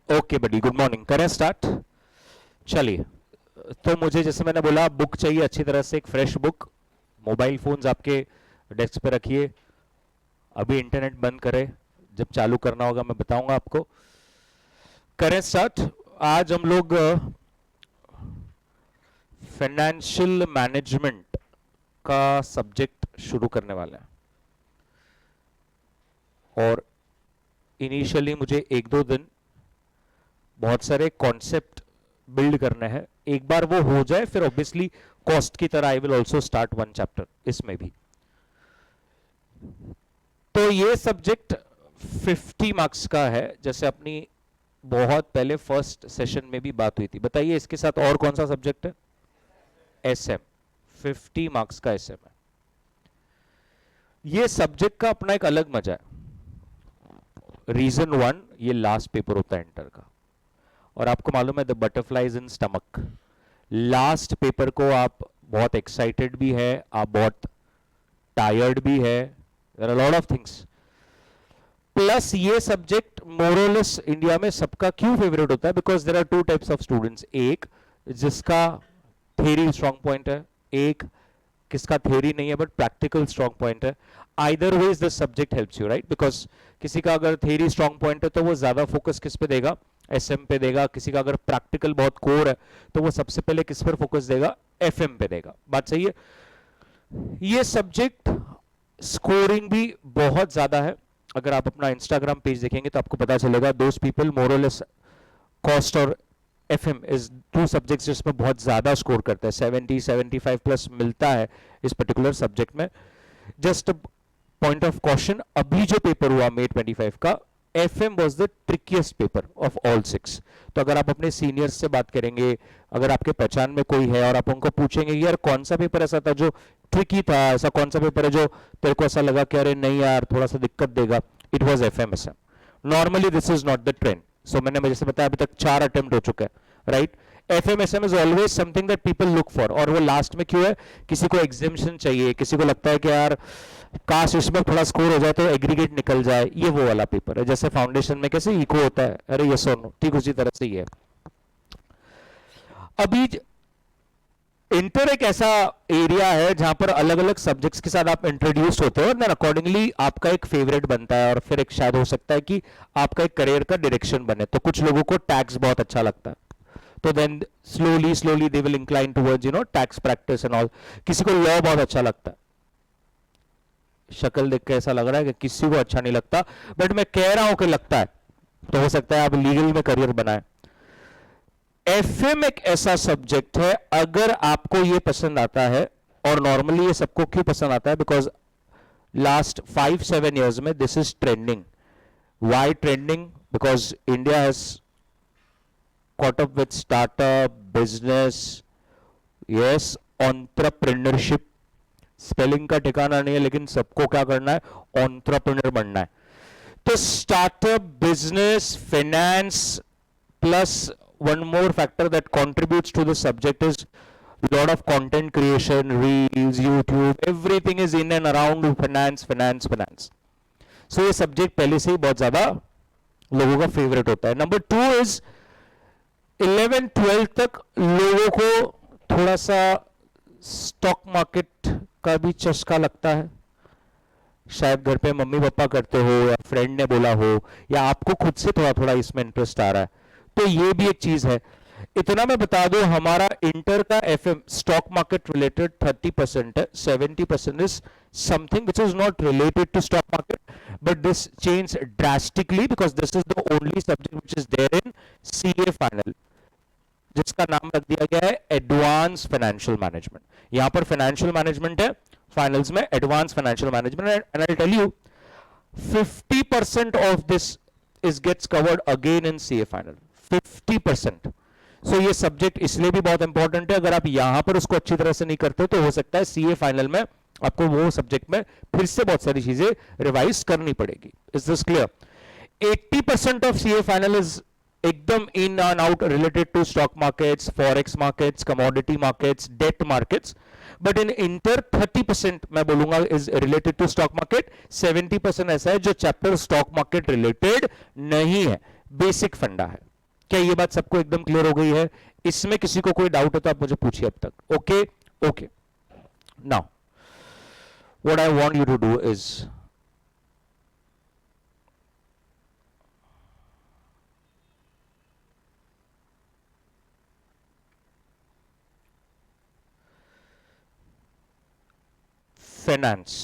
Okay बडी, good morning. करें start? चलिए, तो मुझे जैसे मैंने बोला बुक चाहिए अच्छी तरह से, एक फ्रेश बुक। मोबाइल फोन्स आपके डेस्क पे रखिए, अभी इंटरनेट बंद करें, जब चालू करना होगा मैं बताऊंगा आपको। करें स्टार्ट। आज हम लोग फाइनेंशियल मैनेजमेंट का सब्जेक्ट शुरू करने वाले हैं, और इनिशियली मुझे एक दो दिन बहुत सारे कॉन्सेप्ट बिल्ड करने हैं। एक बार वो हो जाए फिर ऑब्वियसली कॉस्ट की तरह I will also start one chapter इसमें भी। तो ये सब्जेक्ट 50 मार्क्स का है, जैसे अपनी बहुत पहले फर्स्ट सेशन में भी बात हुई थी। बताइए इसके साथ और कौन सा सब्जेक्ट है? एसएम। 50 मार्क्स का एसएम है। ये सब्जेक्ट का अपना एक अलग मजा है। रीजन वन, ये लास्ट पेपर होता है इंटर का, और आपको मालूम है the butterflies in stomach. Last paper को आप बहुत एक्साइटेड भी है, आप बहुत टायर्ड भी है, there are lot of things. Plus ये सब्जेक्ट मोरलेस इंडिया में सबका क्यों फेवरेट होता है? Because there are two types of students, एक जिसका थ्योरी स्ट्रांग पॉइंट है, एक किसका थ्योरी नहीं है बट प्रैक्टिकल स्ट्रांग पॉइंट है। Either ways the subject helps you, right? Because किसी का अगर थ्योरी स्ट्रांग पॉइंट है तो वो ज्यादा फोकस किस पे देगा? एसएम पे देगा। किसी का अगर प्रैक्टिकल बहुत कोर है तो वो सबसे पहले किस पर फोकस देगा? एफएम पे देगा। बात सही है? ये सब्जेक्ट स्कोरिंग भी बहुत ज्यादा है। अगर आप अपना इंस्टाग्राम पेज देखेंगे तो आपको पता चलेगा दोस पीपल मोरलेस कॉस्ट और एफएम इज टू सब्जेक्ट्स जिसमें बहुत ज्यादा स्कोर करता है, 70-75 प्लस मिलता है इस पर्टिकुलर सब्जेक्ट में। जस्ट पॉइंट ऑफ कॉशन, अभी जो पेपर हुआ May 25 का, FM was the trickiest paper of all 6। तो अगर आप अपने सीनियर्स से बात करेंगे, अगर आपके पहचान में कोई है और आप उनको पूछेंगे यार कौन सा पेपर ऐसा था जो ट्रिकी था, ऐसा कौन सा पेपर है जो तेरे को ऐसा लगा कि अरे नहीं यार थोड़ा सा दिक्कत देगा, it was FMSM। Normally this is not the trend. So मैंने जैसे बताया अभी तक 4 अटेम्प्ट हो चुका है, right? FMSM is always something that people look for. और वो लास्ट में क्यों है? किसी को एग्जेम्पशन चाहिए, किसी को लगता है कि यार काश इसमें थोड़ा स्कोर हो जाए तो एग्रीगेट निकल जाए, ये वो वाला पेपर है। जैसे फाउंडेशन में कैसे इको होता है, अरे यस और नो, ठीक उसी तरह से ही है। अभी इंटर एक ऐसा एरिया है जहां पर अलग अलग सब्जेक्ट्स के साथ आप इंट्रोड्यूस होते हो, और देन अकॉर्डिंगली आपका एक फेवरेट बनता है, और फिर एक शायद हो सकता है कि आपका एक करियर का डायरेक्शन बने। तो कुछ लोगों को टैक्स बहुत अच्छा लगता है, तो then slowly they will incline towards tax practice and all. किसी को लॉ बहुत अच्छा लगता है, शक्ल देख के ऐसा लग रहा है कि किसी को अच्छा नहीं लगता, बट मैं कह रहा हूं कि लगता है, तो हो सकता है आप लीगल में करियर बनाए। एफएम एक ऐसा सब्जेक्ट है, अगर आपको ये पसंद आता है, और नॉर्मली ये सबको क्यों पसंद आता है? बिकॉज लास्ट 5-7 ईयर्स में this is trending. Why trending? Because India has caught up with startup business, yes, entrepreneurship। Spelling का ठिकाना नहीं है, लेकिन सबको क्या करना है? एंटरप्रेन्योर बनना है। तो startup, business, finance, plus one more factor that contributes to the subject is lot of content creation, reels, YouTube, everything is in and around finance. So ये सब्जेक्ट पहले से ही बहुत ज्यादा लोगों का फेवरेट होता है। नंबर 2 इज 11-12 तक लोगों को थोड़ा सा स्टॉक मार्केट का भी चस्का लगता है। शायद घर पे मम्मी पापा करते हो, या फ्रेंड ने बोला हो, या आपको खुद से थोड़ा थोड़ा इसमें इंटरेस्ट आ रहा है, तो ये भी एक चीज है। इतना मैं बता दूं, हमारा इंटर का एफएम स्टॉक मार्केट रिलेटेड 30% है, 70% is something which is not related to stock market, but this change drastically because this is the only subject which is there in CA final, जिसका नाम रख दिया गया है एडवांस फाइनेंशियल मैनेजमेंट। यहां पर financial management है, फाइनल्स में advance financial management. And I tell you 50% of this is gets covered again in CA final, 50%। So ये सब्जेक्ट इसलिए भी बहुत इंपॉर्टेंट है, अगर आप यहां पर उसको अच्छी तरह से नहीं करते तो हो सकता है सीए फाइनल में आपको वो सब्जेक्ट में फिर से बहुत सारी चीजें रिवाइज करनी पड़ेगी। Is this clear? 80% of CA final is एकदम in and out related to stock markets, forex markets, commodity markets, debt markets. But in inter 30% मैं बोलूंगा is related to stock market, 70% ऐसा है जो चैप्टर स्टॉक मार्केट रिलेटेड नहीं है, basic फंडा है। क्या ये बात सबको एकदम क्लियर हो गई है? इसमें किसी को कोई डाउट है तो आप मुझे पूछिए अब तक। Okay okay, now what I want you to do is finance,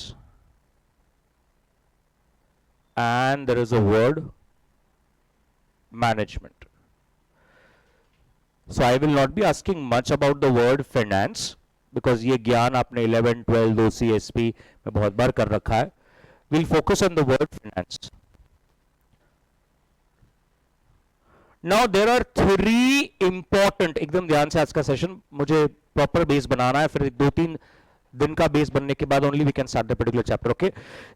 and there is a word management. So I will not be asking much about the word finance because ये ज्ञान आपने 11, 12 OCSP में बहुत बार कर रखा है. We'll focus on the word finance. Now there are three important, एकदम ध्यान से आज का सेशन मुझे प्रॉपर बेस बनाना है, फिर 2-3 दिन का बेस बनने के बाद only we can start the particular chapter. Okay,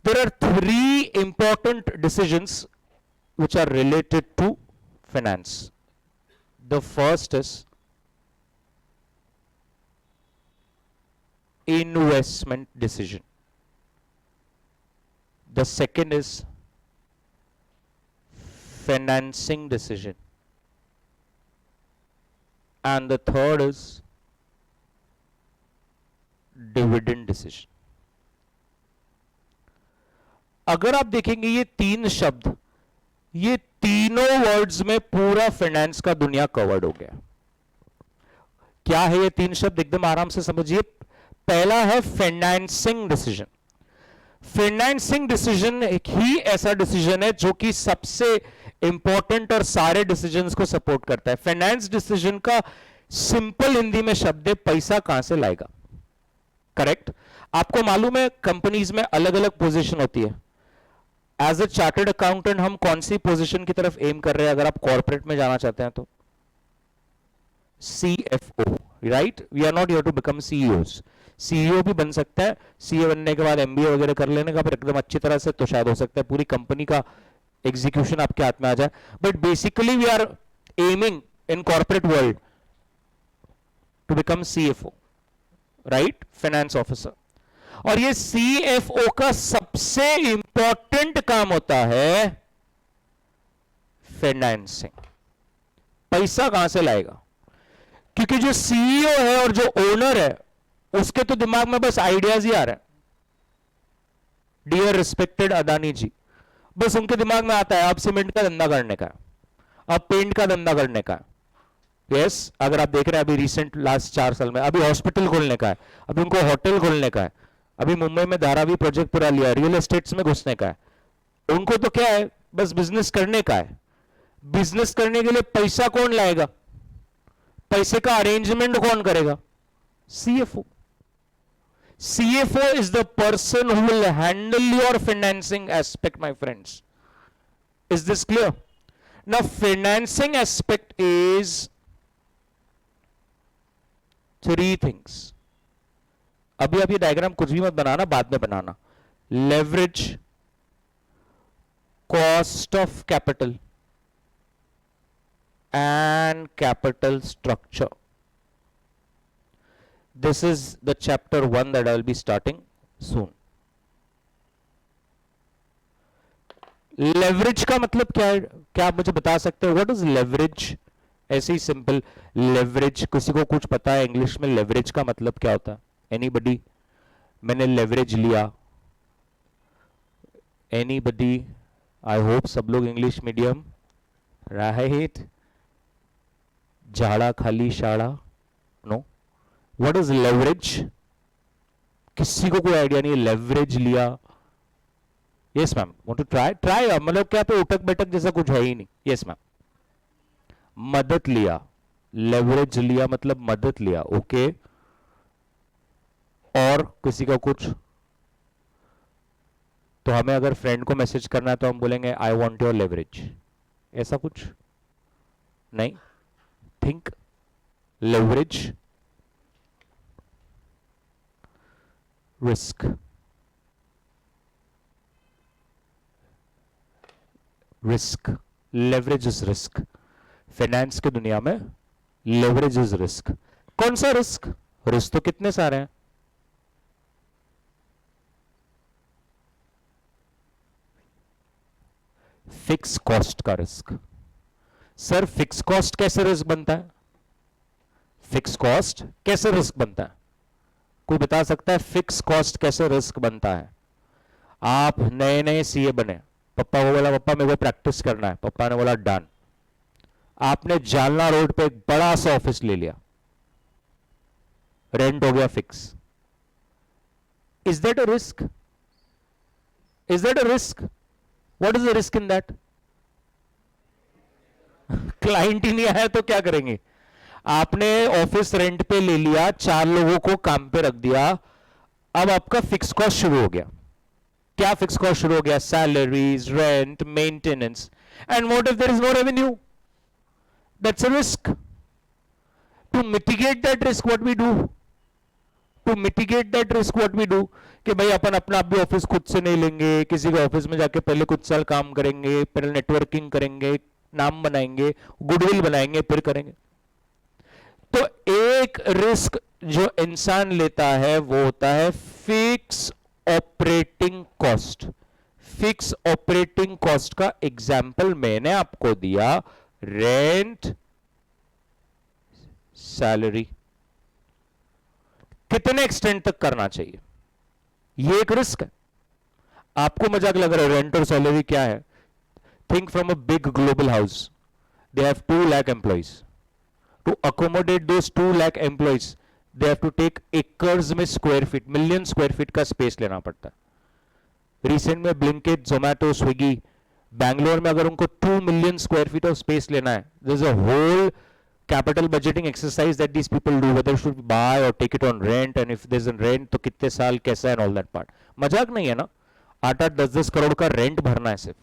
there are three important decisions which are related to finance. The first is investment decision. The second is financing decision. And the third is dividend decision. अगर आप देखेंगे ये तीन शब्द, ये तीनों words में पूरा फाइनेंस का दुनिया कवर्ड हो गया. क्या है ये तीन शब्द? एकदम आराम से समझिए. पहला है फाइनेंसिंग डिसीजन. फाइनेंसिंग डिसीजन एक ही ऐसा डिसीजन है जो कि सबसे इंपॉर्टेंट और सारे डिसीजंस को सपोर्ट करता है. फाइनेंस डिसीजन का सिंपल हिंदी में शब्द है पैसा कहां से लाएगा. करेक्ट. आपको मालूम है कंपनीज में अलग अलग पोजीशन होती है. एज ए चार्टर्ड अकाउंटेंट हम कौन सी पोजीशन की तरफ एम कर रहे हैं अगर आप कॉर्पोरेट में जाना चाहते हैं तो? CFO, right. We are not here to become CEOs. CEO भी बन सकता है. CA बनने के बाद MBA वगैरह कर लेने का फिर एकदम अच्छी तरह से तो शायद हो सकता है पूरी कंपनी का एग्जीक्यूशन आपके हाथ में आ जाए. But basically we are aiming in corporate world to become CFO, right, finance officer. और ये CFO का सबसे इंपॉर्टेंट काम होता है फाइनेंसिंग. पैसा कहां से लाएगा? क्योंकि जो CEO है और जो ओनर है उसके तो दिमाग में बस आइडियाज ही आ रहे हैं. डियर रिस्पेक्टेड अदानी जी, बस उनके दिमाग में आता है अब सीमेंट का धंधा करने का है, अब पेंट का धंधा करने का है. यस, अगर आप देख रहे हैं अभी रिसेंट लास्ट 4 साल में अभी हॉस्पिटल खोलने का है, अभी उनको होटल खोलने का है, अभी मुंबई में धारावी प्रोजेक्ट पूरा लिया, रियल एस्टेट्स में घुसने का है. उनको तो क्या है, बस बिजनेस करने का है. बिजनेस करने के लिए पैसा कौन लाएगा? पैसे का अरेंजमेंट कौन करेगा? CFO. CFO is the person who will handle your financing aspect, my friends. Is this clear? Now, financing aspect is 3 things. अभी आप ये डायग्राम कुछ भी मत बनाना, बाद में बनाना. Leverage, cost of capital and capital structure. This is the chapter 1 that I will be starting soon. Leverage का मतलब क्या है? क्या आप मुझे बता सकते हो? What is leverage? ऐसे ही सिंपल leverage. किसी को कुछ पता है इंग्लिश में leverage का मतलब क्या होता है? Anybody? मैंने leverage लिया. Anybody? I hope सब लोग इंग्लिश मीडियम, right? झाड़ा खाली शाड़ा. नो. What is leverage? किसी को कोई आइडिया नहीं. लेवरेज लिया. Yes ma'am, want to try मतलब क्या पे उठक बैठक जैसा कुछ है ही नहीं. Yes ma'am. मदद लिया. लेवरेज लिया मतलब मदद लिया. ओके. और किसी का कुछ? तो हमें अगर फ्रेंड को मैसेज करना है तो हम बोलेंगे आई वांट योर लेवरेज. ऐसा कुछ नहीं. Think leverage, risk. Risk, leverage is risk. Finance की दुनिया में leverage is risk. कौन सा रिस्क? रिस्क तो कितने सारे हैं. फिक्स कॉस्ट का रिस्क. सर फिक्स कॉस्ट कैसे रिस्क बनता है? फिक्स कॉस्ट कैसे रिस्क बनता है? कोई बता सकता है फिक्स कॉस्ट कैसे रिस्क बनता है? आप नए नए सीए बने, पप्पा को बोला पप्पा मेरे को प्रैक्टिस करना है, पप्पा ने बोला डन। आपने जालना रोड पे एक बड़ा सा ऑफिस ले लिया, रेंट हो गया fix. Is that a risk? Is that a risk? What is the risk in that? Client ही नहीं आया तो क्या करेंगे? आपने ऑफिस रेंट पे ले लिया, 4 लोगों को काम पे रख दिया, अब आपका फिक्स कॉस्ट शुरू हो गया। क्या फिक्स कॉस्ट शुरू हो गया? Salaries, rent, maintenance. And what if there is no revenue? That's a risk. To mitigate that risk what we do? To mitigate that risk what we do कि भाई अपन अपना आप भी ऑफिस खुद से नहीं लेंगे, किसी के ऑफिस में जाके पहले कुछ साल काम करेंगे, पहले नेटवर्किंग करेंगे, नाम बनाएंगे, गुडविल बनाएंगे, फिर करेंगे। तो एक रिस्क जो इंसान लेता है वो होता है fix operating cost. Fix operating cost का एग्जाम्पल मैंने आपको दिया, रेंट, सैलरी। कितने एक्सटेंड तक करना चाहिए? ये एक रिस्क है। आपको मजाक लग रहा है रेंट और सैलरी क्या है? Think from a big global house, they have 2 lakh employees. To accommodate those 2 lakh employees, they have to take acres में square feet, million square feet का स्पेस लेना पड़ता है। रिसेंट में ब्लिंकिट, जोमैटो, स्विगी, बैंगलोर में अगर उनको 2 million square feet of space लेना है, there's a whole capital budgeting exercise that these people do, whether should buy or take it on rent, and if there's a rent तो कितने साल कैसा है, and all that part। मजाक नहीं है ना? 8-8, 10-10 करोड़ का रेंट भरना है, सिर्फ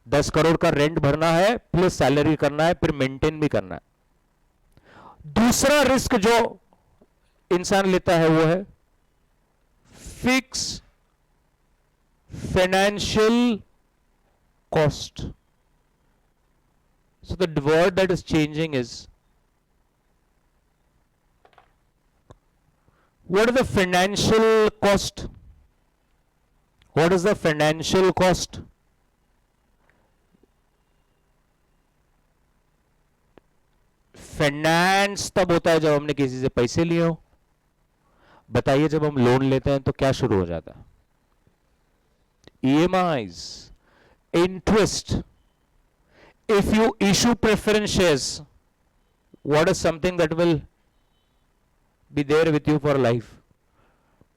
10 करोड़ का रेंट भरना है, प्लस सैलरी करना है, फिर मेंटेन भी करना है। दूसरा रिस्क जो इंसान लेता है वो है fix financial cost. So the word that is changing is, what is the financial cost? What is the financial cost? Finance तब होता है जब हमने किसी से पैसे लिए हो। बताइए जब हम लोन लेते हैं तो क्या शुरू हो जाता है? EMIs, interest. If you issue preference shares, what is something that will be there with you for life?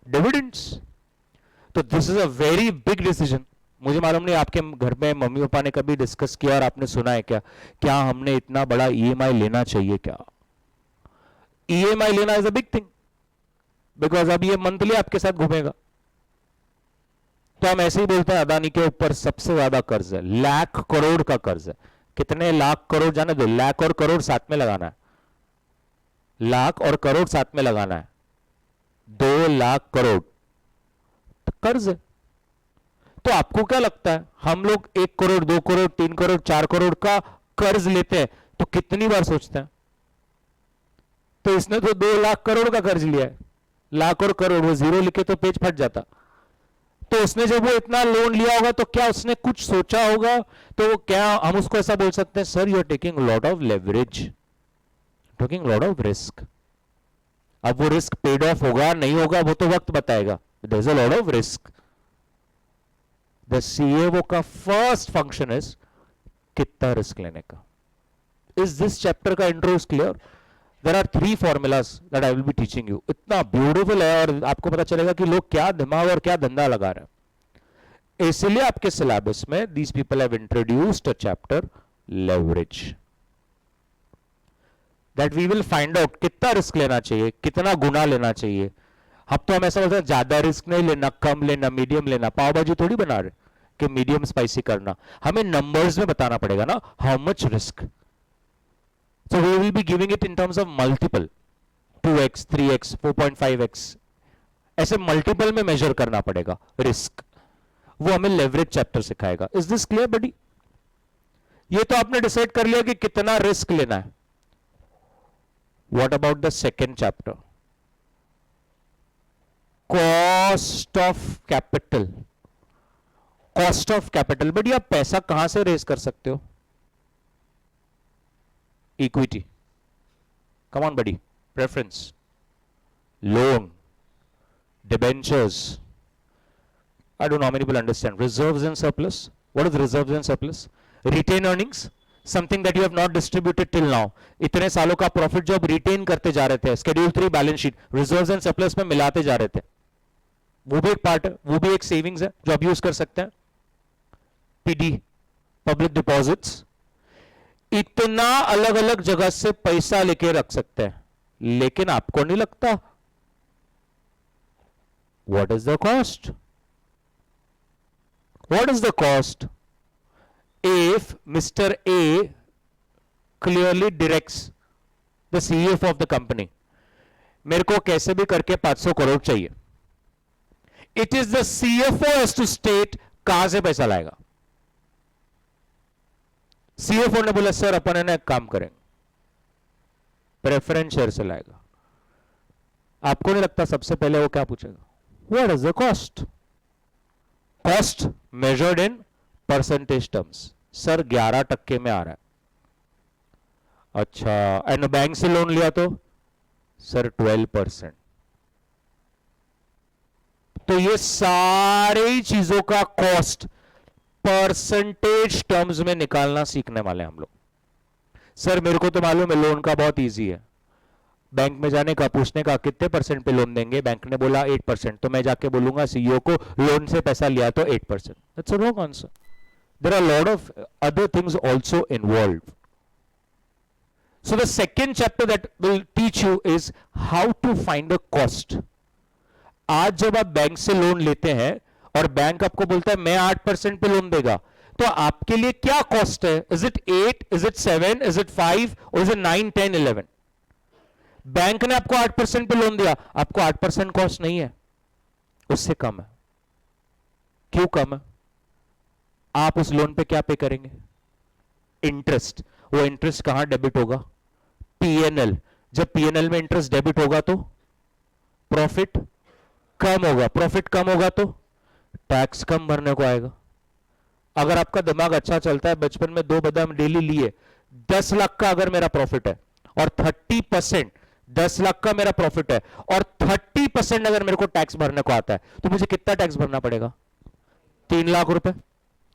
Dividends. तो this is a very big decision. मुझे मालूम नहीं आपके घर में मम्मी पापा ने कभी डिस्कस किया और आपने सुना है क्या, क्या हमने इतना बड़ा ईएमआई लेना चाहिए क्या? ईएमआई लेना is a big thing, because अब ये मंथली आपके साथ घूमेगा। तो हम ऐसे ही बोलते हैं अदानी के ऊपर सबसे ज्यादा कर्ज है, लाख करोड़ का कर्ज है। कितने लाख करोड़ जाने दो, लाख और करोड़ साथ में लगाना है, लाख और करोड़ साथ में लगाना है, 2 लाख करोड़ तो कर्ज है। तो आपको क्या लगता है हम लोग 1 करोड़, 2 करोड़, 3 करोड़, 4 करोड़ का कर्ज लेते हैं तो कितनी बार सोचते हैं? तो इसने तो 2 लाख करोड़ का कर्ज लिया है, लाख और करोड़, वो जीरो लिखे तो पेज फट जाता। तो उसने जब वो इतना लोन लिया होगा तो क्या उसने कुछ सोचा होगा? तो वो क्या हम उसको ऐसा बोल सकते हैं, sir you are taking lot of leverage, taking lot of risk. अब वो रिस्क पेड ऑफ होगा नहीं होगा वो तो वक्त बताएगा। There is a lot of risk. The CAO का फर्स्ट फंक्शन इज कितना रिस्क लेने का। इज दिस चैप्टर का intro is clear? There are 3 formulas that I will be teaching you. इतना ब्यूटीफुल है और आपको पता चलेगा कि लोग क्या दिमाग और क्या धंधा लगा रहे हैं। इसलिए आपके सिलेबस में these people have introduced a chapter leverage, that we will find out कितना रिस्क लेना चाहिए, कितना गुना लेना चाहिए। अब तो हम ऐसा बोलते हैं ज्यादा रिस्क नहीं लेना, कम लेना, मीडियम लेना। पाव भाजी थोड़ी बना रहे कि मीडियम स्पाइसी करना, हमें नंबर्स में बताना पड़ेगा ना, how much risk. So we will be giving it in terms of multiple, 2x, 3x, 4.5x, ऐसे मल्टीपल में मेजर करना पड़ेगा रिस्क। वो हमें लेवरेज चैप्टर सिखाएगा। इज दिस क्लियर बडी? ये तो आपने डिसाइड कर लिया कि कितना रिस्क लेना है। What about the second chapter, cost of capital. Cost of capital, but आप पैसा कहां से रेज कर सकते हो? Equity. Come on, buddy. Preference. Loan. Debentures. I don't know how many people understand. Reserves and surplus. What is reserves and surplus? Retained earnings. Something that you have not distributed till now. इतने सालों का profit जो आप retain करते जा रहे थे, Schedule 3 balance sheet, reserves and surplus में मिलाते जा रहे थे, वो भी एक पार्ट है, वो भी एक सेविंग्स है जो आप यूज कर सकते हैं. PD, public deposits. इतना अलग अलग जगह से पैसा लेके रख सकते हैं, लेकिन आपको नहीं लगता what is the cost? What is the cost if Mr. A clearly directs the CFO of the company, मेरे को कैसे भी करके 500 करोड़ चाहिए. It is the CFO has to state कहां से पैसा लाएगा. CFO ने बोला सर अपन ने एक काम करेंगे, प्रेफरेंस शेयर से लाएगा. आपको नहीं लगता सबसे पहले वो क्या पूछेगा? What is the cost? Cost measured in percentage terms. Sir 11% में आ रहा है. अच्छा, एंड बैंक से लोन लिया तो सर 12%. तो ये सारी चीजों का कॉस्ट परसेंटेज टर्म्स में निकालना सीखने वाले हम लोग. सर मेरे को तो मालूम है लोन का बहुत इजी है. बैंक में जाने का, पूछने का कितने परसेंट पे लोन देंगे, बैंक ने बोला 8%, तो मैं जाके बोलूंगा सीईओ को लोन से पैसा लिया तो 8%. That's a wrong answer. There are a lot of other things also involved. So the second chapter that will teach you is how to find the cost. आज जब आप बैंक से लोन लेते हैं और बैंक आपको बोलता है मैं 8% पे लोन देगा, तो आपके लिए क्या कॉस्ट है? Is it 8? Is it 7? Is it 5? Or is it 9, 10, 11? Bank ने आपको 8% पे लोन दिया, आपको 8% कॉस्ट नहीं है, उससे कम है. क्यों कम है? आप उस लोन पे क्या पे करेंगे? इंटरेस्ट. वो इंटरेस्ट कहां डेबिट होगा? पीएनएल. जब पीएनएल में इंटरेस्ट डेबिट होगा तो प्रॉफिट कम होगा. प्रॉफिट कम होगा तो टैक्स कम भरने को आएगा. अगर आपका दिमाग अच्छा चलता है, बचपन में 2 बादाम डेली लिए, 10 लाख का अगर मेरा प्रॉफिट है और 30%, 10 लाख का मेरा प्रॉफिट है और 30% अगर मेरे को टैक्स भरने को आता है, तो मुझे कितना टैक्स भरना पड़ेगा? 3 लाख रुपए.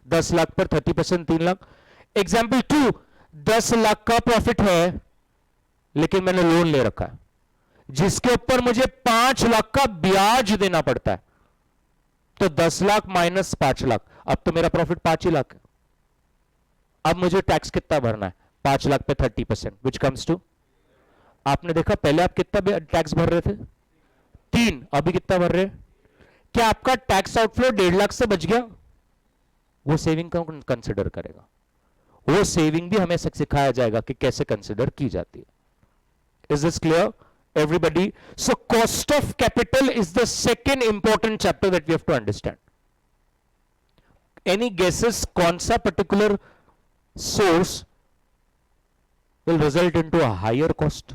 10 लाख पर 30% 3 लाख. एग्जाम्पल 2, 10 लाख का प्रॉफिट है लेकिन मैंने लोन ले रखा है जिसके ऊपर मुझे 5 लाख का ब्याज देना पड़ता है. तो 10 लाख माइनस 5 लाख, अब तो मेरा प्रॉफिट 5 ही लाख है. अब मुझे टैक्स कितना भरना है? 5 लाख पे 30%, विच कम्स टू, आपने देखा पहले आप कितना टैक्स भर रहे थे? 3. अभी कितना भर रहे? क्या आपका टैक्स आउटफ्लो 1.5 लाख से बच गया? वो सेविंग को कंसिडर करेगा. वो सेविंग भी हमें सिखाया जाएगा कि कैसे कंसिडर की जाती है. Is this clear everybody? So cost of capital is the second important chapter that we have to understand. Any guesses कौन सा particular source will result into a higher cost?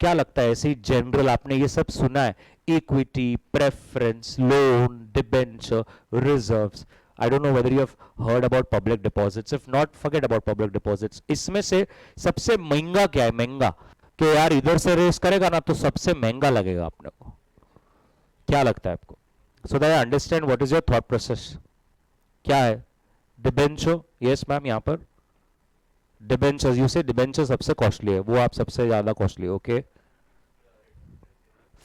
क्या लगता है? ऐसे ही जनरल आपने ये सब सुना है, equity, preference, loan, debenture, reserves. I don't know whether you have heard about public deposits. If not, forget about public deposits. इसमें से सबसे महंगा क्या है? महंगा कि यार इधर से रेस करेगा ना तो सबसे महंगा लगेगा अपने को. क्या लगता है आपको? So that I understand what is your thought process. क्या है? डिबेंचर. यस मैम, यहाँ पर डिबेंचर, यू से डिबेंचर सबसे कॉस्टली है, वो आप सबसे ज्यादा कॉस्टली. ओके.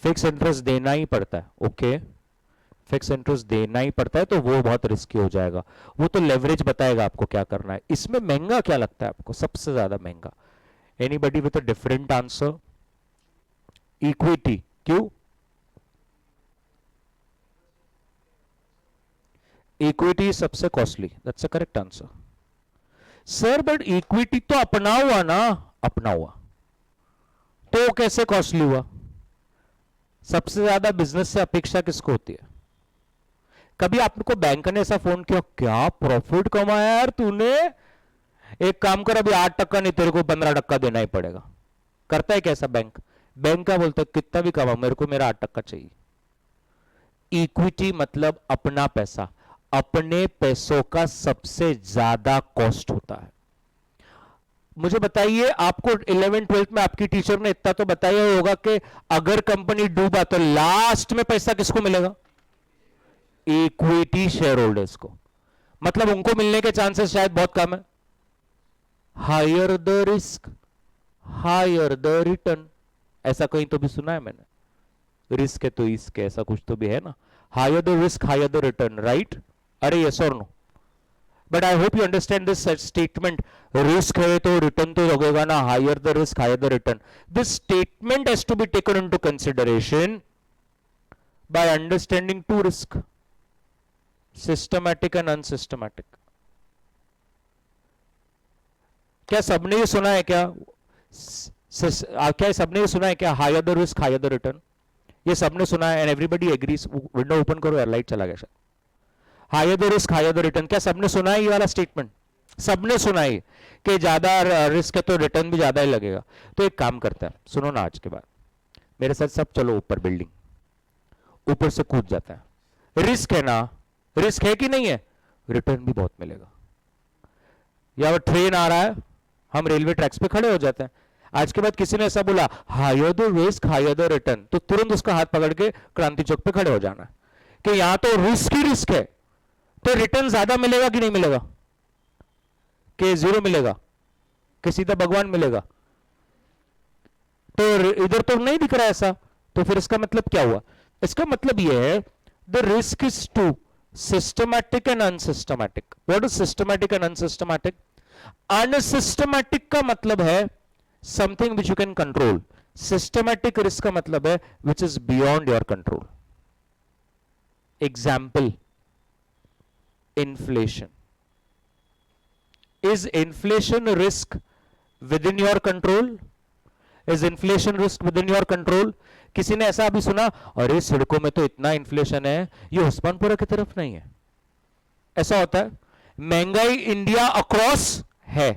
फिक्स इंटरेस्ट देना ही पड़ता है. ओके. फिक्स इंटरेस्ट देना ही पड़ता है तो वो बहुत रिस्की हो जाएगा. वो तो लेवरेज बताएगा आपको क्या करना है. इसमें महंगा क्या लगता है आपको सबसे ज्यादा महंगा? Anybody with a different answer? Equity. क्यों? इक्विटी सबसे costly. That's a correct answer. Sir but equity तो अपना हुआ ना. अपना हुआ तो कैसे कॉस्टली हुआ? सबसे ज्यादा बिजनेस से अपेक्षा किसको होती है? कभी आपको बैंक ने ऐसा फोन किया, क्या प्रॉफिट कमाया यार तूने, एक काम कर अभी 8% नहीं तेरे को 15% देना ही पड़ेगा. करता है कैसा बैंक? बैंक का बोलता है कितना भी कमा मेरे को मेरा 8% चाहिए. इक्विटी मतलब अपना पैसा. अपने पैसों का सबसे ज्यादा कॉस्ट होता है. मुझे बताइए, आपको 11th-12th में आपकी टीचर ने इतना तो बताया होगा कि अगर कंपनी डूबा तो लास्ट में पैसा किसको मिलेगा? इक्विटी शेयर होल्डर्स को। मतलब उनको मिलने के चांसेस शायद बहुत कम है। Higher the risk higher the return, ऐसा कहीं तो भी सुना है मैंने। रिस्क है तो इसके ऐसा कुछ तो भी है ना, higher the risk higher the return, right? अरे यस और no? But I hope you understand this statement. Risk है तो रिटर्न तो लगेगा ना, higher the risk higher the return. This statement has to be taken into consideration by understanding two risk, systematic and unsystematic. क्या सबने ये सुना है क्या? क्या सबने ये सुना है क्या, higher the risk higher the return? ये सबने सुना है and everybody agrees. Window open करो यार, लाइट चला गया शायद। Higher the risk higher the return, क्या सबने सुना है ये वाला स्टेटमेंट? सबने सुना है कि ज्यादा रिस्क है तो रिटर्न भी ज्यादा ही लगेगा। तो एक काम करता है, सुनो ना, आज के बाद मेरे साथ सब चलो ऊपर, बिल्डिंग ऊपर से कूद जाता है। रिस्क है ना, रिस्क है कि नहीं है? रिटर्न भी बहुत मिलेगा। या वो ट्रेन आ रहा है, हम रेलवे ट्रैक्स पे खड़े हो जाते हैं। आज के बाद किसी ने ऐसा बोला higher the risk higher the return, तो तुरंत उसका हाथ पकड़ के क्रांति चौक पे खड़े हो जाना है कि यहां तो रिस्क ही रिस्क है, तो रिटर्न ज्यादा मिलेगा कि नहीं मिलेगा? कि जीरो मिलेगा, कि सीधा भगवान मिलेगा? तो इधर तो नहीं दिख रहा है ऐसा। तो फिर इसका मतलब क्या हुआ? इसका मतलब यह है the risk is two systematic and unsystematic. What is systematic and unsystematic? Unsystematic का मतलब है something which you can control, systematic risk का मतलब है which is beyond your control. Example, inflation. Is inflation risk with in your control? Is inflation risk with in your control? किसी ने ऐसा अभी सुना, अरे सड़कों में तो इतना इन्फ्लेशन है, ये उस्मानपुरा की तरफ नहीं है? ऐसा होता है। महंगाई इंडिया अक्रॉस है।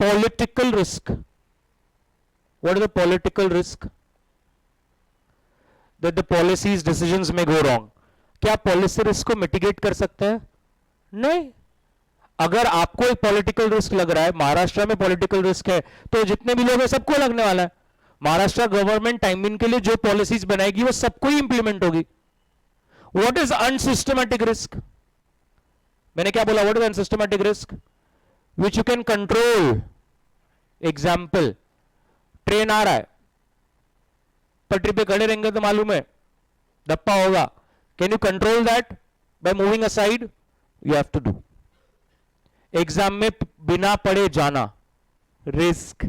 Political risk, what is the political risk? That the policies decisions में गो रॉन्ग। क्या पॉलिसी रिस्क को मिटिगेट कर सकते हैं? नहीं। अगर आपको एक पॉलिटिकल रिस्क लग रहा है, महाराष्ट्र में पॉलिटिकल रिस्क है, तो जितने भी लोग हैं सबको लगने वाला है। महाराष्ट्र गवर्नमेंट टाइमिंग के लिए जो पॉलिसीज बनाएगी वो सबको ही इंप्लीमेंट होगी। What is unsystematic risk? मैंने क्या बोला? What is unsystematic risk? Which you can control. Example, train आ रहा है, पटरी पे खड़े रहेंगे तो मालूम है धप्पा होगा। Can you control that by moving aside? You have to do. Exam में बिना पढ़े जाना, रिस्क।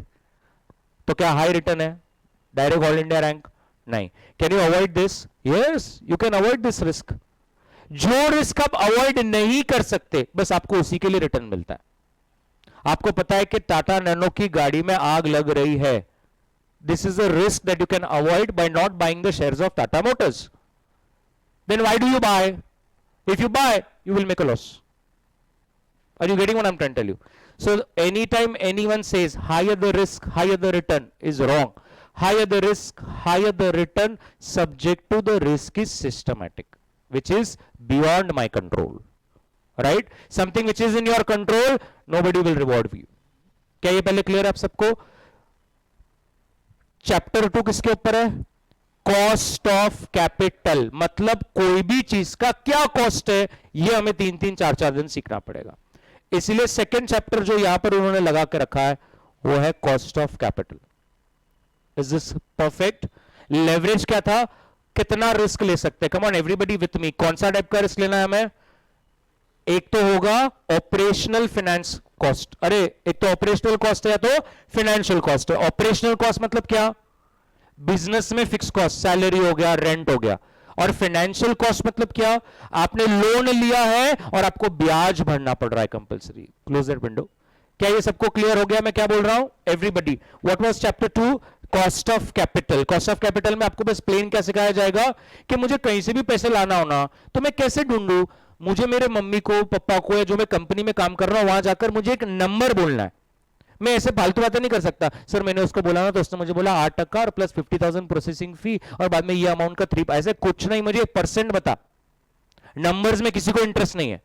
तो क्या हाई रिटर्न है? Direct all India rank? नहीं। Can you avoid this? Yes, you can avoid this risk. जो रिस्क आप अवॉइड नहीं कर सकते, बस आपको उसी के लिए रिटर्न मिलता है। आपको पता है कि टाटा नैनो की गाड़ी में आग लग रही है, this is a risk that you can avoid by not buying the shares of Tata Motors. Then why do you buy? If you buy, you will make a loss. Are you getting what I'm trying to tell you? So anytime anyone says higher the risk, higher the return is wrong. Higher the risk, higher the return, subject to the risk is systematic, which is beyond my control. Right? Something which is in your control, nobody will reward you. क्या ये पहले clear है आप सबको? Chapter 2 किसके ऊपर है? Cost of capital. मतलब कोई भी चीज का क्या कॉस्ट है, ये हमें 3-3, 4-4 दिन सीखना पड़ेगा। इसलिए सेकंड चैप्टर जो यहां पर उन्होंने लगा के रखा है वो है cost of capital. Is this perfect? Leverage क्या था? कितना रिस्क ले सकते हैं? Come on everybody with me. कौन सा टाइप का रिस्क लेना है हमें? एक तो होगा ऑपरेशनल फाइनेंस कॉस्ट। अरे एक तो ऑपरेशनल कॉस्ट है या तो फाइनेंशियल कॉस्ट है। ऑपरेशनल कॉस्ट मतलब क्या? बिजनेस में फिक्स कॉस्ट, सैलरी हो गया, रेंट हो गया। और फाइनेंशियल कॉस्ट मतलब क्या? आपने लोन लिया है और आपको ब्याज भरना पड़ रहा है कंपलसरी। Close that window. क्या ये सबको क्लियर हो गया मैं क्या बोल रहा हूं? Everybody. What was chapter 2? Cost of capital. Cost of capital में आपको बस प्लेन क्या सिखाया जाएगा कि मुझे कहीं से भी पैसे लाना होना तो मैं कैसे ढूंढूं? मुझे मेरे मम्मी को, पापा को, या जो मैं कंपनी में काम कर रहा हूं वहां जाकर मुझे एक नंबर बोलना है। मैं ऐसे फालतू बातें नहीं कर सकता। सर मैंने उसको बोला ना तो उसने मुझे बोला 8% और प्लस 50,000 प्रोसेसिंग फी और बाद में ये अमाउंट का 3, ऐसे कुछ नहीं। मुझे 1% बता। नंबर्स में किसी को इंटरेस्ट नहीं है।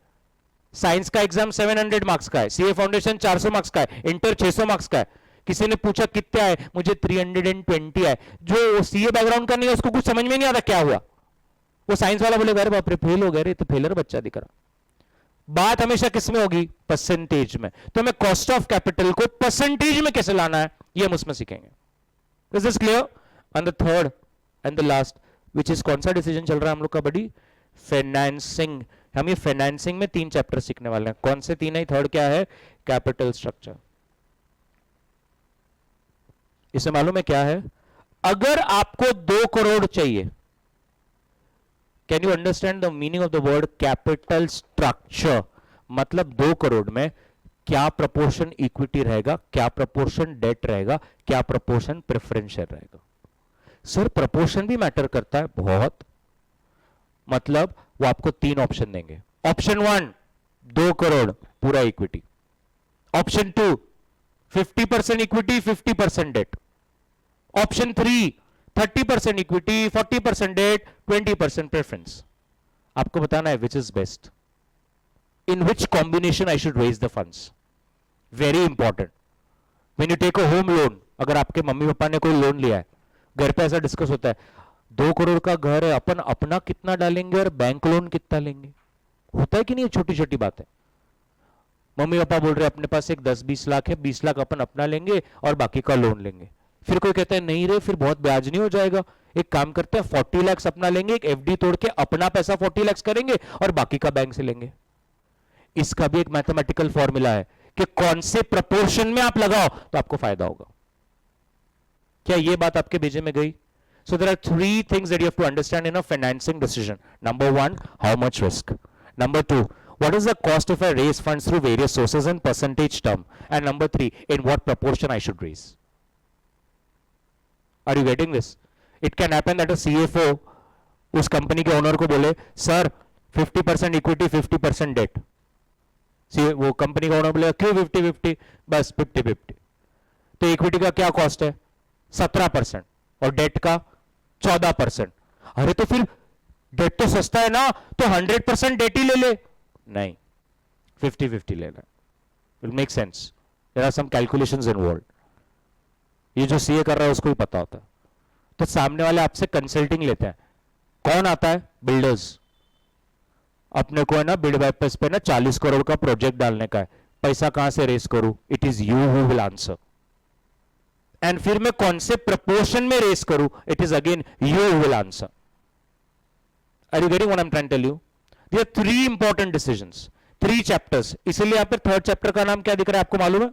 साइंस का एग्जाम 700 मार्क्स का है, सीए फाउंडेशन 400 मार्क्स का है, इंटर 600 मार्क्स का है। किसी ने पूछा कितने आए, मुझे 320 आए। जो सीए बैकग्राउंड का नहीं है उसको कुछ समझ में नहीं आता क्या हुआ। वो साइंस वाला बोलेगा अरे बाप रे फेल हो गए रे, तो फेलर बच्चा दिख रहा। बात हमेशा किस में होगी, परसेंटेज में। तो हमें कॉस्ट ऑफ कैपिटल को परसेंटेज में कैसे लाना है ये हम उसमें सीखेंगे। Is this clear? And the third and the last which is, कौन सा डिसीजन चल रहा है हम लोग का बड़ी, फाइनेंसिंग। हम ये फाइनेंसिंग में 3 चैप्टर सीखने वाले हैं। कौन से 3 है? थर्ड क्या है? Capital structure. इसे मालूम है क्या है? अगर आपको 2 करोड़ चाहिए, can you understand the meaning of the word capital structure? मतलब 2 करोड़ में क्या प्रपोर्शन इक्विटी रहेगा, क्या प्रपोर्शन डेट रहेगा, क्या प्रपोर्शन प्रेफरेंशियल रहेगा। सर प्रपोर्शन भी मैटर करता है बहुत। मतलब वो आपको 3 ऑप्शन देंगे। ऑप्शन 1 2 करोड़ पूरा equity, option 2 50% equity 50% debt, option 3 30% equity 40% debt 20% preference. आपको बताना है which is best, in which combination I should raise the funds. Very important when you take a home loan. अगर आपके मम्मी पापा ने कोई loan लिया है, घर पे ऐसा डिस्कस होता है 2 करोड़ का घर है, अपन अपना कितना डालेंगे और बैंक लोन कितना लेंगे। होता है कि नहीं? छोटी छोटी बात है। मम्मी पापा बोल रहे अपने पास एक 10-20 लाख है, 20 लाख अपन अपना लेंगे और बाकी का लोन लेंगे। फिर कोई कहता है नहीं रे फिर बहुत ब्याज नहीं हो जाएगा, एक काम करते हैं 40 लाख अपना लेंगे, एक एफडी तोड़ के अपना पैसा 40 लाख करेंगे और बाकी का बैंक से लेंगे। इसका भी एक मैथमेटिकल फॉर्मूला है कि कौन से प्रपोर्शन में आप लगाओ तो आपको फायदा होगा। क्या ये बात आपके भेजे में गई? So there are 3 things that you have to understand in a financing decision. Number 1, how much risk. Number 2, what is the cost if I raise funds through various sources in percentage term. And number 3, in what proportion I should raise. Are you getting this? It can happen that a CFO उस company के owner को बोले sir 50% equity 50% date. वो company का owner बोले क्यों 50-50? बस 50-50। तो इक्विटी का क्या कॉस्ट है? 17% और डेट का 14%। अरे तो फिर डेट तो सस्ता है ना, तो 100% डेट ही ले ले। नहीं, 50-50 लेना। Will make sense. There are some calculations involved. ये जो सीए कर रहा है उसको भी पता होता है। तो सामने वाले आपसे कंसल्टिंग लेते हैं। कौन आता है? बिल्डर्स। अपने को है ना बिड वेबपेज पे ना 40 करोड़ का प्रोजेक्ट डालने का है, पैसा कहां से रेस करूं? It is you who will answer. And फिर मैं कौन से प्रपोर्शन में रेस करूं? It is again you who will answer. Are you getting what I am trying to tell you? There are 3 important decisions, 3 chapters. इसलिए यहां पर 3rd chapter का नाम क्या दिख रहा है आपको मालूम है?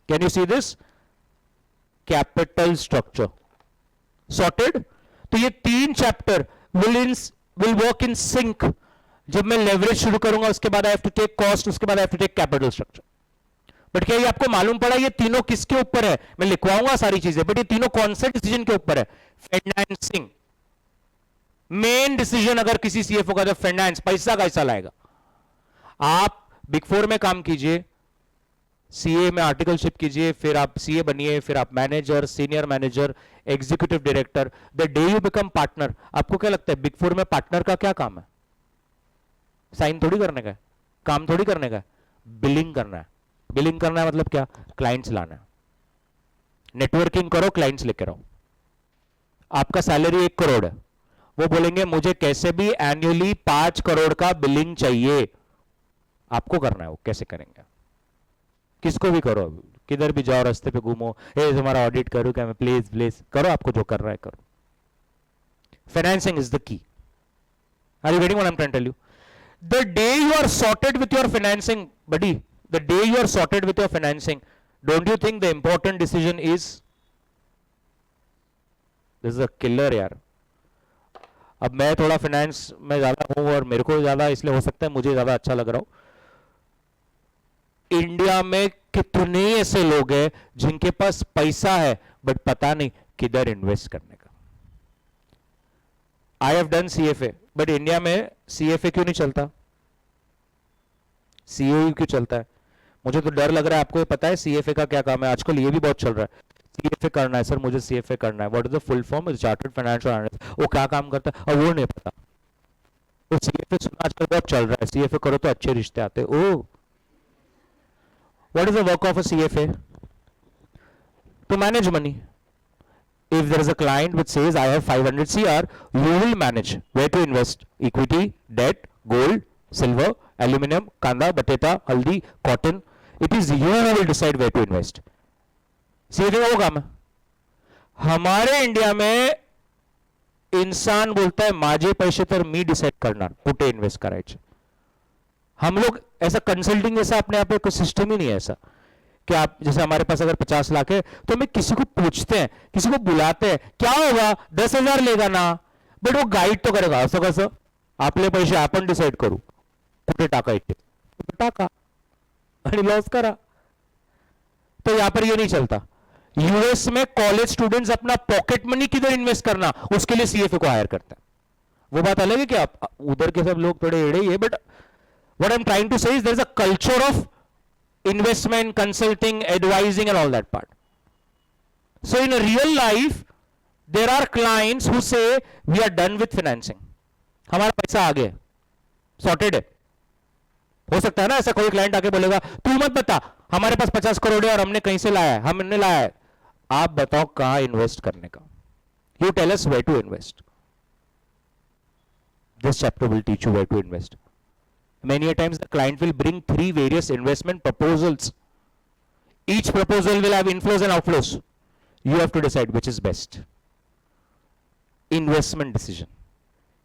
Can you see this? Capital structure. Sorted? तो ये 3 chapter will work in sync. जब मैं लेवरेज शुरू करूंगा उसके बाद I have to take cost, उसके बाद I have to take capital structure. But क्या ये आपको मालूम पड़ा ये तीनों किसके ऊपर है? मैं लिखवाऊंगा सारी चीजें, बट ये तीनों कौन से डिसीजन के ऊपर है? फाइनेंसिंग। मेन डिसीजन अगर किसी सीएफओ का, तो फाइनेंस, पैसा कैसा लाएगा। आप बिग 4 में काम कीजिए, सीए में आर्टिकलशिप कीजिए, फिर आप सीए बनिए, फिर आप manager, senior manager, executive director. The day you become partner, आपको क्या लगता है बिग 4 में पार्टनर का क्या काम है? साइन थोड़ी करने का है, काम थोड़ी करने का है, बिलिंग करना है। बिलिंग करना है मतलब क्या? क्लाइंट्स लाना है। नेटवर्किंग करो, क्लाइंट्स लेकर आओ। आपका सैलरी 1 करोड़ है, वो बोलेंगे मुझे कैसे भी एनुअली 5 करोड़ का बिलिंग चाहिए। आपको करना है, वो कैसे करेंगे? किसको भी करो, किधर भी जाओ, रास्ते पे घूमो, ए तुम्हारा ऑडिट करो क्या? मैं प्लीज प्लीज करो, आपको जो कर रहा है करो। Financing is the key. Are you getting what I am trying to tell you? The day you are sorted with your financing, buddy, the day you are sorted with your financing, don't you think the important decision is, this is a killer यार। अब मैं थोड़ा finance में ज्यादा हूं और मेरे को ज्यादा इसलिए हो सकता है मुझे ज्यादा अच्छा लग रहा हो। इंडिया में कितने ऐसे लोग हैं जिनके पास पैसा है बट पता नहीं किधर इन्वेस्ट करने का। I have done CFA, but India में सीएफए क्यों नहीं चलता? सीए क्यों चलता है? मुझे तो डर लग रहा है। आपको ये पता है सीएफए का क्या काम है? आजकल ये भी बहुत चल रहा है, सीएफए करना है सर, मुझे सीएफए करना है। What is the full form? Chartered financial analyst. वो क्या काम करता है और वो नहीं पता। वो सीएफए सुना आजकल बहुत चल रहा है, सीएफए करो तो अच्छे रिश्ते आते। Oh, what is the work of a CFA? To manage money. If there is a client which says I have 500 CR, you will manage where to invest: equity, debt, gold, silver, aluminum, kanda, bateta, haldi, cotton. It is you who will decide where to invest. सीधे वो काम है. हमारे India में इंसान बोलता है माझे पैसे तर मी डिसाइड करणार कुठे इन्वेस्ट करायचे. हम लोग ऐसा कंसल्टिंग जैसा अपने आप में कोई सिस्टम ही नहीं है ऐसा कि आप जैसे हमारे पास अगर 50 लाख है तो हमें किसी को पूछते हैं, किसी को बुलाते हैं, क्या होगा 10,000 लेगा ना, बट वो गाइड तो करेगा. असं कसं आपले पैसे आपण डिसाइड करू कुठे टाकायचे, टाका आणि लॉस करा. तो यहां पर ये नहीं चलता. यूएस में कॉलेज स्टूडेंट्स अपना पॉकेट मनी किधर इन्वेस्ट करना उसके लिए सीएफए को हायर करते हैं. वो बात अलग है कि आप उधर के सब लोग थोड़े एड़े ही है, but what I am trying to say is there is a culture of investment, consulting, advising and all that part. So in a real life there are clients who say we are done with financing, हमारा पैसा आ गया, sorted है. हो सकता है ना ऐसा कोई क्लाइंट आके बोलेगा तू मत बता हमारे पास 50 करोड़ है और हमने कहीं से लाया है, हमने लाया है, आप बताओ कहां इन्वेस्ट करने का. You tell us where to invest. This chapter will teach you where to invest. Many a times the client will bring 3 various investment proposals. Each proposal will have inflows and outflows. You have to decide which is best. Investment decision.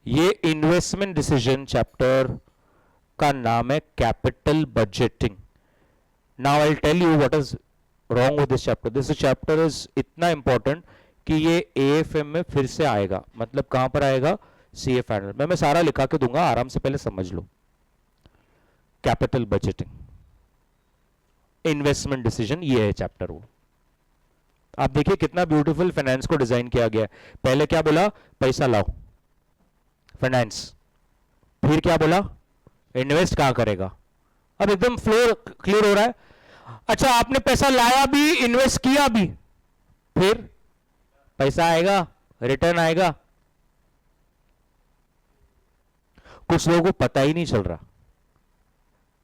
ये investment decision chapter का नाम है capital budgeting. Now I'll tell you what is wrong with this chapter. This chapter is इतना important कि ये AFM में फिर से आएगा. मतलब कहां पर आएगा? CA फाइनल में. मैं सारा लिखा के दूंगा, आराम से पहले समझ लो. कैपिटल बजटिंग, इन्वेस्टमेंट डिसीजन, ये है चैप्टर. वो आप देखिए कितना ब्यूटीफुल फाइनेंस को डिजाइन किया गया है. पहले क्या बोला? पैसा लाओ, फाइनेंस. फिर क्या बोला? इन्वेस्ट कहां करेगा. अब एकदम फ्लो क्लियर हो रहा है. अच्छा, आपने पैसा लाया भी, इन्वेस्ट किया भी, फिर पैसा आएगा, रिटर्न आएगा. कुछ लोगों को पता ही नहीं चल रहा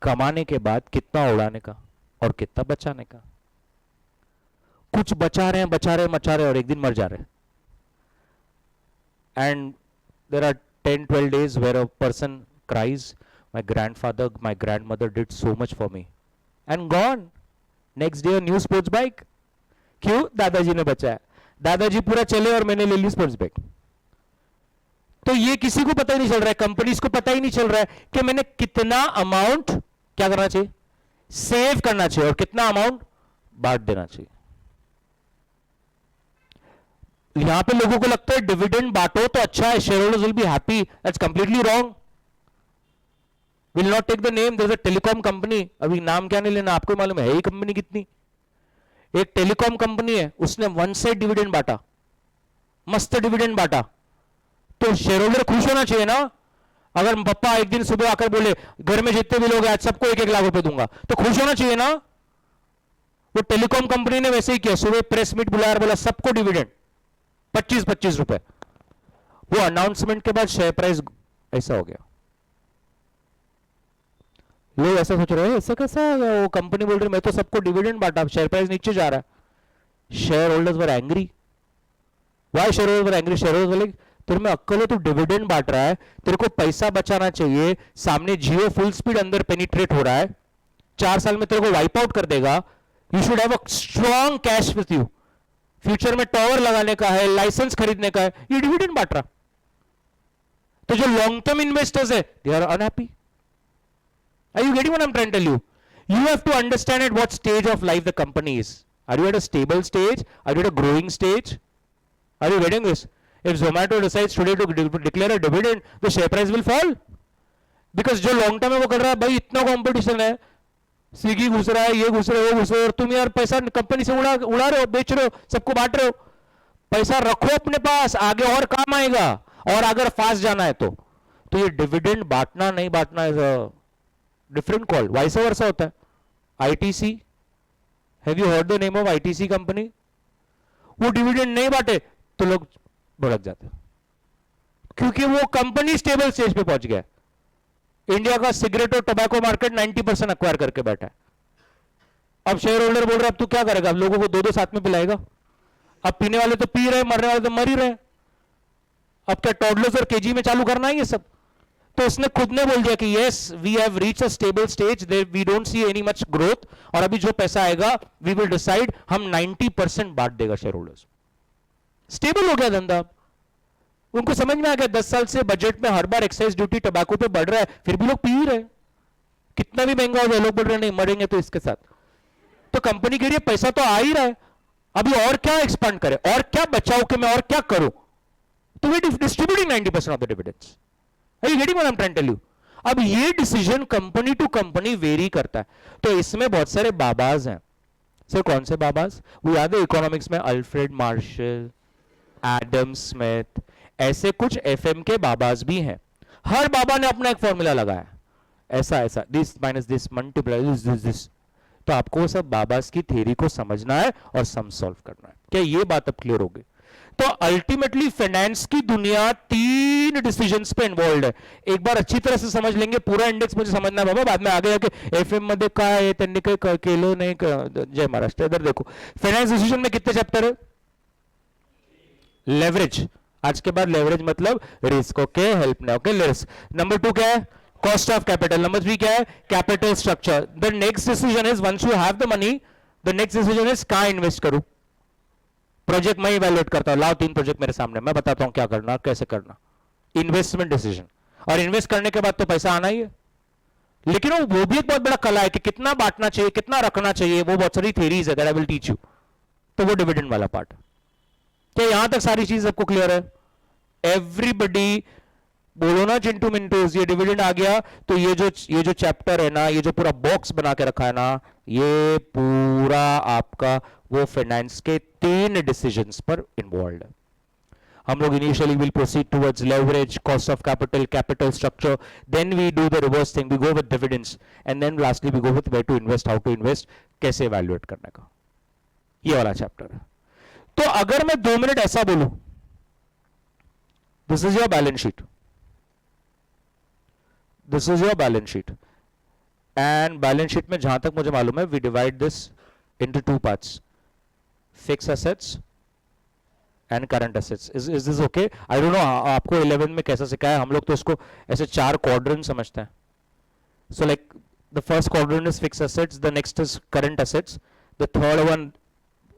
कमाने के बाद कितना उड़ाने का और कितना बचाने का. कुछ बचा रहे हैं और एक दिन मर जा रहे हैं. And there are 10-12 days where a person cries, my grandfather, my grandmother did so much for me, and gone. Next day a new sports bike. क्यों? दादाजी ने बचाया. दादाजी पूरा चले और मैंने ले ली स्पोर्ट्स बाइक. तो ये किसी को पता ही नहीं चल रहा है, कंपनीज को पता ही नहीं चल रहा है कि मैंने कितना अमाउंट क्या करना चाहिए, सेव करना चाहिए, और कितना अमाउंट बांट देना चाहिए. यहां पे लोगों को लगता है डिविडेंड बांटो तो अच्छा है, shareholders will be happy. That's completely wrong. Will not take the name. There is a telecom company, अभी नाम क्या नहीं लेना, आपको मालूम है ही कंपनी कितनी. एक टेलीकॉम कंपनी है, उसने 1 साइड डिविडेंड बांटा, मस्त डिविडेंड बांटा. तो शेयर होल्डर खुश होना चाहिए ना. अगर पप्पा एक दिन सुबह आकर बोले घर में जितने भी लोग हैं आज सबको 1-1 लाख रुपए दूंगा, तो खुश होना चाहिए ना. वो टेलीकॉम कंपनी ने वैसे ही किया, सुबह प्रेस मीट बुलाया, बोला सबको डिविडेंड 25-25 रुपए. वो अनाउंसमेंट के बाद शेयर प्राइस ऐसा हो गया. लोग ऐसा सोच रहे हैं ऐसा कैसा, वो कंपनी बोल रही मैं तो सबको डिविडेंड बांटा, शेयर प्राइस नीचे जा रहा है. शेयर होल्डर्स वर एंग्री. वाई शेयर होल्डर्स वर एंग्री? शेयर होल्डर्स बोले तेरे में अक्कल है, तू डिविडेंड बांट रहा है, तेरे को पैसा बचाना चाहिए. सामने जियो फुल स्पीड अंदर पेनिट्रेट हो रहा है, 4 साल में तेरे को वाइप आउट कर देगा. You should have a strong cash with you. Future में टावर लगाने का है, लाइसेंस खरीदने का है, ये डिविडेंड बांट रहा. तो जो लॉन्ग टर्म इन्वेस्टर्स है they are unhappy. Are you getting what I'm trying to tell you? You have to understand at what stage of life the company is. Are you at a stable stage? Are you at a growing stage? Are you getting this? If Zomato decides today to declare a dividend, the share price will fall. Because जो long term है वो कर रहा है, भाई इतना competition है, Swiggy घुस रहा है, ये घुस रहे हो, वो घुस रहे हो, और तुम यार पैसा कंपनी से उड़ा रहे हो, बेच रहे हो, सबको बांट रहे हो. पैसा रखो अपने पास, आगे और काम आएगा. और अगर फास्ट जाना है तो ये डिविडेंड बांटना नहीं बांटना है डिफरेंट कॉल. वाइस वर्सा होता है. ITC, have you heard the name of ITC company? वो डिविडेंड नहीं बांटे तो लोग भड़क जाते हैं, क्योंकि वो कंपनी स्टेबल स्टेज पे पहुंच गया. इंडिया का सिगरेट और टोबैको मार्केट 90% अक्वायर करके बैठा है। अब शेयर होल्डर बोल रहा है अब तू क्या करेगा, अब लोगों को दो दो साथ में पिलाएगा। अब पीने वाले तो पी रहे, मरने वाले तो मर ही रहे। अब क्या टॉडलर्स और केजी में चालू करना है ये सब? तो उसने खुद ने बोल दिया कि yes we have reach a stable stage, we don't see any much growth, और अभी जो पैसा आएगा वी विल डिसाइड, हम 90% बांट देगा शेयर होल्डर्स। स्टेबल हो गया धंधा। उनको समझ में आ गया 10 साल से बजट में हर बार एक्साइज ड्यूटी टबैको पे बढ़ रहा है, फिर भी लोग पी ही रहे। कितना भी महंगा हो जाए लोग बोल रहे नहीं मरेंगे तो इसके साथ। तो कंपनी के लिए पैसा तो आ ही रहा है, अभी और क्या एक्सपांड करे, और क्या बचाओ कि मैं और क्या करूं? तो वे distributing 90% of the dividends. Are you getting what I'm trying to tell you? अब ये decision company to company vary करता है। तो इसमें बहुत सारे बाबाज हैं। सर कौन से बाबाज? वो याद है इकोनॉमिक्स में अल्फ्रेड मार्शल, एडम स्मिथ, ऐसे कुछ एफएम के बाबाज भी हैं। हर बाबा ने अपना एक फॉर्मूला लगाया, ऐसा ऐसा, this minus this multiply this. तो आपको वो सब बाबाज की थ्योरी को समझना है और सम सॉल्व करना है। क्या ये बात अब क्लियर हो गई? तो अल्टीमेटली फाइनेंस की दुनिया 3 डिसीजंस पे इन्वॉल्व है। एक बार अच्छी तरह से समझ लेंगे, पूरा इंडेक्स मुझे समझना है बाबा, बाद में आगे जाके एफएम मध्ये काय आहे त्यांनी काही केलं नाही। जय महाराष्ट्र। इधर देखो फाइनेंस डिसीजन में कितने चैप्टर है? लेवरेज, आज के बाद लेवरेज मतलब रिस्क। ओके हेल्प ना, ओके रिस्क। नंबर 2 क्या है? Cost of capital. नंबर 3 क्या है? Capital structure. The next decision is once you have the money, the next decision is कहां इन्वेस्ट करूं। प्रोजेक्ट मैं इवैल्यूएट करता हूं, लाओ 3 प्रोजेक्ट मेरे सामने, मैं बताता हूं क्या करना कैसे करना। Investment decision. और इन्वेस्ट करने के बाद तो पैसा आना ही है, लेकिन वो भी एक बहुत बड़ा कला है कि कितना बांटना चाहिए, कितना रखना चाहिए, वो बहुत सारी थ्योरीज है that I will teach you. तो वो डिविडेंड वाला पार्ट। तो यहां तक सारी चीज आपको क्लियर है? एवरीबडी बोलो ना चिंटू मिंटूज, ये डिविडेंड आ गया तो ये जो चैप्टर है ना, ये जो पूरा बॉक्स बना के रखा है ना, ये पूरा आपका वो फाइनेंस के 3 डिसीजंस पर इन्वॉल्व है। हम लोग initially will proceed towards leverage, cost of capital, capital structure, then we do the reverse thing, we go with dividends, and then lastly we go with where to invest, how to invest, कैसे evaluate करने का। ये वाला chapter है। तो अगर मैं 2 minute ऐसा बोलूं, this is your balance sheet, this is your balance sheet, and balance sheet में जहां तक मुझे मालूम है we divide this into 2 parts, fix assets and current assets. Is this okay? I don't know आपको 11 में कैसा सिखाया, हम लोग तो इसको ऐसे 4 क्वाड्रेंट समझते हैं। So like the first quadrant is fix assets, the next is current assets, the third one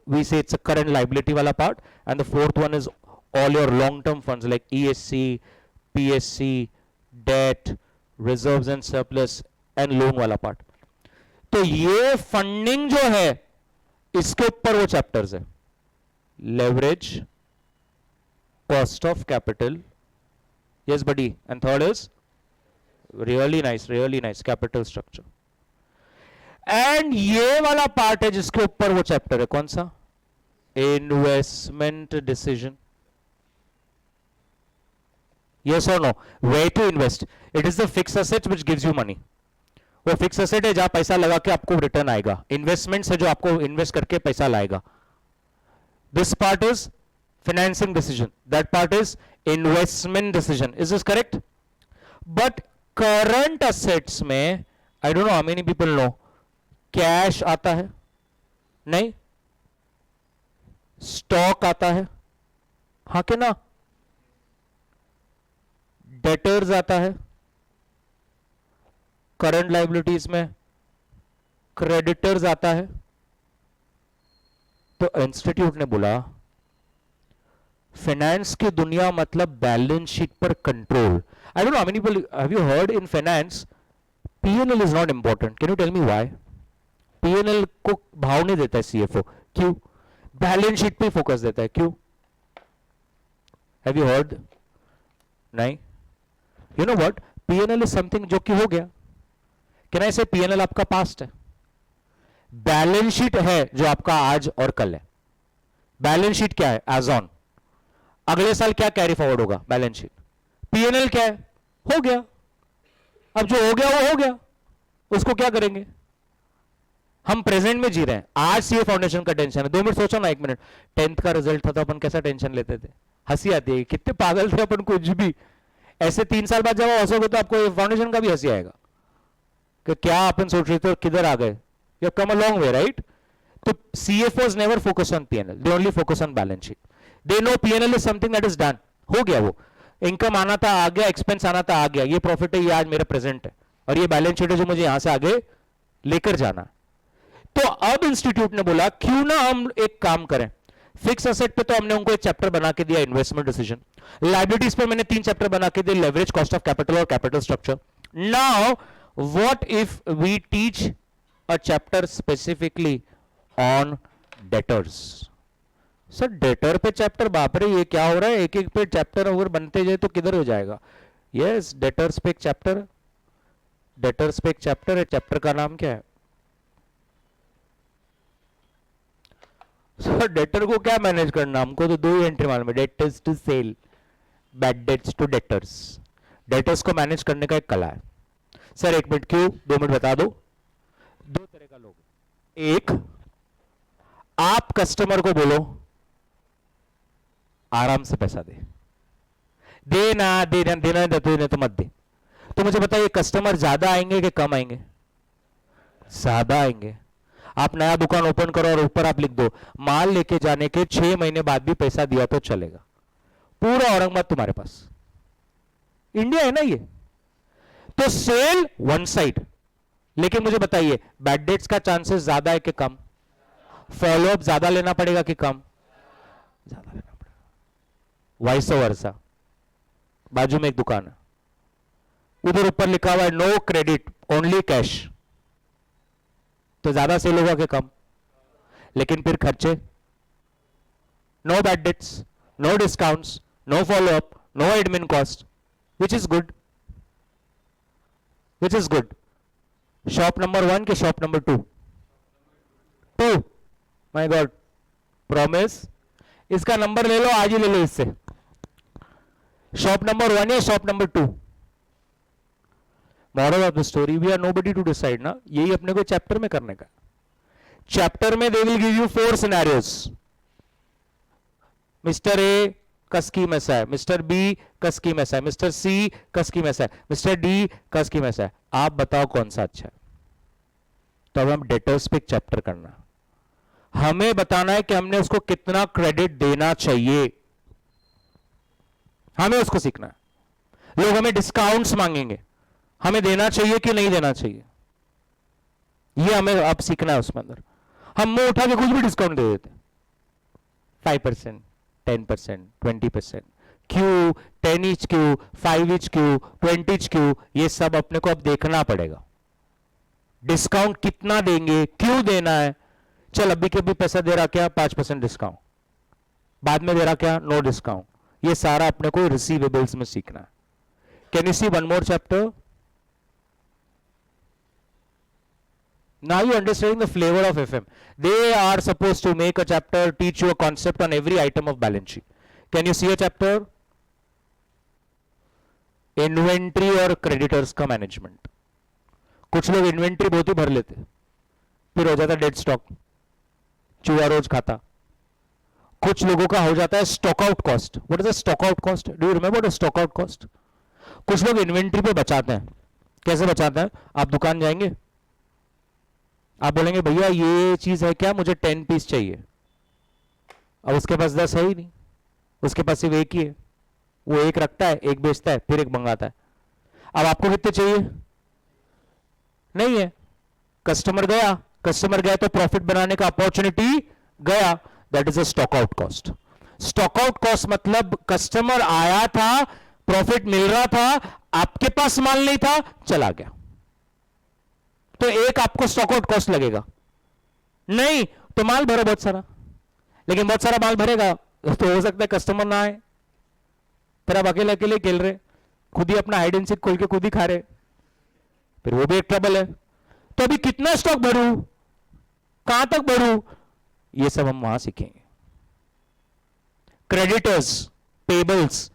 we say it's a current liability wala part, and the fourth one is all your long term funds like ESC, PSC, debt, reserves and surplus and loan वाला part। तो ये funding जो है इसके ऊपर वो chapters है, leverage, cost of capital, yes buddy, and third is really nice capital structure. And ये वाला पार्ट है जिसके ऊपर वो चैप्टर है, कौन सा? Investment decision. यस और no? Where to invest, it is the fix asset which gives you money. वो फिक्स एसेट है जहां पैसा लगा के आपको रिटर्न आएगा, इन्वेस्टमेंट है जो आपको इन्वेस्ट करके पैसा लाएगा। This part is financing decision, that part is investment decision. Is this correct? But current assets में I don't know how many people know, cash आता है नहीं, स्टॉक आता है, हाँ के ना, डेटर्स आता है, करंट लाइबिलिटीज में क्रेडिटर्स आता है। तो इंस्टीट्यूट ने बोला फाइनेंस की दुनिया मतलब बैलेंस शीट पर control. I don't know how many people have you heard in finance PNL is not important. Can you tell me why? PNL को भाव नहीं देता है सीएफओ, क्यों? बैलेंस शीट पे फोकस देता है, क्यों? Have you heard? नहीं। You know what, PNL is something जो कि हो गया। कैन आई से पीएनएल आपका पास्ट है, बैलेंस शीट है जो आपका आज और कल है। बैलेंस शीट क्या है? एज ऑन, अगले साल क्या कैरी फॉरवर्ड होगा, बैलेंस शीट। पीएनएल क्या है? हो गया, अब जो हो गया वो हो गया, उसको क्या करेंगे? हम प्रेजेंट में जी रहे हैं। आज सीए फाउंडेशन का टेंशन है, 2 मिनट सोचो ना, 1 मिनट। 10th का रिजल्ट था तो अपन कैसा टेंशन लेते थे, हंसी आती है, कितने पागल थे अपन, कुछ भी। ऐसे 3 साल बाद जब आप हंसोगे तो आपको फाउंडेशन का भी हंसी आएगा कि क्या अपन सोच रहे थे और किधर आ गए. You come a long way, right? तो CFOs never focus on P&L, they only focus on balance sheet. They know P&L is something that is done, हो गया. वो इनकम आना था आ गया, एक्सपेंस आना था आ गया, ये प्रॉफिट है, ये आज मेरा प्रेजेंट है, और ये बैलेंस शीट है जो मुझे यहां से आगे लेकर जाना. तो अब इंस्टीट्यूट ने बोला क्यों ना हम एक काम करें. फिक्स असेट पे तो हमने उनको एक चैप्टर बना के दिया, इन्वेस्टमेंट डिसीजन. लाइबिलिटीज पे मैंने 3 चैप्टर बना के दिए, लेवरेज, कॉस्ट ऑफ कैपिटल और capital structure. Now what if we teach a chapter specifically on debtors. Sir debtor पे चैप्टर, बाप रे ये क्या हो रहा है, एक एक पे चैप्टर अगर बनते जाए तो किधर हो जाएगा. यस, डेटर्स पे एक चैप्टर, डेटर्स पे एक चैप्टर है. चैप्टर का नाम क्या है? सर डेटर को क्या मैनेज करना, हमको तो 2 ही एंट्री मालूम है, debtors to sell, bad debts to debtors. Debtors को मैनेज करने का एक कला है. सर 1 मिनट क्यों, 2 मिनट बता दो. 2 तरह का लोग, एक आप कस्टमर को बोलो आराम से पैसा दे, देना देना देना देना तो मत दे. तो मुझे बताइए कस्टमर ज्यादा आएंगे कि कम आएंगे? ज्यादा आएंगे. आप नया दुकान ओपन करो और ऊपर आप लिख दो माल लेके जाने के 6 महीने बाद भी पैसा दिया तो चलेगा, पूरा औरंगाबाद तुम्हारे पास. इंडिया है ना ये. तो सेल वन साइड. लेकिन मुझे बताइए बैड डेट्स का चांसेस ज्यादा है कि कम? फॉलोअप ज्यादा लेना पड़ेगा कि कम? ज्यादा लेना पड़ेगा. Vice versa. बाजू में एक दुकान है, उधर ऊपर लिखा हुआ है नो क्रेडिट ओनली कैश, तो ज्यादा सेल होगा कि कम? लेकिन फिर खर्चे, no bad debts, no discounts, no follow up, no admin cost, which is good, which is good. Shop number 1 के shop number 2? 2. My god, promise. इसका नंबर ले लो, आज ही ले लो इससे. शॉप नंबर 1 या shop number 2? Moral of the story, we are nobody to decide ना. यही अपने को चैप्टर में करने का. चैप्टर में they will give you 4 scenarios. Mister A का स्कीम ऐसा है, मिस्टर बी का स्कीम ऐसा है, मिस्टर सी का स्कीम ऐसा है, मिस्टर डी का स्कीम ऐसा है. आप बताओ कौन सा अच्छा है. तो अब हम डेटर्स पे चैप्टर करना, हमें बताना है कि हमने उसको कितना क्रेडिट देना चाहिए, हमें उसको सीखना है. लोग हमें डिस्काउंट्स मांगेंगे, हमें देना चाहिए कि नहीं देना चाहिए, ये हमें अब सीखना है. उसमें अंदर हम मुंह उठा के कुछ भी डिस्काउंट दे देते. 5%, 10%, 20%, क्यों 10 ईच क्यों, 5 ईच क्यों, 20 ईच क्यों, ये सब अपने को अब देखना पड़ेगा. डिस्काउंट कितना देंगे, क्यों देना है. चल अभी के भी पैसा दे रहा क्या, 5% डिस्काउंट, बाद में दे रहा क्या, नो डिस्काउंट. ये सारा अपने को रिसीवेबल्स में सीखना है. Can you see one more chapter? Now you understanding the flavor of FM. They are supposed to make a chapter, teach you a concept on every item of balance sheet. Can you see a chapter? Inventory और creditors का management. कुछ लोग inventory बहुत ही भर लेते, फिर हो जाता डेड स्टॉक, चूहा रोज खाता. कुछ लोगों का हो जाता है stock out cost. What is the stock out cost? Do you remember the stock out cost? कुछ लोग इन्वेंट्री पे बचाते हैं. कैसे बचाते हैं? आप दुकान जाएंगे, आप बोलेंगे भैया ये चीज है क्या, मुझे 10 पीस चाहिए. अब उसके पास 10 है ही नहीं, उसके पास सिर्फ एक ही है. वो एक रखता है, एक बेचता है, फिर एक मंगाता है. अब आपको कितने चाहिए? नहीं है. कस्टमर गया तो प्रॉफिट बनाने का अपॉर्चुनिटी गया. That is a stock out cost. Stock out cost मतलब कस्टमर आया था, प्रॉफिट मिल रहा था, आपके पास माल नहीं था, चला गया, तो एक आपको स्टॉक आउट कॉस्ट लगेगा. नहीं तो माल भरो बहुत सारा, लेकिन बहुत सारा माल भरेगा तो हो सकता है कस्टमर ना आए, फिर आप अकेले अकेले खेल रहे, खुद ही अपना हाइड एंड सीक खोल के खुद ही खा रहे, फिर वो भी एक ट्रबल है. तो अभी कितना स्टॉक भरूं, कहां तक भरूं, ये सब हम वहां सीखेंगे. क्रेडिटर्स, पेबल्स,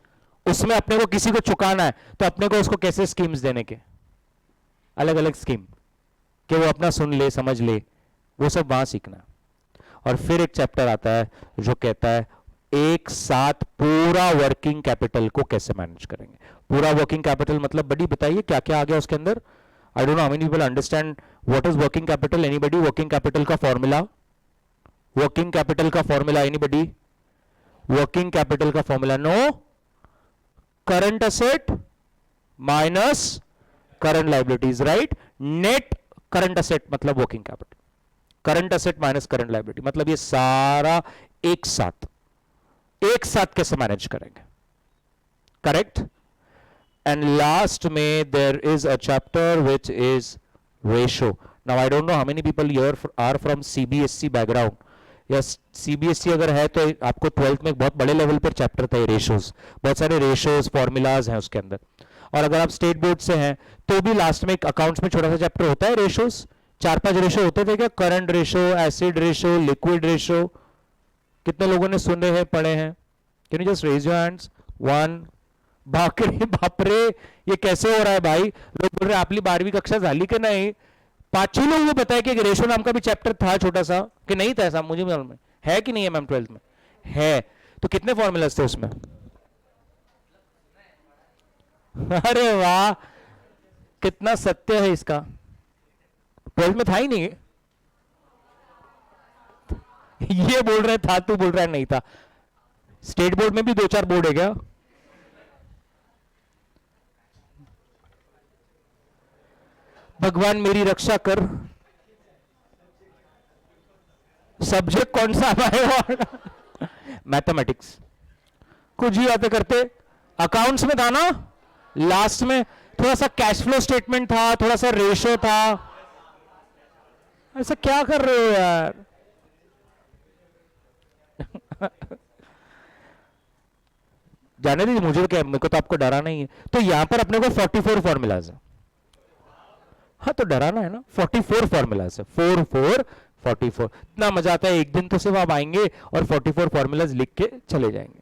उसमें अपने को किसी को चुकाना है तो अपने को उसको कैसे स्कीम्स देने के, अलग अलग स्कीम कि वो अपना सुन ले, समझ ले, वो सब वहां सीखना. और फिर एक चैप्टर आता है जो कहता है एक साथ पूरा वर्किंग कैपिटल को कैसे मैनेज करेंगे। पूरा वर्किंग कैपिटल मतलब बड़ी बताइए क्या क्या आ गया उसके अंदर। I don't know how many people understand what is working capital. Anybody? Working capital का फॉर्मूला, वर्किंग कैपिटल का फॉर्मूला एनीबडी? वर्किंग कैपिटल का formula no, current asset minus current liabilities, right. Net current asset मतलब working capital, current asset minus current liability, मतलब ये सारा एक साथ कैसे मैनेज करेंगे, करेक्ट। एंड लास्ट में there is a chapter which is ratio. Now I don't know how many people here are from CBSE background, या सीबीएसई अगर है तो आपको 12th में एक बहुत बड़े लेवल पर चैप्टर था रेशोज, बहुत सारे रेशोज फॉर्मूलाज हैं उसके अंदर। और अगर आप स्टेट बोर्ड से हैं तो भी लास्ट में एक अकाउंट्स में छोटा सा चैप्टर होता है रेशोज, 4-5 रेशो होते थे क्या, current ratio, acid ratio, liquid ratio. कितने लोगों ने सुने हैं, पढ़े हैं? Can you just raise your hands? 1। बापरे ये कैसे हो रहा है भाई, लोग बोल रहे हैं आपली 12वीं कक्षा झाली कि नहीं। 5-6 लोगों को बताया कि रेशो नाम का भी चैप्टर था छोटा सा, कि नहीं था ऐसा, मुझे मालूम है कि नहीं है मैम 12th में है। तो कितने फॉर्मूलाज थे उसमें? अरे वाह कितना सत्य है इसका, 12th में था ही नहीं। ये बोल रहे था, तू बोल रहा है नहीं था। स्टेट बोर्ड में भी 2-4 बोर्ड है क्या? भगवान मेरी रक्षा कर। सब्जेक्ट कौन सा हमारे? मैथमेटिक्स। कुछ ही बातें करते। अकाउंट्स में था ना, लास्ट में थोड़ा सा कैश फ्लो स्टेटमेंट था, थोड़ा सा रेशो था। ऐसा क्या कर रहे हो यार? जाने दीजिए, मुझे क्या, मेरे को तो आपको डराना ही है। तो यहां पर अपने को 44 फॉर्मूलाज है। हाँ तो डराना है ना, 44 फॉर्मूलाज है, 4 4 44। इतना मजा आता है, एक दिन तो सिर्फ आप आएंगे और 44 फॉर्मूलाज लिख के चले जाएंगे,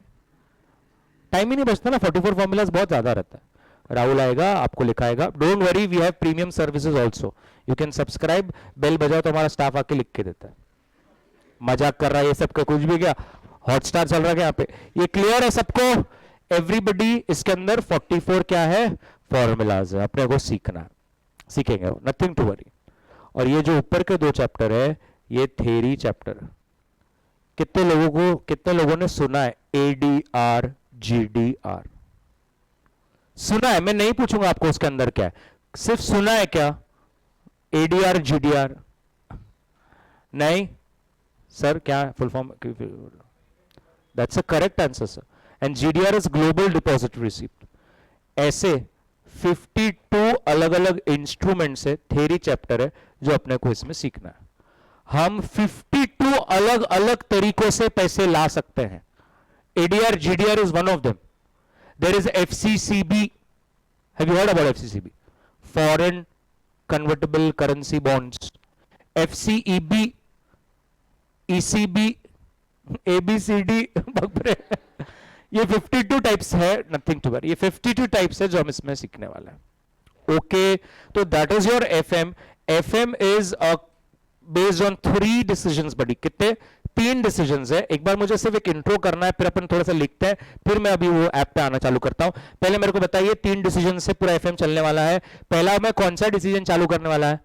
टाइम ही नहीं बचता ना। 44 फॉर्मूलाज बहुत ज्यादा रहता है। राहुल आएगा आपको लिखाएगा, don't worry we have premium services also, you can subscribe, bell बजाओ तो हमारा स्टाफ आके लिख के देता है। मजाक कर रहा है ये सब का, कुछ भी क्या, हॉटस्टार चल रहा है यहाँ पे। ये क्लियर है सबको? एवरीबडी इसके अंदर 44 क्या है, फॉर्मूलाज है, अपने को सीखना है, सीखेंगे, नथिंग टू वरी। और ये जो ऊपर के 2 चैप्टर है ये थ्योरी चैप्टर। कितने लोगों ने सुना है एडीआर जीडीआर? सुना है? मैं नहीं पूछूंगा आपको उसके अंदर क्या है, सिर्फ सुना है क्या एडीआर जीडीआर? नहीं सर, क्या full form? That's a correct answer sir. And GDR is global deposit receipt. ऐसे 52 अलग अलग इंस्ट्रूमेंट्स है, थ्योरी चैप्टर है, जो अपने को इसमें सीखना है। हम 52 अलग अलग तरीकों से पैसे ला सकते हैं। ADR GDR is one of them. There is FCCB. Have you heard about FCCB? Foreign Convertible Currency Bonds. FCEB, ECB, ABCD, ये 52 टाइप्स है, नथिंग टू वरी। ये 52 टाइप्स है जो हम इसमें सीखने वाले हैं। ओके, तो that is your FM. FM is based on 3 decisions बड़ी। कितने? 3 डिसीजंस है। एक बार मुझे सिर्फ एक इंट्रो करना है, फिर अपन थोड़ा सा लिखते हैं, फिर मैं अभी वो ऐप पे आना चालू करता हूं। पहले मेरे को बताइए 3 डिसीजन से पूरा FM चलने वाला है। पहला मैं कौन सा डिसीजन चालू करने वाला है?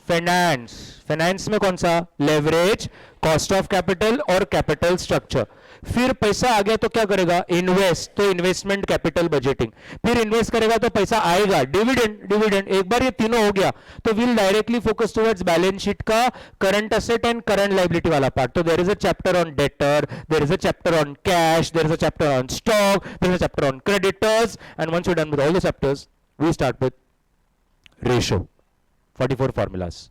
फाइनेंस। फाइनेंस में कौन सा? लेवरेज, कॉस्ट ऑफ कैपिटल और कैपिटल स्ट्रक्चर। फिर पैसा आ गया तो क्या करेगा? इन्वेस्ट, तो इन्वेस्टमेंट, कैपिटल, बजटिंग। फिर इन्वेस्ट करेगा तो पैसा आएगा, डिविडेंड। डिविडेंड एक बार ये तीनों हो गया तो will directly focus towards balance sheet का current asset and current liability वाला पार्ट। तो there is a chapter on debtor, there is a chapter on cash, there is a chapter on stock, there is a chapter on creditors, and once you done with all the chapters we start with ratio, 44 formulas.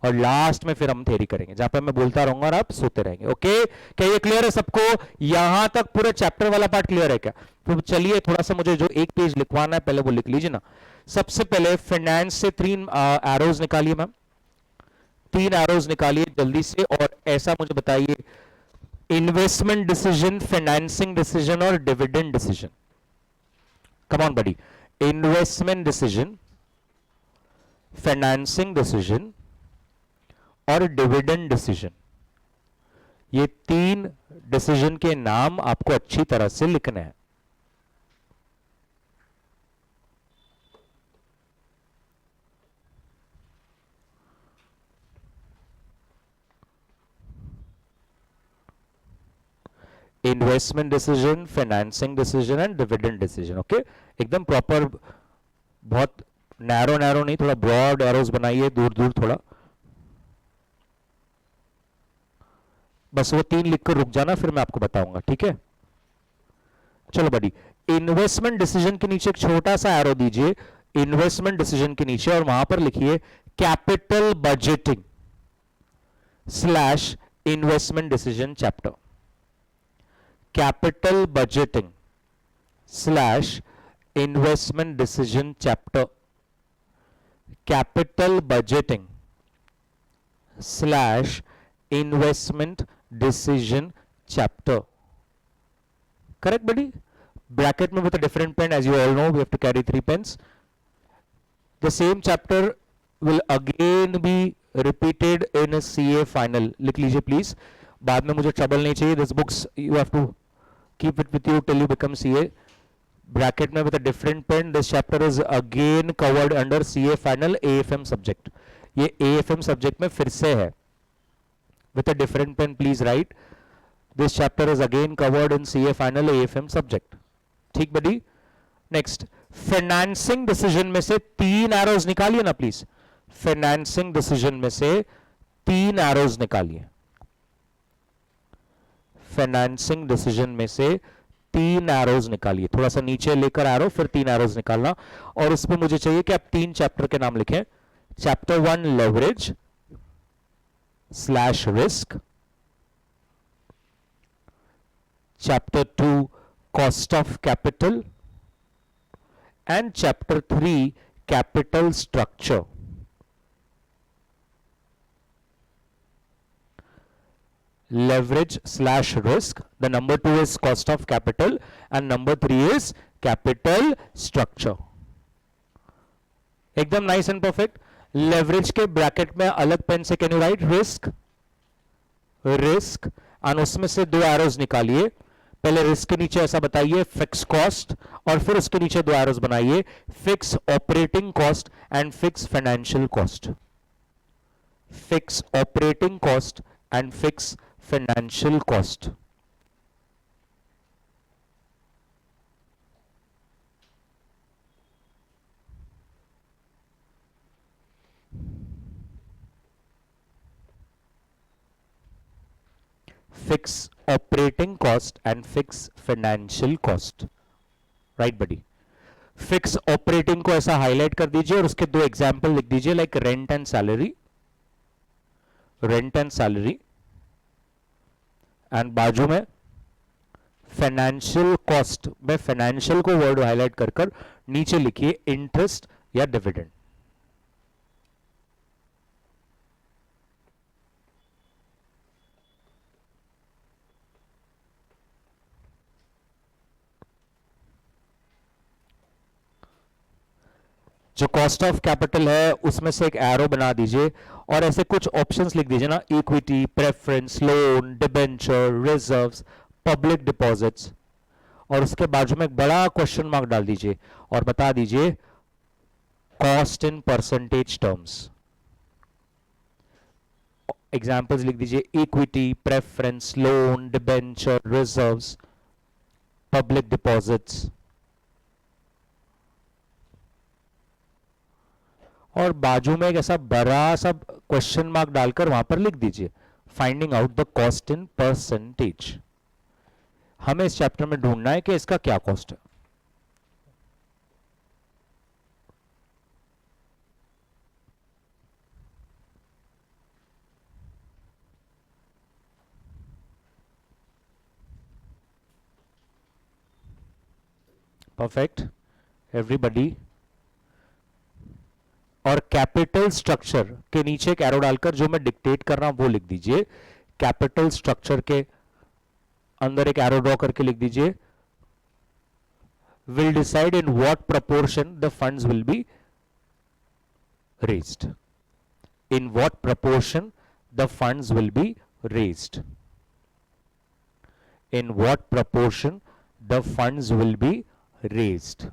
और last में फिर हम theory करेंगे, जहां पर मैं बोलता रहूंगा और आप सोते रहेंगे। ओके, क्या ये क्लियर है सबको? यहां तक पूरे चैप्टर वाला पार्ट क्लियर है क्या? तो चलिए थोड़ा सा मुझे जो एक पेज लिखवाना है पहले वो लिख लीजिए ना। सबसे पहले फाइनेंस से 3 एरोज निकालिए मैम, 3 एरोज निकालिए जल्दी से, और ऐसा मुझे बताइए इन्वेस्टमेंट डिसीजन, फाइनेंसिंग डिसीजन और dividend decision. Come on buddy, investment decision, financing decision और डिविडेंड डिसीजन। ये 3 डिसीजन के नाम आपको अच्छी तरह से लिखने हैं. Investment decision, financing decision and dividend decision. Okay, एकदम प्रॉपर, बहुत नैरो नैरो नहीं, थोड़ा ब्रॉड एरोज बनाइए, दूर दूर थोड़ा. बस वो 3 लिखकर रुक जाना, फिर मैं आपको बताऊंगा. ठीक है, चलो बड़ी. इन्वेस्टमेंट डिसीजन के नीचे एक छोटा सा एरो दीजिए, इन्वेस्टमेंट डिसीजन के नीचे, और वहां पर लिखिए capital budgeting slash investment decision chapter. Capital budgeting slash investment decision chapter. Capital budgeting slash investment decision chapter. Correct, buddy? Bracket में with a different pen, as you all know, we have to carry 3 pens. The same chapter will again be repeated in a CA final. लिख लीजिए please. बाद में मुझे trouble नहीं चाहिए. This books you have to keep it with you till you become CA. Bracket में with a different pen. This chapter is again covered under CA final AFM subject. ये AFM subject में फिर से है. With a different pen, please write. This chapter is again covered in CA final AFM subject. ठीक buddy? Next, financing decision में से 3 arrows निकालिए ना please. Financing decision में से 3 arrows निकालिए. Financing decision में से 3 arrows निकालिए. थोड़ा सा नीचे लेकर arrow, फिर 3 arrows निकालना. और उस पर मुझे चाहिए कि आप 3 चैप्टर के नाम लिखें. Chapter 1 leverage slash risk. Chapter 2 cost of capital and chapter 3 capital structure. Leverage slash risk, the number 2 is cost of capital and number 3 is capital structure. एकदम nice and perfect. Leverage के bracket में अलग pen से can you write risk, risk, और उसमें से 2 arrows निकालिए. पहले रिस्क के नीचे ऐसा बताइए फिक्स कॉस्ट, और फिर उसके नीचे 2 एरोज बनाइए fix operating cost and fix financial cost. Fix operating cost and fix financial cost. Fix operating cost and fix financial cost. Right buddy? Fix operating को ऐसा हाईलाइट कर दीजिए और उसके 2 एग्जांपल लिख दीजिए, like rent and salary, rent and salary. And बाजू में फाइनेंशियल कॉस्ट में फाइनेंशियल को वर्ड हाईलाइट कर कर नीचे लिखिए इंटरेस्ट या डिविडेंड. जो कॉस्ट ऑफ कैपिटल है उसमें से एक एरो बना दीजिए और ऐसे कुछ ऑप्शंस लिख दीजिए ना, equity, preference, loan, debenture, reserves, public deposits, और उसके बाजू में एक बड़ा क्वेश्चन मार्क डाल दीजिए और बता दीजिए cost in percentage terms. Examples लिख दीजिए equity, preference, loan, debenture, reserves, public deposits, और बाजू में एक ऐसा बड़ा सा क्वेश्चन मार्क डालकर वहां पर लिख दीजिए finding out the cost in percentage. हमें इस चैप्टर में ढूंढना है कि इसका क्या कॉस्ट है. Perfect everybody. और कैपिटल स्ट्रक्चर के नीचे एक एरो डालकर जो मैं डिक्टेट कर रहा हूं वो लिख दीजिए. कैपिटल स्ट्रक्चर के अंदर एक एरो ड्रॉ करके लिख दीजिए will decide in what proportion the funds will be raised. In what proportion the funds will be raised. in what proportion the funds will be raised.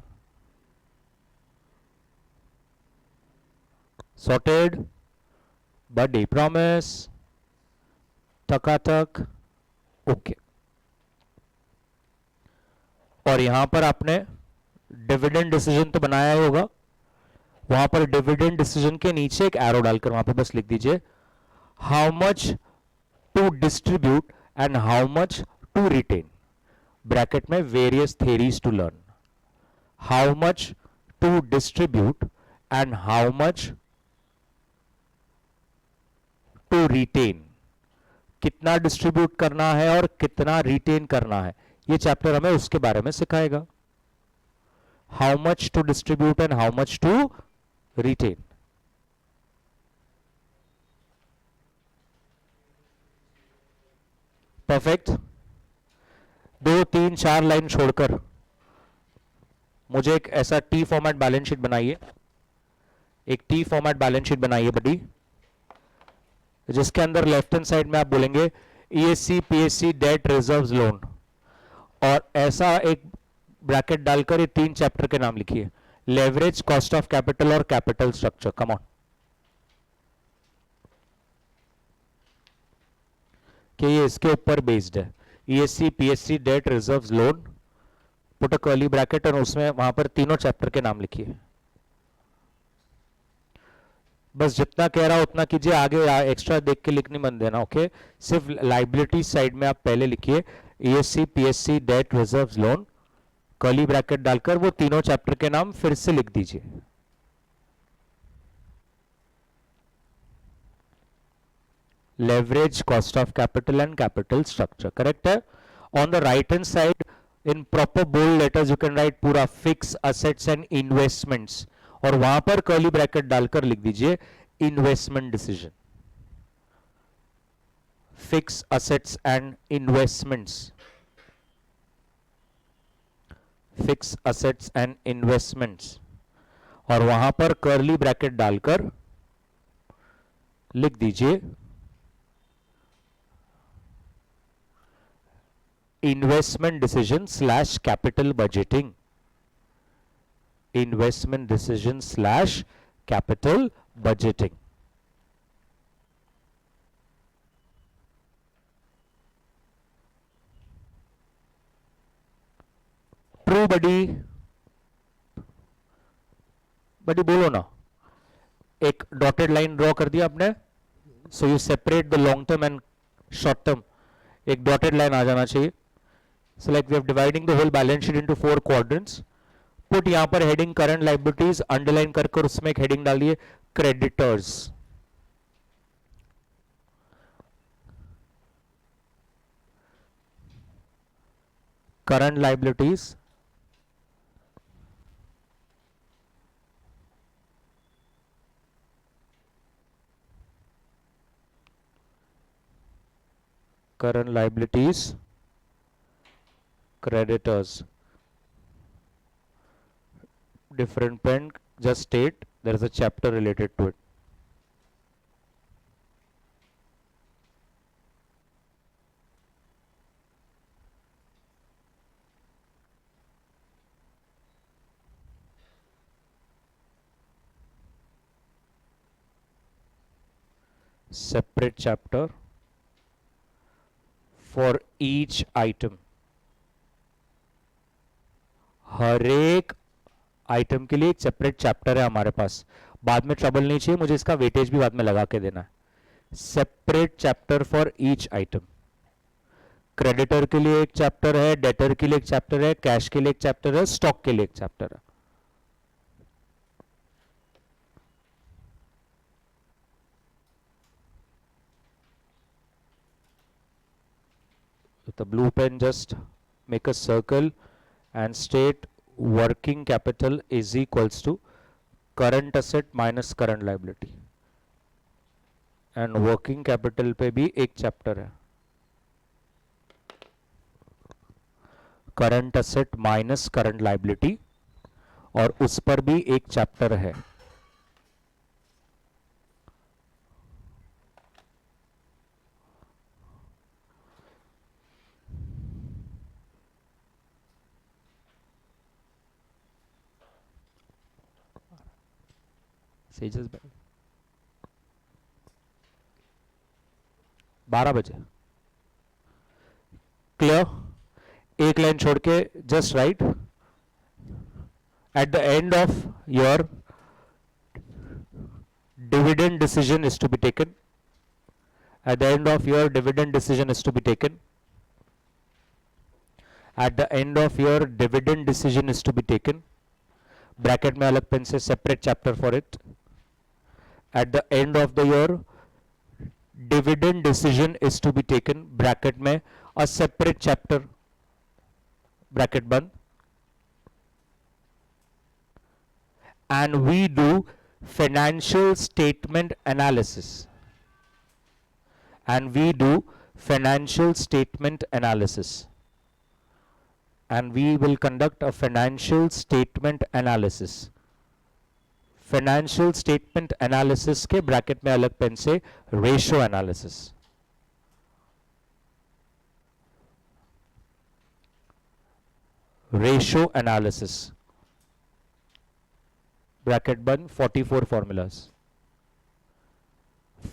Sorted? Buddy promise? Takatak? Okay. और यहां पर आपने dividend decision तो बनाया ही होगा, वहां पर dividend decision के नीचे एक एरो डालकर वहां पर बस लिख दीजिए how much to distribute and how much to retain, bracket में various theories to learn, how much to distribute and how much to retain, कितना डिस्ट्रीब्यूट करना है और कितना रिटेन करना है, ये चैप्टर हमें उसके बारे में सिखाएगा। How much to distribute and how much to retain. Perfect. 2, 3, 4 line छोड़कर मुझे एक ऐसा टी फॉर्मेट बैलेंस शीट बनाइए, एक टी फॉर्मेट बैलेंस शीट बनाइए बड़ी, जिसके अंदर लेफ्ट हैंड साइड में आप बोलेंगे ESC PSC debt reserves loan, और ऐसा एक ब्रैकेट डालकर ये 3 चैप्टर के नाम लिखिए, लेवरेज, कॉस्ट ऑफ कैपिटल और कैपिटल स्ट्रक्चर। कम ऑन, कि ये इसके ऊपर बेस्ड है, ESC PSC debt reserves loan, put a curly bracket और उसमें वहां पर तीनों चैप्टर के नाम लिखिए। बस जितना कह रहा उतना कीजिए, आगे एक्स्ट्रा देख के लिखने मत देना, ओके। सिर्फ लाइबिलिटी साइड में आप पहले लिखिए ESC PSC debt reserves loan, curly bracket डालकर वो तीनों चैप्टर के नाम फिर से लिख दीजिए। Leverage, cost of capital and capital structure, correct है। On the right hand side in proper bold letters you can write पूरा फिक्स असेट्स एंड इन्वेस्टमेंट्स, और वहां पर कर्ली ब्रैकेट डालकर लिख दीजिए investment decision, fix assets and investments, fix assets and investments, और वहां पर कर्ली ब्रैकेट डालकर लिख दीजिए investment decision slash capital budgeting, investment decision slash capital budgeting. True buddy, buddy बोलो ना। एक डॉटेड लाइन ड्रॉ कर दिया आपने, so you separate the long term and short term, एक डॉटेड लाइन आ जाना चाहिए। So like we are dividing the whole balance sheet into 4 quadrants. Put यहां पर हेडिंग करंट लायबिलिटीज अंडरलाइन कर उसमें एक हेडिंग डालिए creditors, current liabilities, current liabilities, creditors, different pen, just state there is a chapter related to it. Separate chapter for each item, हर एक item के लिए एक सेपरेट चैप्टर है हमारे पास, बाद में ट्रबल नहीं चाहिए मुझे, इसका वेटेज भी बाद में लगा के देना है। Separate chapter for each item, creditor के लिए एक चैप्टर है, डेटर के लिए एक चैप्टर है, कैश के लिए एक चैप्टर है, स्टॉक के लिए एक चैप्टर है। With the blue pen just make a circle and state working capital is equals to current asset minus current liability, and working capital पे भी एक चैप्टर है, current asset minus current liability, और उस पर भी एक चैप्टर है। सेजस 12 बजे क्लियर। एक लाइन छोड़ के just right at the end of your dividend decision is to be taken. At the end of your dividend decision is to be taken. At the end of your dividend decision is to be taken. Bracket में अलग pen से separate chapter for it. At the end of the your dividend decision is to be taken. Bracket में a separate chapter. Bracket बंद. And we do financial statement analysis. And we do financial statement analysis. And we will conduct a financial statement analysis. Financial statement analysis के bracket में अलग pen से ratio analysis. Ratio analysis bracket बंद. 44 formulas.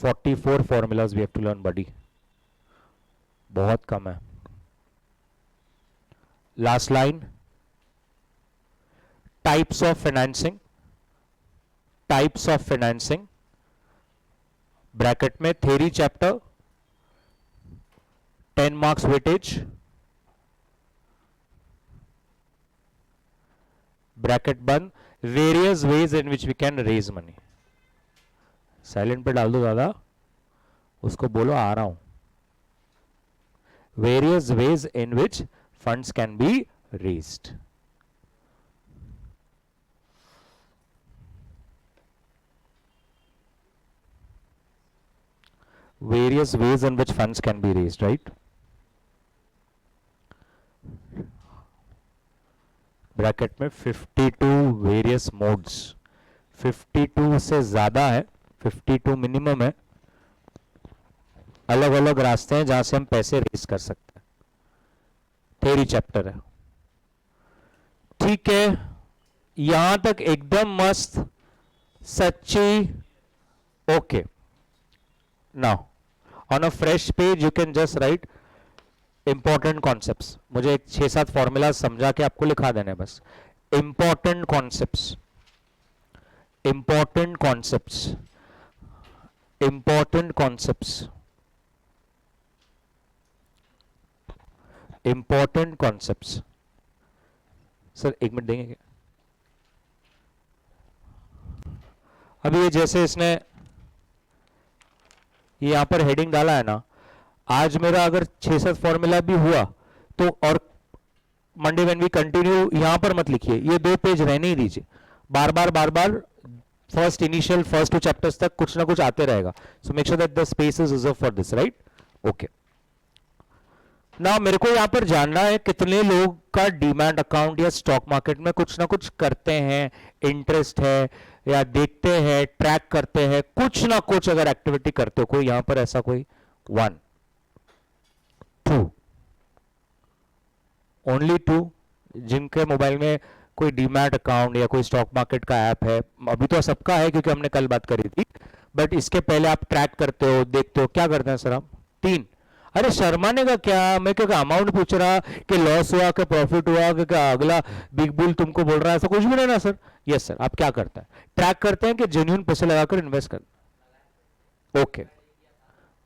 44 formulas we have to learn buddy. बहुत कम है. Last line. Types of financing. Types of financing. Bracket में theory chapter. 10 marks weightage. Bracket बंद. Various ways in which we can raise money. Silent पे डाल दो दादा, उसको बोलो आ रहा हूं. Various ways in which funds can be raised. Various ways in which funds can be raised, right? Bracket में 52 वेरियस मोड्स. 52 से ज्यादा है, 52 मिनिमम है. अलग अलग रास्ते हैं जहां से हम पैसे रेज कर सकते हैं. थ्योरी चैप्टर है. ठीक है, यहां तक एकदम मस्त, सच्ची. Okay, now on a fresh page you can just right important concepts. मुझे एक 6-7 फॉर्मूला समझा के आपको लिखा देने बस. Important concepts, important concepts, important concepts, important concepts. Sir 1 minute देंगे क्या? अभी ये जैसे इसने ये यहां पर हेडिंग डाला है ना, आज मेरा अगर 6-7 फॉर्मूला भी हुआ तो, और मंडे व्हेन वी कंटिन्यू, यहां पर मत लिखिए, ये 2 पेज रहने ही दीजिए. बार बार फर्स्ट इनिशियल फर्स्ट 2 चैप्टर्स तक कुछ ना कुछ आते रहेगा. So make sure that the space is reserve for this, right? Okay. ना मेरे को यहां पर जानना है कितने लोग का डीमैट अकाउंट या स्टॉक मार्केट में कुछ ना कुछ करते हैं, इंटरेस्ट है या देखते हैं, ट्रैक करते हैं, कुछ ना कुछ अगर एक्टिविटी करते हो. कोई यहां पर ऐसा कोई 1 2 ओनली 2 जिनके मोबाइल में कोई डीमैट अकाउंट या कोई स्टॉक मार्केट का ऐप है? अभी तो सबका है क्योंकि हमने कल बात करी थी, बट इसके पहले आप ट्रैक करते हो, देखते हो, क्या करते हैं सर आप? 3. अरे शर्माने का क्या, मैं क्या अमाउंट पूछ रहा कि लॉस हुआ कि प्रॉफिट हुआ कि क्या अगला बिग बुल तुमको बोल रहा है, ऐसा कुछ भी नहीं ना सर. Yes sir. आप क्या करते हैं? ट्रैक करते हैं कि जेन्युइन पैसे लगाकर इन्वेस्ट करते? Okay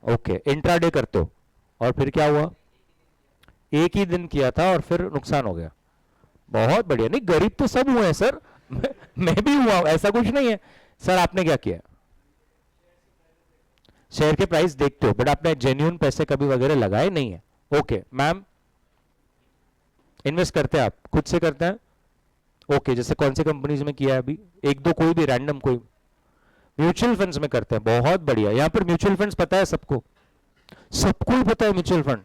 okay. इंट्राडे करते हो और फिर क्या हुआ? एक ही दिन किया था और फिर नुकसान हो गया. बहुत बढ़िया. नहीं, गरीब तो सब हुए हैं सर. मैं भी हुआ, ऐसा कुछ नहीं है. सर आपने क्या किया? शेयर के प्राइस देखते हो, बट आपने जेन्युइन पैसे कभी वगैरह लगाए नहीं है. Okay ma'am. इन्वेस्ट करते हैं आप खुद से करते हैं? ओके. जैसे कौन सी कंपनीज में किया है अभी? 1-2 कोई भी रैंडम कोई? म्यूचुअल फंड्स में करते हैं. बहुत बढ़िया. यहां पर म्यूचुअल फंड्स पता है सबको? सबको ही पता है म्यूचुअल फंड?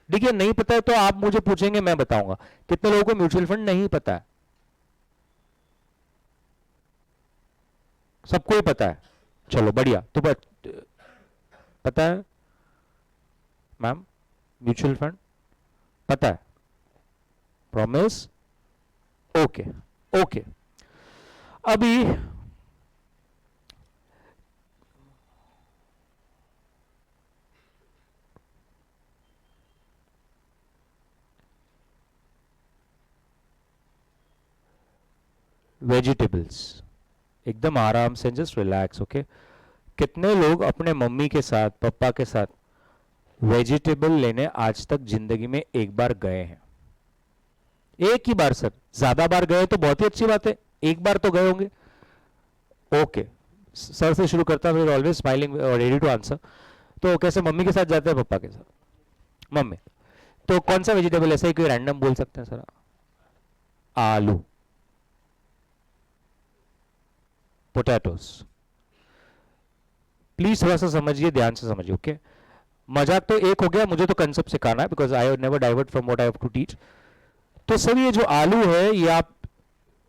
देखिए नहीं पता है तो आप मुझे पूछेंगे, मैं बताऊंगा. कितने लोगों को म्यूचुअल फंड नहीं पता है? सबको ही पता है. चलो बढ़िया. तो पता है मैम? म्यूचुअल फंड पता है? प्रॉमिस? Okay okay. अभी वेजिटेबल्स, एकदम आराम से, जस्ट रिलैक्स, ओके। कितने लोग अपने मम्मी के साथ, पापा के साथ वेजिटेबल लेने आज तक जिंदगी में एक बार गए हैं? एक ही बार सर, ज्यादा बार गए तो बहुत ही अच्छी बात है, एक बार तो गए होंगे। ओके, सर से शुरू करता हूँ, ऑलवेज स्माइलिंग और रेडी टू आंसर। तो कैसे मम्मी के साथ जाते हैं, पापा के साथ? मम्मी। तो कौन सा वेजिटेबल, ऐसा ही कोई रैंडम बोल सकते हैं सर? आलू, पोटैटोस। प्लीज थोड़ा सा समझिए, ध्यान से समझिए, ओके। मजाक तो एक हो गया, मुझे तो कंसेप्ट सिखाना है, because I never divert from what I have to teach. तो सर ये जो आलू है, ये आप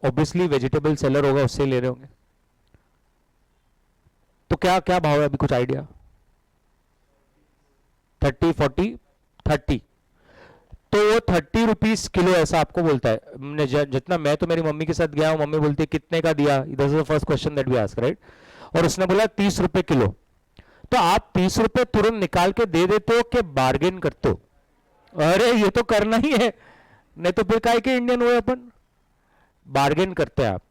ऑब्वियसली वेजिटेबल सेलर होगा, उससे ले रहे होंगे। तो क्या क्या भाव है अभी, कुछ आइडिया? 30, 40, 30। तो वो 30 रुपीज किलो ऐसा आपको बोलता है। जितना मैं तो मेरी मम्मी के साथ गया हूं, मम्मी बोलती है कितने का दिया, this is the first question that we ask, right? और उसने बोला 30 रुपए किलो। तो आप 30 रुपए तुरंत निकाल के दे देते हो कि बार्गेन करते हो? अरे ये तो करना ही है, नहीं तो फिर काहे के इंडियन हुए अपन? बार्गेन करते हैं आप।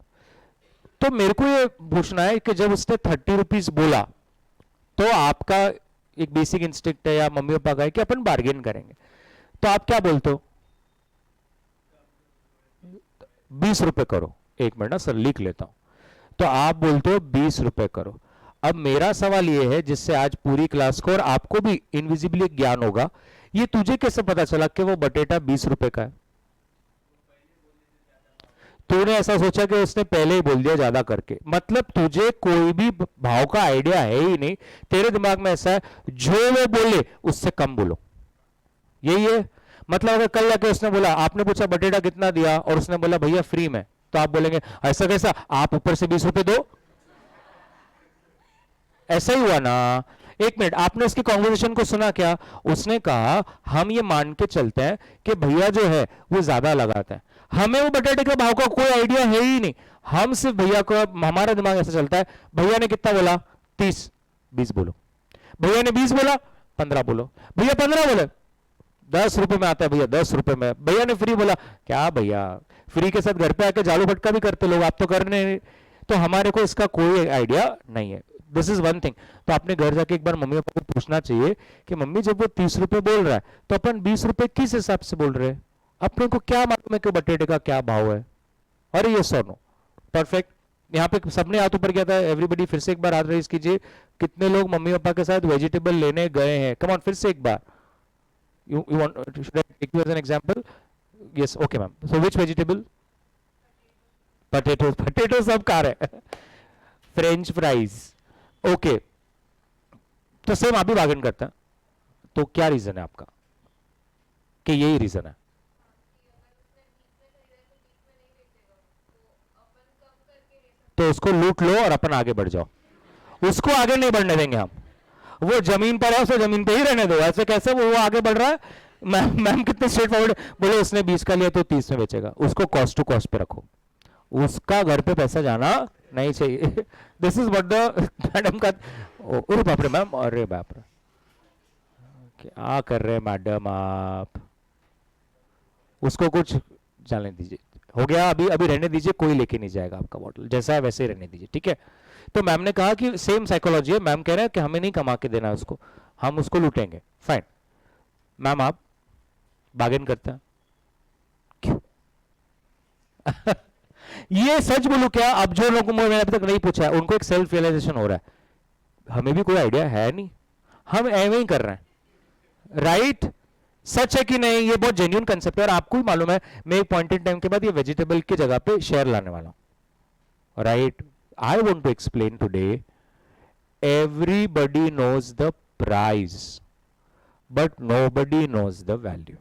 तो मेरे को ये पूछना है कि जब उसने 30 रुपीज बोला, तो आपका एक बेसिक इंस्टिंक्ट है या मम्मी पापा का है कि अपन बार्गेन करेंगे, तो आप क्या बोलते हो? 20 रुपए करो। एक मिनट ना सर, लिख लेता हूं। तो आप बोलते हो 20 रुपए करो। अब मेरा सवाल ये है, जिससे आज पूरी क्लास को और आपको भी इनविजिबली ज्ञान होगा, ये तुझे कैसे पता चला कि वो बटेटा 20 रुपए का है? तूने ऐसा सोचा कि उसने पहले ही बोल दिया ज्यादा करके? मतलब तुझे कोई भी भाव का आइडिया है ही नहीं, तेरे दिमाग में ऐसा है जो वो बोले उससे कम बोलो, यही है। मतलब अगर कल जाके उसने बोला, आपने पूछा बटेटा कितना दिया और उसने बोला भैया फ्री में, तो आप बोलेंगे ऐसा कैसा, आप ऊपर से 20 रुपए दो? ऐसा ही हुआ ना। एक मिनट, आपने उसकी कॉन्वर्सेशन को सुना क्या? उसने कहा हम ये मान के चलते हैं कि भैया जो है वो ज्यादा लगाता है, हमें वो बटेटे के भाव का कोई आइडिया है ही नहीं, हम सिर्फ भैया को, हमारा दिमाग ऐसा चलता है भैया ने कितना बोला, 30, 20 बोलो। भैया ने 20 बोला, 15 बोलो। भैया 15 बोले, 10 रुपए में आता है भैया, 10 रुपए में। भैया ने फ्री बोला, क्या भैया फ्री के साथ घर पे आके झाड़ू फटका भी करते लोग, आप तो करने नहीं। तो हमारे को इसका कोई आइडिया नहीं है। This is one thing. तो आपने घर जाके एक बार मम्मी पापा को पूछना चाहिए कि मम्मी जब वो 30 रुपए बोल रहा है तो अपन 20 रुपए किस हिसाब से बोल रहे हैं? अपने को क्या मालूम है कि बटेटे का क्या भाव है? अरे ये सो नो, परफेक्ट। यहाँ पे सबने हाथ ऊपर किया था, एवरीबडी फिर से एक बार हाथ रेज कीजिए। कितने लोग मम्मी पापा के साथ वेजिटेबल लेने गए हैं? कम ऑन, फिर से एक बार। You want, should I take you as an example? Yes, okay ma'am. So which vegetable? Potatoes. Potatoes सब खा रहे हैं। French fries. Okay. तो सेम आप भी बार्गेन करते हैं, तो क्या रीजन है आपका कि यही रीजन है? तो उसको लूट लो और अपन आगे बढ़ जाओ। उसको आगे नहीं बढ़ने देंगे हम। वो जमीन पर है, उसे जमीन पे ही रहने दो। ऐसे कैसे वो आगे बढ़ रहा है? मैम मैम कितने स्ट्रेट फॉरवर्ड, बोले उसने 20 का लिया तो 30 में बेचेगा, उसको कॉस्ट टू कॉस्ट पे रखो, उसका घर पे पैसा जाना नहीं चाहिए। This is what the madam का। अरे बाप रे मैम, अरे बाप रे, क्या कर रहे हैं मैडम आप? उसको कुछ जाने दीजिए, हो गया, अभी अभी रहने दीजिए, कोई लेके नहीं जाएगा आपका बॉटल, जैसा है वैसे ही रहने दीजिए, ठीक है? तो मैम ने कहा कि सेम साइकोलॉजी है। मैम कह रहे हैं कि हमें नहीं कमा के देना है उसको, हम उसको लूटेंगे। फाइन मैम, आप बार्गेन करते हैं क्यों? ये सच बोलूं क्या, अब जो लोगों ने मैंने अभी तक नहीं पूछा है उनको एक सेल्फ रियलाइजेशन हो रहा है, हमें भी कोई आइडिया है नहीं, हम एवं ही कर रहे हैं, राइट? सच है कि नहीं? ये बहुत जेन्युइन कंसेप्ट है और आपको भी मालूम है, मैं एक पॉइंट इन टाइम के बाद ये वेजिटेबल की जगह पे शेयर लाने वाला हूं, right? I want to explain today, everybody knows the price but nobody knows the value.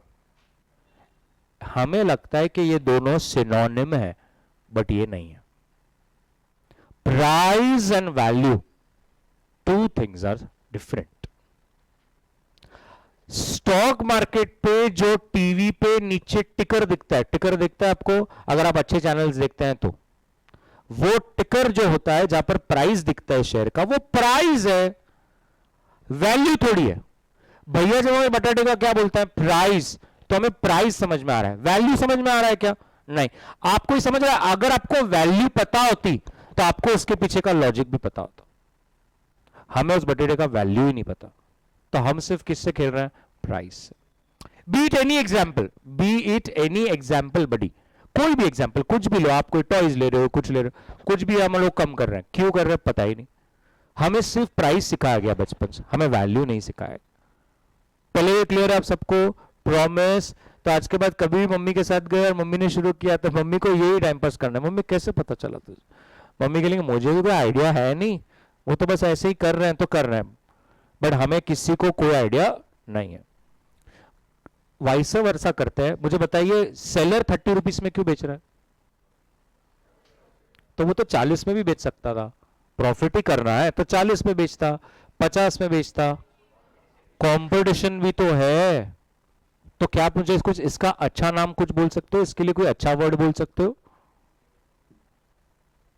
हमें लगता है कि ये दोनों सिनोनिम है, बट ये नहीं है। Price and value, two things are different. Stock market पे जो टीवी पे नीचे टिकर दिखता है, टिकर दिखता है आपको अगर आप अच्छे चैनल्स देखते हैं तो, वो टिकर जो होता है जहां पर प्राइस दिखता है शेयर का, वो प्राइस है, वैल्यू थोड़ी है। भैया जब हमें बटाटे का क्या बोलता है, प्राइस, तो हमें प्राइस समझ में आ रहा है, वैल्यू समझ में आ रहा है क्या? नहीं। आपको ही समझ रहा है, अगर आपको वैल्यू पता होती तो आपको उसके पीछे का लॉजिक भी पता होता। हमें उस बटेटे का वैल्यू ही नहीं पता, तो हम सिर्फ किससे खेल रहे हैं? प्राइस से। Be it any example, be it any example buddy, कोई भी एग्जाम्पल, कुछ भी लो आप, कोई टॉयज ले रहे हो, कुछ ले रहे हो, कुछ भी हम लोग कम कर रहे हैं, क्यों कर रहे हैं पता ही नहीं। हमें सिर्फ प्राइस सिखाया गया बचपन से, हमें वैल्यू नहीं सिखाया। पहले क्लियर है आप सबको? प्रॉमिस। तो आज के बाद कभी भी मम्मी के साथ गए और मम्मी ने शुरू किया तो मम्मी को यही टाइम पास करना है। मम्मी कैसे पता चला तुझे? मम्मी के लिए मुझे भी कोई आइडिया है नहीं, वो तो बस ऐसे ही कर रहे हैं तो कर रहे हैं, बट हमें किसी को कोई आइडिया नहीं है। वाइस वर्सा करते हैं। मुझे बताइए सेलर 30 रुपीज में क्यों बेच रहा है? तो वो तो 40 में भी बेच सकता था, प्रॉफिट ही करना है तो 40 में बेचता, 50 में बेचता। कंपटीशन भी तो है। तो क्या आप मुझे कुछ इसका अच्छा नाम कुछ बोल सकते हो? इसके लिए कोई अच्छा वर्ड बोल सकते हो?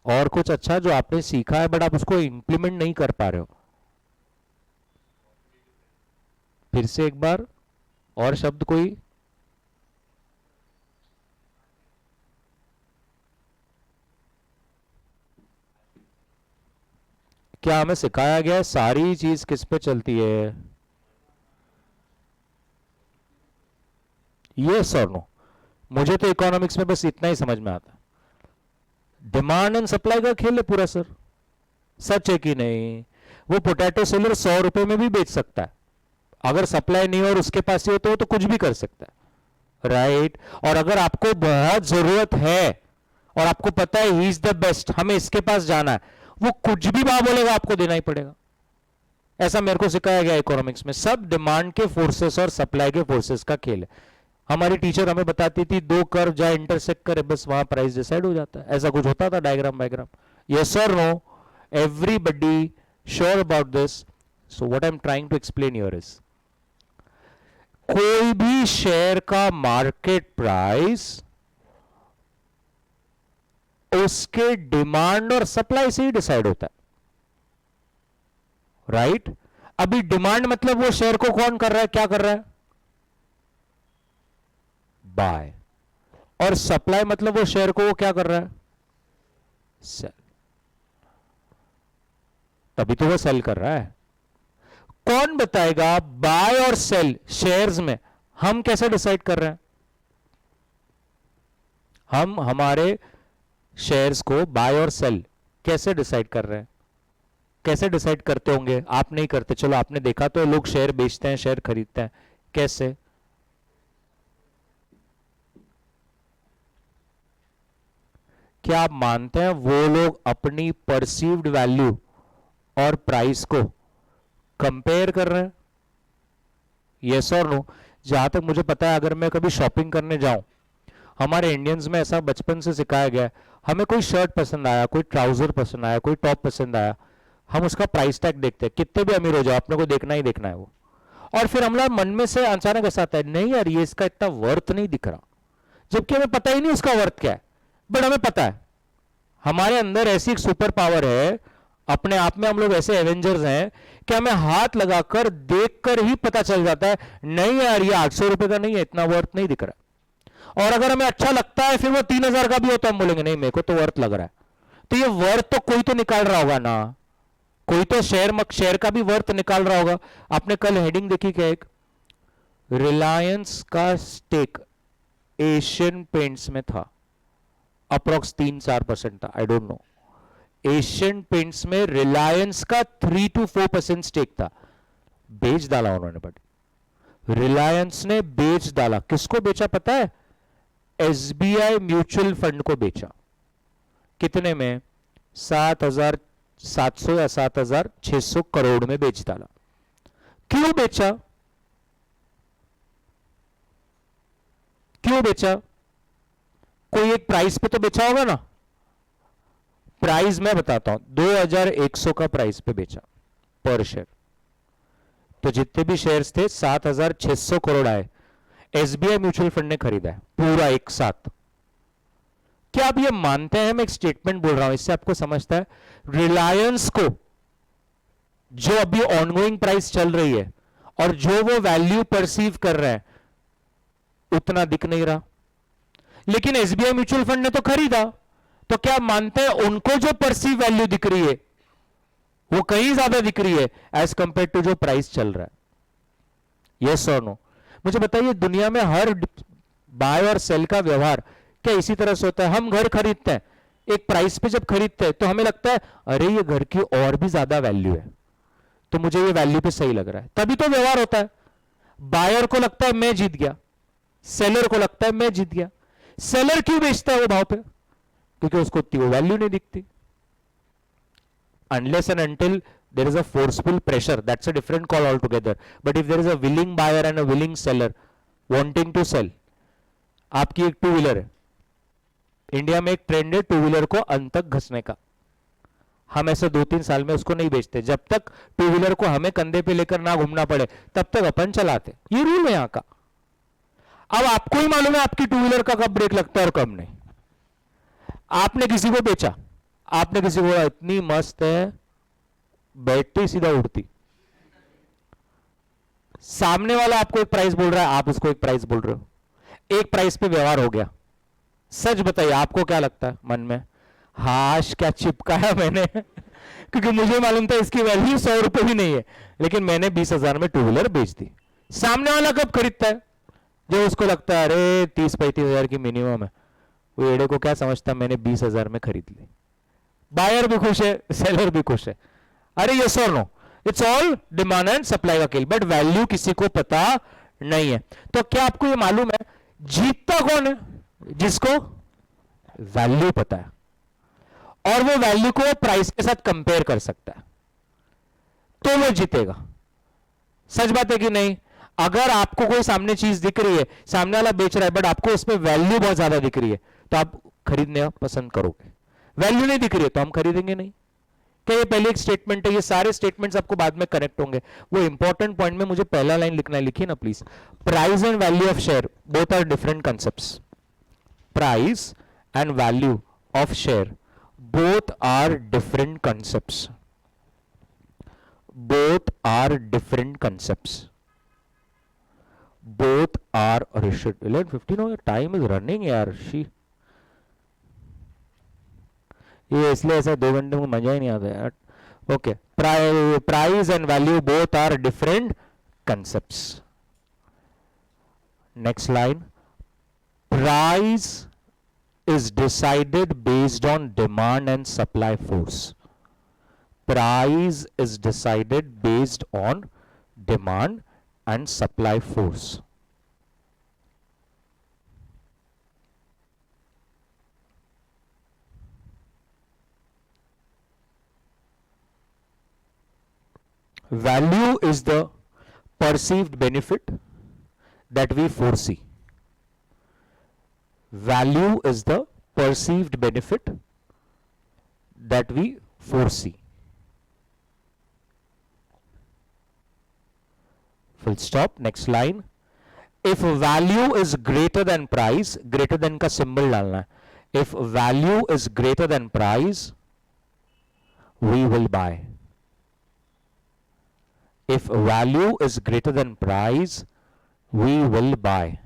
और कुछ अच्छा जो आपने सीखा है बट आप उसको इंप्लीमेंट नहीं कर पा रहे हो? फिर से एक बार और शब्द कोई? क्या हमें सिखाया गया है सारी चीज किस पे चलती है? यस और नो? मुझे तो इकोनॉमिक्स में बस इतना ही समझ में आता है, डिमांड एंड सप्लाई का खेल है पूरा सर। सच है कि नहीं? वो पोटैटो सेलर 100 रुपए में भी बेच सकता है, अगर सप्लाई नहीं हो और उसके पास ही हो तो वो तो कुछ भी कर सकता है, राइट? और अगर आपको बहुत जरूरत है और आपको पता है ही इज द बेस्ट, हमें इसके पास जाना है, वो कुछ भी बात बोलेगा आपको देना ही पड़ेगा। ऐसा मेरे को सिखाया गया इकोनॉमिक्स में। सब डिमांड के फोर्सेस और सप्लाई के फोर्सेस का खेल है। हमारी टीचर हमें बताती थी दो कर्व जहां इंटरसेक्ट करे बस वहां प्राइस डिसाइड हो जाता है, ऐसा कुछ होता था डायग्राम वायग्राम। यस और no? Everybody sure about this? So what I am trying to explain here is, कोई भी शेयर का मार्केट प्राइस उसके डिमांड और सप्लाई से ही डिसाइड होता है, राइट? अभी डिमांड मतलब वो शेयर को कौन कर रहा है, क्या कर रहा है? बाय। और सप्लाई मतलब वो शेयर को वो क्या कर रहा है? सेल। तभी तो वो सेल कर रहा है। कौन बताएगा बाय और सेल शेयर्स में हम कैसे डिसाइड कर रहे हैं? हम हमारे शेयर्स को बाय और सेल कैसे डिसाइड कर रहे हैं? कैसे डिसाइड करते होंगे? आप नहीं करते, चलो आपने देखा तो लोग शेयर बेचते हैं, शेयर खरीदते हैं, कैसे? क्या आप मानते हैं वो लोग अपनी परसीव्ड वैल्यू और प्राइस को कंपेयर कर रहे हैं? यस और नो? जहां तक मुझे पता है अगर मैं कभी शॉपिंग करने जाऊं, हमारे इंडियंस में ऐसा बचपन से सिखाया गया है, हमें कोई शर्ट पसंद आया, कोई ट्राउजर पसंद आया, कोई टॉप पसंद आया, हम उसका प्राइस टैग देखते हैं, कितने भी अमीर हो जाओ अपने को देखना ही देखना है वो। और फिर हमारा मन में से अचानक ऐसा आता है नहीं यार ये इसका इतना वर्थ नहीं दिख रहा, जबकि हमें पता ही नहीं उसका वर्थ क्या है, बट हमें पता है। हमारे अंदर ऐसी एक सुपर पावर है, अपने आप में हम लोग ऐसे एवेंजर्स हैं कि हमें हाथ लगाकर देखकर ही पता चल जाता है नहीं यार ये 800 रुपए का नहीं है, इतना वर्थ नहीं दिख रहा। और अगर हमें अच्छा लगता है फिर वो 3000 का भी हो तो हम बोलेंगे नहीं मेरे को तो वर्थ लग रहा है। तो ये वर्थ तो कोई तो निकाल रहा होगा ना, कोई तो शेयर का भी वर्थ निकाल रहा होगा। आपने कल हेडिंग देखी क्या? एक रिलायंस का स्टेक एशियन पेंट्स में था, अप्रोक्स 3-4% था, आई डोंट नो। एशियन पेंट्स में रिलायंस का 3 to 4% स्टेक था, बेच डाला उन्होंने। बट रिलायंस ने बेच डाला, किसको बेचा पता है? एसबीआई म्यूचुअल फंड को बेचा। कितने में? 7,700 या 7,600 करोड़ में बेच डाला। क्यों बेचा? क्यों बेचा? कोई एक प्राइस पे तो बेचा होगा ना। प्राइस मैं बताता हूं, 2,100 का प्राइस पे बेचा पर शेयर। तो जितने भी शेयर्स थे 7,600 करोड़ आए, एसबीआई म्यूचुअल फंड ने खरीदा है पूरा एक साथ। क्या आप ये मानते हैं? मैं एक स्टेटमेंट बोल रहा हूं, इससे आपको समझता है। रिलायंस को जो अभी ऑनगोइंग प्राइस चल रही है और जो वो वैल्यू परसीव कर रहे हैं उतना दिख नहीं रहा। लेकिन एसबीआई म्यूचुअल फंड ने तो खरीदा, तो क्या मानते हैं उनको जो परसीव वैल्यू दिख रही है वो कहीं ज्यादा दिख रही है एज कंपेयर टू जो प्राइस चल रहा है? यस और नो? मुझे बताइए, दुनिया में हर बाय और सेल का व्यवहार क्या इसी तरह से होता है? हम घर खरीदते हैं, एक प्राइस पे जब खरीदते हैं तो हमें लगता है अरे ये घर की और भी ज्यादा वैल्यू है, तो मुझे ये वैल्यू पे सही लग रहा है, तभी तो व्यवहार होता है। बायर को लगता है मैं जीत गया, सेलर को लगता है मैं जीत गया। सेलर क्यों बेचता है वो भाव पे? क्योंकि उसको उतनी वो वैल्यू नहीं दिखती। Unless and until there is a forceful pressure, that's a different call altogether. But if there is a willing buyer and a willing seller wanting to sell, आपकी एक टू व्हीलर है, इंडिया में एक trend है two wheeler को अंत तक घसने का। हम ऐसे 2-3 साल में उसको नहीं बेचते, जब तक टू व्हीलर को हमें कंधे पे लेकर ना घूमना पड़े तब तक अपन चलाते, ये रूल है यहाँ का। अब आपको ही मालूम है आपकी टू व्हीलर का कब ब्रेक लगता है और कब नहीं। आपने किसी को बेचा, आपने किसी को बोला इतनी मस्त है, बैठती सीधा उड़ती, सामने वाला आपको एक प्राइस बोल रहा है, आप उसको एक प्राइस बोल रहे हो, एक प्राइस पे व्यवहार हो गया। सच बताइए आपको क्या लगता है मन में? हाश क्या चिपकाया मैंने क्योंकि मुझे मालूम था इसकी वैल्यू 100 रुपए भी नहीं है, लेकिन मैंने 20,000 में टू व्हीलर बेच दी। सामने वाला कब खरीदता है? जब उसको लगता है अरे 30-35 हजार की मिनिमम है, वो एड़े को क्या समझता मैंने 20,000 में खरीद ली। बायर भी खुश है, सेलर भी खुश है। अरे यस और no? It's all demand and supply का खेल, बट वैल्यू किसी को पता नहीं है। तो क्या आपको ये मालूम है जीतता कौन है? जिसको वैल्यू पता है और वो वैल्यू को प्राइस के साथ कंपेयर कर सकता है, तो वो जीतेगा। सच बात है कि नहीं? अगर आपको कोई सामने चीज दिख रही है, सामने वाला बेच रहा है, बट आपको उसमें वैल्यू बहुत ज्यादा दिख रही है, तो आप खरीदने पसंद करोगे। वैल्यू नहीं दिख रही है तो हम खरीदेंगे नहीं। क्या ये पहले एक स्टेटमेंट है? ये सारे स्टेटमेंट्स आपको बाद में कनेक्ट होंगे। वो इंपॉर्टेंट पॉइंट में मुझे पहला लाइन लिखना है, लिखिए ना please. Price and value of share both are different concepts. Price and value of share both are different concepts. Both are different concepts. Both are, अरे shit 11:15 हो गया, टाइम इज रनिंग यार। शी ये इसलिए ऐसा 2 घंटे में मजा ही नहीं आता यार। Okay, price and value both are different concepts. Next line, price is decided based on demand and supply force. Price is decided based on demand and supply force. Value is the perceived benefit that we foresee. Value is the perceived benefit that we foresee. Full stop. Next line. If value is greater than price, greater than का symbol डालना है. If value is greater than price, we will buy. If value is greater than price, we will buy.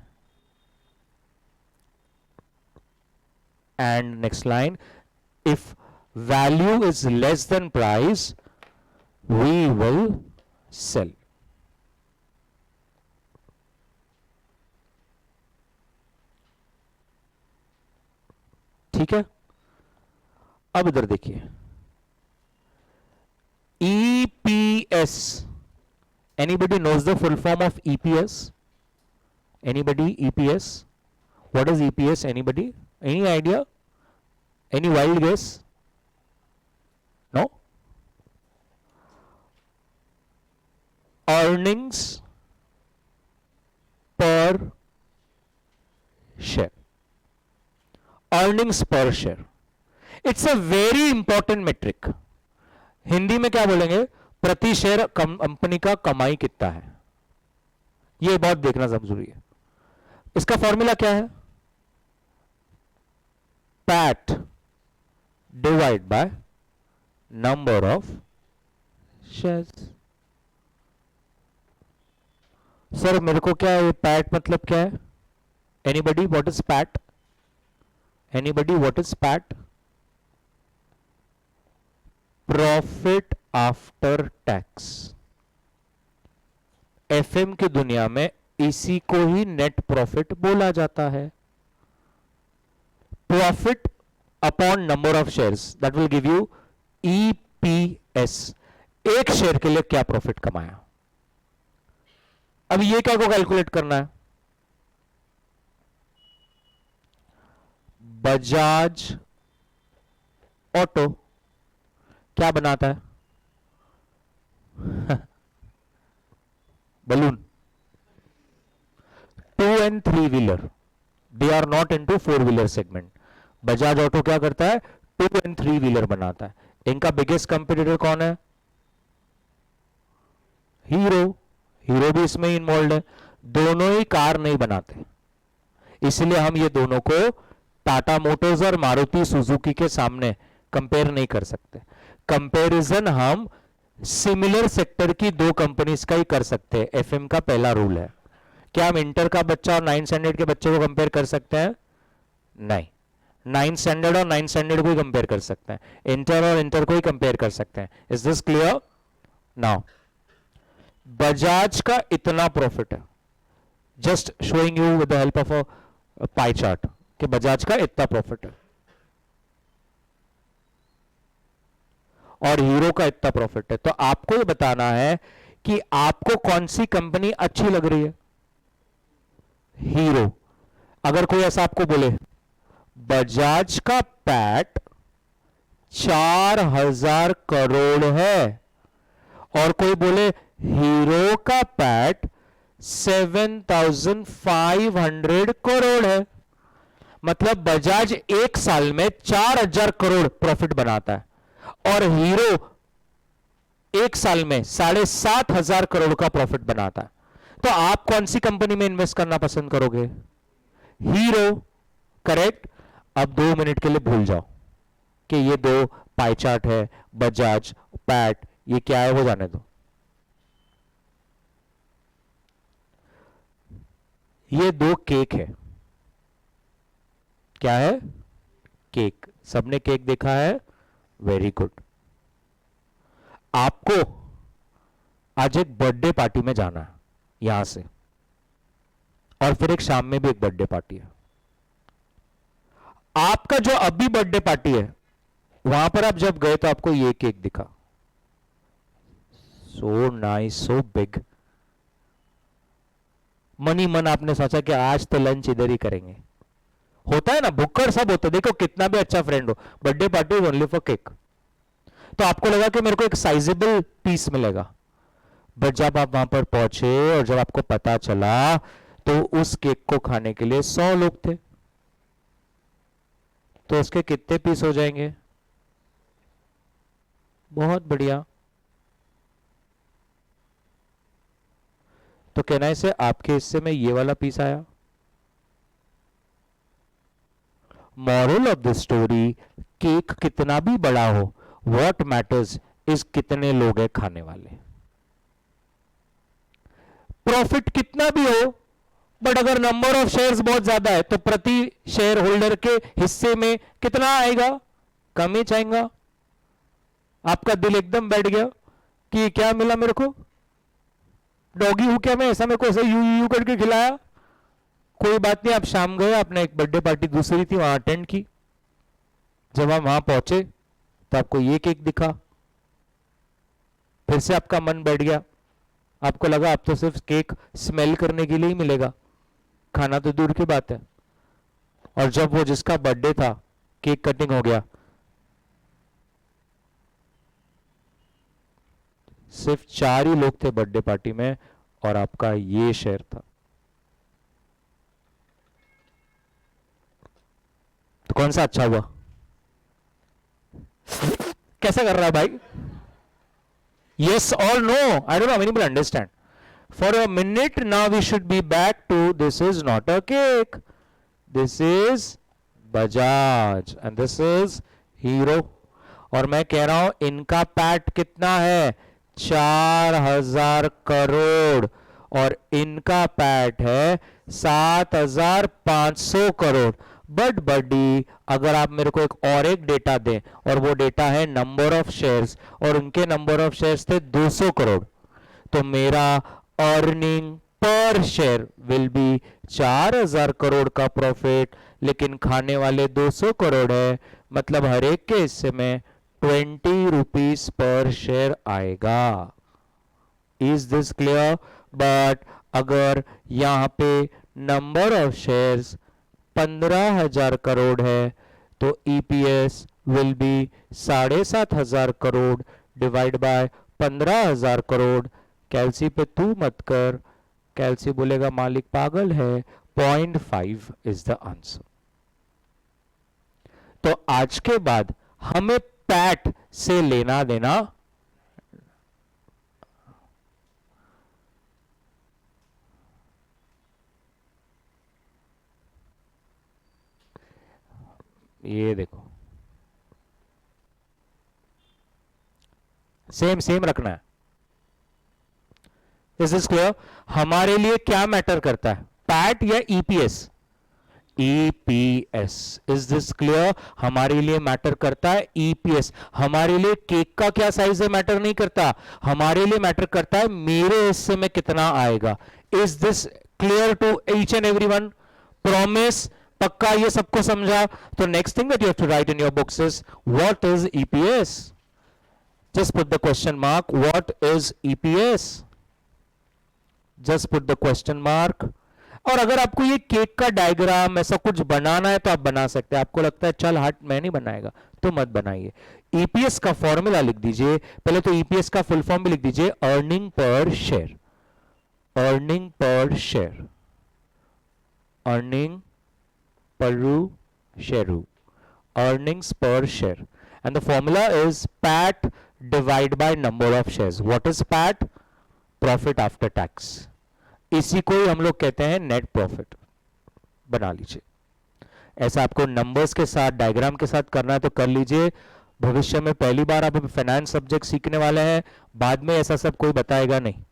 And next line, if value is less than price, we will sell. ठीक है, अब इधर देखिए, EPS. Anybody knows the full form of EPS? Anybody? EPS? What is EPS? Anybody? Any idea? Any wild guess? No? Earnings per share. Earnings per share. It's a very important metric. Hindi में क्या बोलेंगे? प्रति share company का कमाई कितना है, ये बहुत देखना जरूरी है। इसका फॉर्मूला क्या है? PAT divide by number of shares. Sir मेरे को क्या है PAT मतलब क्या है? Anybody? What is PAT? Anybody, what is PAT? Profit after tax. FM की दुनिया में इसी को ही नेट प्रॉफिट बोला जाता है। Profit upon number of shares, that will give you EPS. एक शेयर के लिए क्या प्रॉफिट कमाया। अब ये क्या को कैलकुलेट करना है? बजाज ऑटो क्या बनाता है? Balloon. 2 and 3 wheeler, they are not into 4 wheeler segment. Bajaj auto क्या करता है? 2 and 3 व्हीलर बनाता है। इनका बिगेस्ट कंपटीटर कौन है? हीरो। हीरो भी इसमें इन्वॉल्व है। दोनों ही कार नहीं बनाते, इसलिए हम ये दोनों को टाटा मोटर्स और मारुति सुजुकी के सामने कंपेयर नहीं कर सकते। कंपैरिजन हम सिमिलर सेक्टर की दो कंपनीज का ही कर सकते हैं। एफएम का पहला रूल है। क्या हम इंटर का बच्चा और 9th स्टैंडर्ड के बच्चे को कंपेयर कर सकते हैं? नहीं। 9th स्टैंडर्ड और 9th स्टैंडर्ड को ही कंपेयर कर सकते हैं, इंटर और इंटर को ही कंपेयर कर सकते हैं। Is this clear? Now Bajaj का इतना प्रॉफिट है, just showing you with the help of a pie chart कि बजाज का इतना प्रॉफिट है और हीरो का इतना प्रॉफिट है। तो आपको ये बताना है कि आपको कौन सी कंपनी अच्छी लग रही है। हीरो। अगर कोई ऐसा आपको बोले बजाज का पैट 4000 करोड़ है और कोई बोले हीरो का पैट 7500 करोड़ है, मतलब बजाज एक साल में 4000 करोड़ प्रॉफिट बनाता है और हीरो एक साल में 7500 करोड़ का प्रॉफिट बनाता है। तो आप कौन सी कंपनी में इन्वेस्ट करना पसंद करोगे? हीरो। करेक्ट। अब 2 मिनट के लिए भूल जाओ कि ये दो पाई चार्ट है, बजाज, पैट, ये क्या है वो जाने दो। ये दो केक है। क्या है? केक। सबने केक देखा है? Very good. आपको आज एक बर्थडे पार्टी में जाना है यहां से, और फिर एक शाम में भी एक बर्थडे पार्टी है। आपका जो अभी बर्थडे पार्टी है वहां पर आप जब गए तो आपको ये केक दिखा, सो नाइस, सो बिग। मन ही मन आपने सोचा कि आज तो लंच इधर ही करेंगे। होता है ना, भुक्कड़ सब होता है। देखो कितना भी अच्छा फ्रेंड हो, birthday party is only for cake. तो आपको लगा कि मेरे को एक साइजेबल पीस मिलेगा, बट जब आप वहां पर पहुंचे और जब आपको पता चला तो उस केक को खाने के लिए 100 लोग थे, तो उसके कितने पीस हो जाएंगे? बहुत बढ़िया। तो कहना है से आपके हिस्से में ये वाला पीस आया। Moral of the story, cake कितना भी बड़ा हो, व्हाट मैटर्स इज कितने लोग हैं खाने वाले। प्रॉफिट कितना भी हो, बट अगर नंबर ऑफ शेयर्स बहुत ज्यादा है तो प्रति शेयर होल्डर के हिस्से में कितना आएगा? कम ही चाहेगा। आपका दिल एकदम बैठ गया कि क्या मिला मेरे को, डॉगी हूं क्या मैं, ऐसा मेरे को ऐसे यू यू करके खिलाया। कोई बात नहीं, आप शाम गए, आपने एक बर्थडे पार्टी दूसरी थी वहां अटेंड की। जब हम वहां पहुंचे तो आपको ये केक दिखा, फिर से आपका मन बैठ गया। आपको लगा आप तो सिर्फ केक स्मेल करने के लिए ही मिलेगा, खाना तो दूर की बात है। और जब वो जिसका बर्थडे था, केक कटिंग हो गया, सिर्फ 4 ही लोग थे बर्थडे पार्टी में और आपका ये शेयर था। तो कौन सा अच्छा हुआ? कैसा कर रहा है भाई? Yes or no? I don't know. Many people understand. For a minute now we should be back to this is not a cake. This is Bajaj and this is Hero. और मैं कह रहा हूं इनका पैट कितना है? 4000 करोड़ और इनका पैट है 7500 करोड़। बट बडी अगर आप मेरे को एक डेटा दें और वो डेटा है नंबर ऑफ शेयर्स और उनके नंबर ऑफ शेयर्स थे 200 करोड़, तो मेरा earning per share will be 4000 crore का प्रॉफिट, लेकिन खाने वाले 200 करोड़ है, मतलब हर एक के हिस्से में 20 रुपीज पर शेयर आएगा। Is this clear? बट अगर यहां पे नंबर ऑफ शेयर्स 15,000 करोड़ है तो EPS will be 7,500 crore divide by 15,000 crore. कैलसी पे तू मत कर, कैलसी बोलेगा मालिक पागल है। 0.5 इज द आंसर। तो आज के बाद हमें पैट से लेना देना ये देखो सेम सेम रखना है। Is this clear? हमारे लिए क्या मैटर करता है, पैट या EPS? EPS. Is this clear? हमारे लिए मैटर करता है ईपीएस। हमारे लिए केक का क्या साइज है मैटर नहीं करता, हमारे लिए मैटर करता है मेरे हिस्से में कितना आएगा। Is this clear to each and everyone? Promise? पक्का ये सबको समझा? तो next thing that you have to write in your books is what is EPS. Just put the question mark, what is EPS. Just put the question mark. और अगर आपको ये cake का डायग्राम ऐसा कुछ बनाना है तो आप बना सकते हैं। आपको लगता है चल हट मैं नहीं बनाएगा तो मत बनाइए। ईपीएस का फॉर्मूला लिख दीजिए पहले, तो ईपीएस का फुल फॉर्म भी लिख दीजिए, earning per share. Earning per share, earning per share, earnings per share, and the formula is PAT divided by number of shares. What is PAT? Profit after tax. इसी को ही हम लोग कहते हैं नेट प्रॉफिट। बना लीजिए। ऐसा आपको नंबर्स के साथ डायग्राम के साथ करना है तो कर लीजिए। भविष्य में पहली बार आप फाइनेंस सब्जेक्ट सीखने वाले हैं, बाद में ऐसा सब कोई बताएगा नहीं।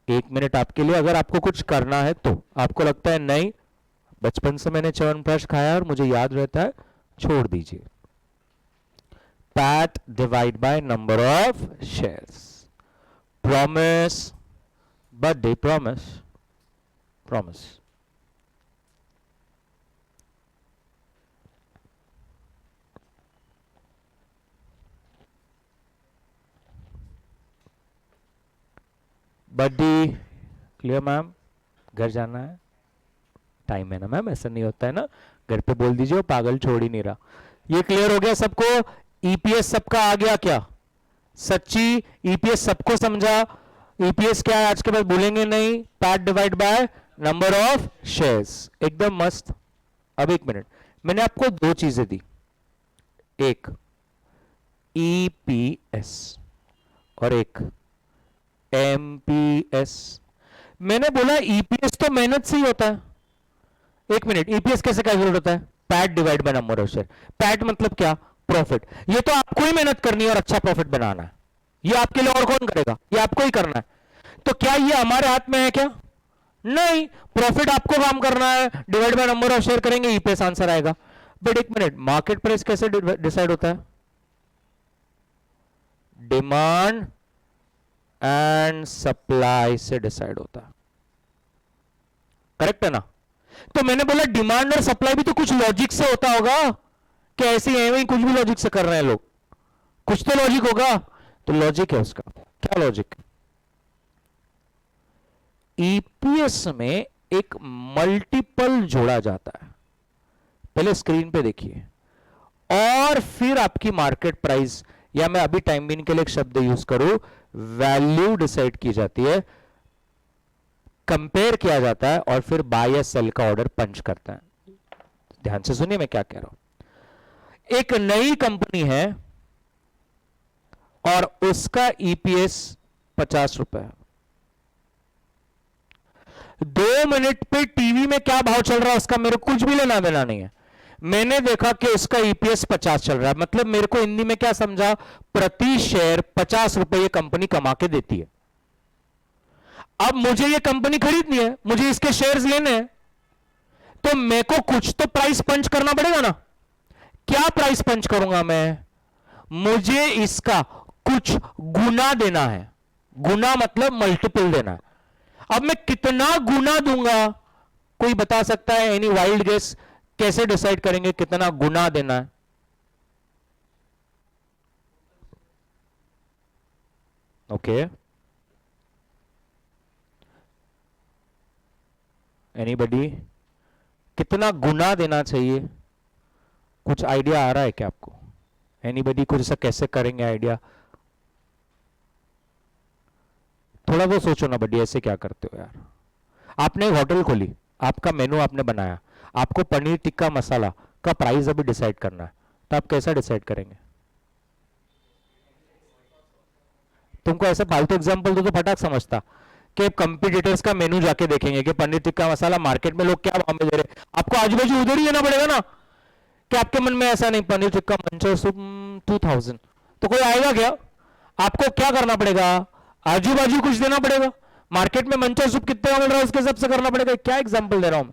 1 मिनट आपके लिए, अगर आपको कुछ करना है तो आपको लगता है नहीं बचपन से मैंने च्यवनप्राश खाया और मुझे याद रहता है, छोड़ दीजिए। PAT divide by number of shares. Promise? Birthday promise? Promise. Birthday clear ma'am? घर जाना है, टाइम है ना मैम, ऐसा नहीं होता है ना, घर पे बोल दीजिए, पागल छोड़ ही नहीं रहा। ये क्लियर हो गया सबको? ईपीएस सबका आ गया क्या? सच्ची ईपीएस सबको समझा? ईपीएस क्या है आज के बाद भूलेंगे नहीं, PAT divide by number of shares. एकदम मस्त। अब 1 मिनट, मैंने आपको 2 चीजें दी, एक ईपीएस और एक एमपीएस। मैंने बोला ईपीएस तो मेहनत से ही होता है। 1 मिनट, ईपीएस कैसे कैलकुलेट होता है? PAT divide by number of share. PAT मतलब क्या? प्रॉफिट। ये तो आपको ही मेहनत करनी है और अच्छा प्रॉफिट बनाना है। ये आपके लिए और कौन करेगा? ये आपको ही करना है। तो क्या ये हमारे हाथ में है क्या? नहीं, प्रॉफिट आपको काम करना है, divide by number of share करेंगे, ईपीएस आंसर आएगा। बट 1 मिनट, मार्केट प्राइस कैसे डिसाइड होता है? डिमांड एंड सप्लाई से डिसाइड होता है। करेक्ट है ना? तो मैंने बोला डिमांड और सप्लाई भी तो कुछ लॉजिक से होता होगा, कि ऐसे ही कुछ भी लॉजिक से कर रहे हैं लोग? कुछ तो लॉजिक होगा। तो लॉजिक है उसका, क्या लॉजिक? ईपीएस में एक मल्टीपल जोड़ा जाता है, पहले स्क्रीन पे देखिए, और फिर आपकी मार्केट प्राइस, या मैं अभी टाइम बीन के लिए एक शब्द यूज करूं, वैल्यू डिसाइड की जाती है, कंपेयर किया जाता है, और फिर बाय या सेल का ऑर्डर पंच करता है। ध्यान से सुनिए मैं क्या कह रहा हूं। एक नई कंपनी है और उसका ईपीएस 50 रुपए है। 2 मिनट पे टीवी में क्या भाव चल रहा है उसका मेरे को कुछ भी लेना देना नहीं है। मैंने देखा कि उसका ईपीएस 50 चल रहा है, मतलब मेरे को हिंदी में क्या समझा, प्रति शेयर 50 रुपए ये कंपनी कमा के देती है। अब मुझे ये कंपनी खरीदनी है, मुझे इसके शेयर्स लेने हैं, तो मेरे को कुछ तो प्राइस पंच करना पड़ेगा ना। क्या प्राइस पंच करूंगा मैं? मुझे इसका कुछ गुना देना है। गुना मतलब मल्टीपल देना है। अब मैं कितना गुना दूंगा? कोई बता सकता है? Any wild guess? कैसे डिसाइड करेंगे कितना गुना देना है? Okay, anybody? कितना गुना देना चाहिए? कुछ आइडिया आ रहा है क्या आपको? एनीबडी? कुछ ऐसा कैसे करेंगे आइडिया? थोड़ा वो सोचो ना बड्डी, ऐसे क्या करते हो यार? आपने एक होटल खोली, आपका मेनू आपने बनाया, आपको पनीर टिक्का मसाला का प्राइस अभी डिसाइड करना है, तो आप कैसा डिसाइड करेंगे? तुमको ऐसा फालतू एग्जांपल दो तो फटाक समझता कि कंपटीटर्स का मेनू जाके देखेंगे कि पनीर टिक्का मसाला मार्केट में लोग क्या भाव में दे रहे, आपको आजू बाजू उधर ही लेना पड़ेगा ना। कि आपके मन में ऐसा नहीं पनीर टिक्का मंचर सूप 2000, तो कोई आएगा क्या? आपको क्या करना पड़ेगा? आजू बाजू कुछ देना पड़ेगा। मार्केट में मंचर सूप कितने का मिल रहा है उसके हिसाब से करना पड़ेगा। क्या एग्जाम्पल दे रहा हूं?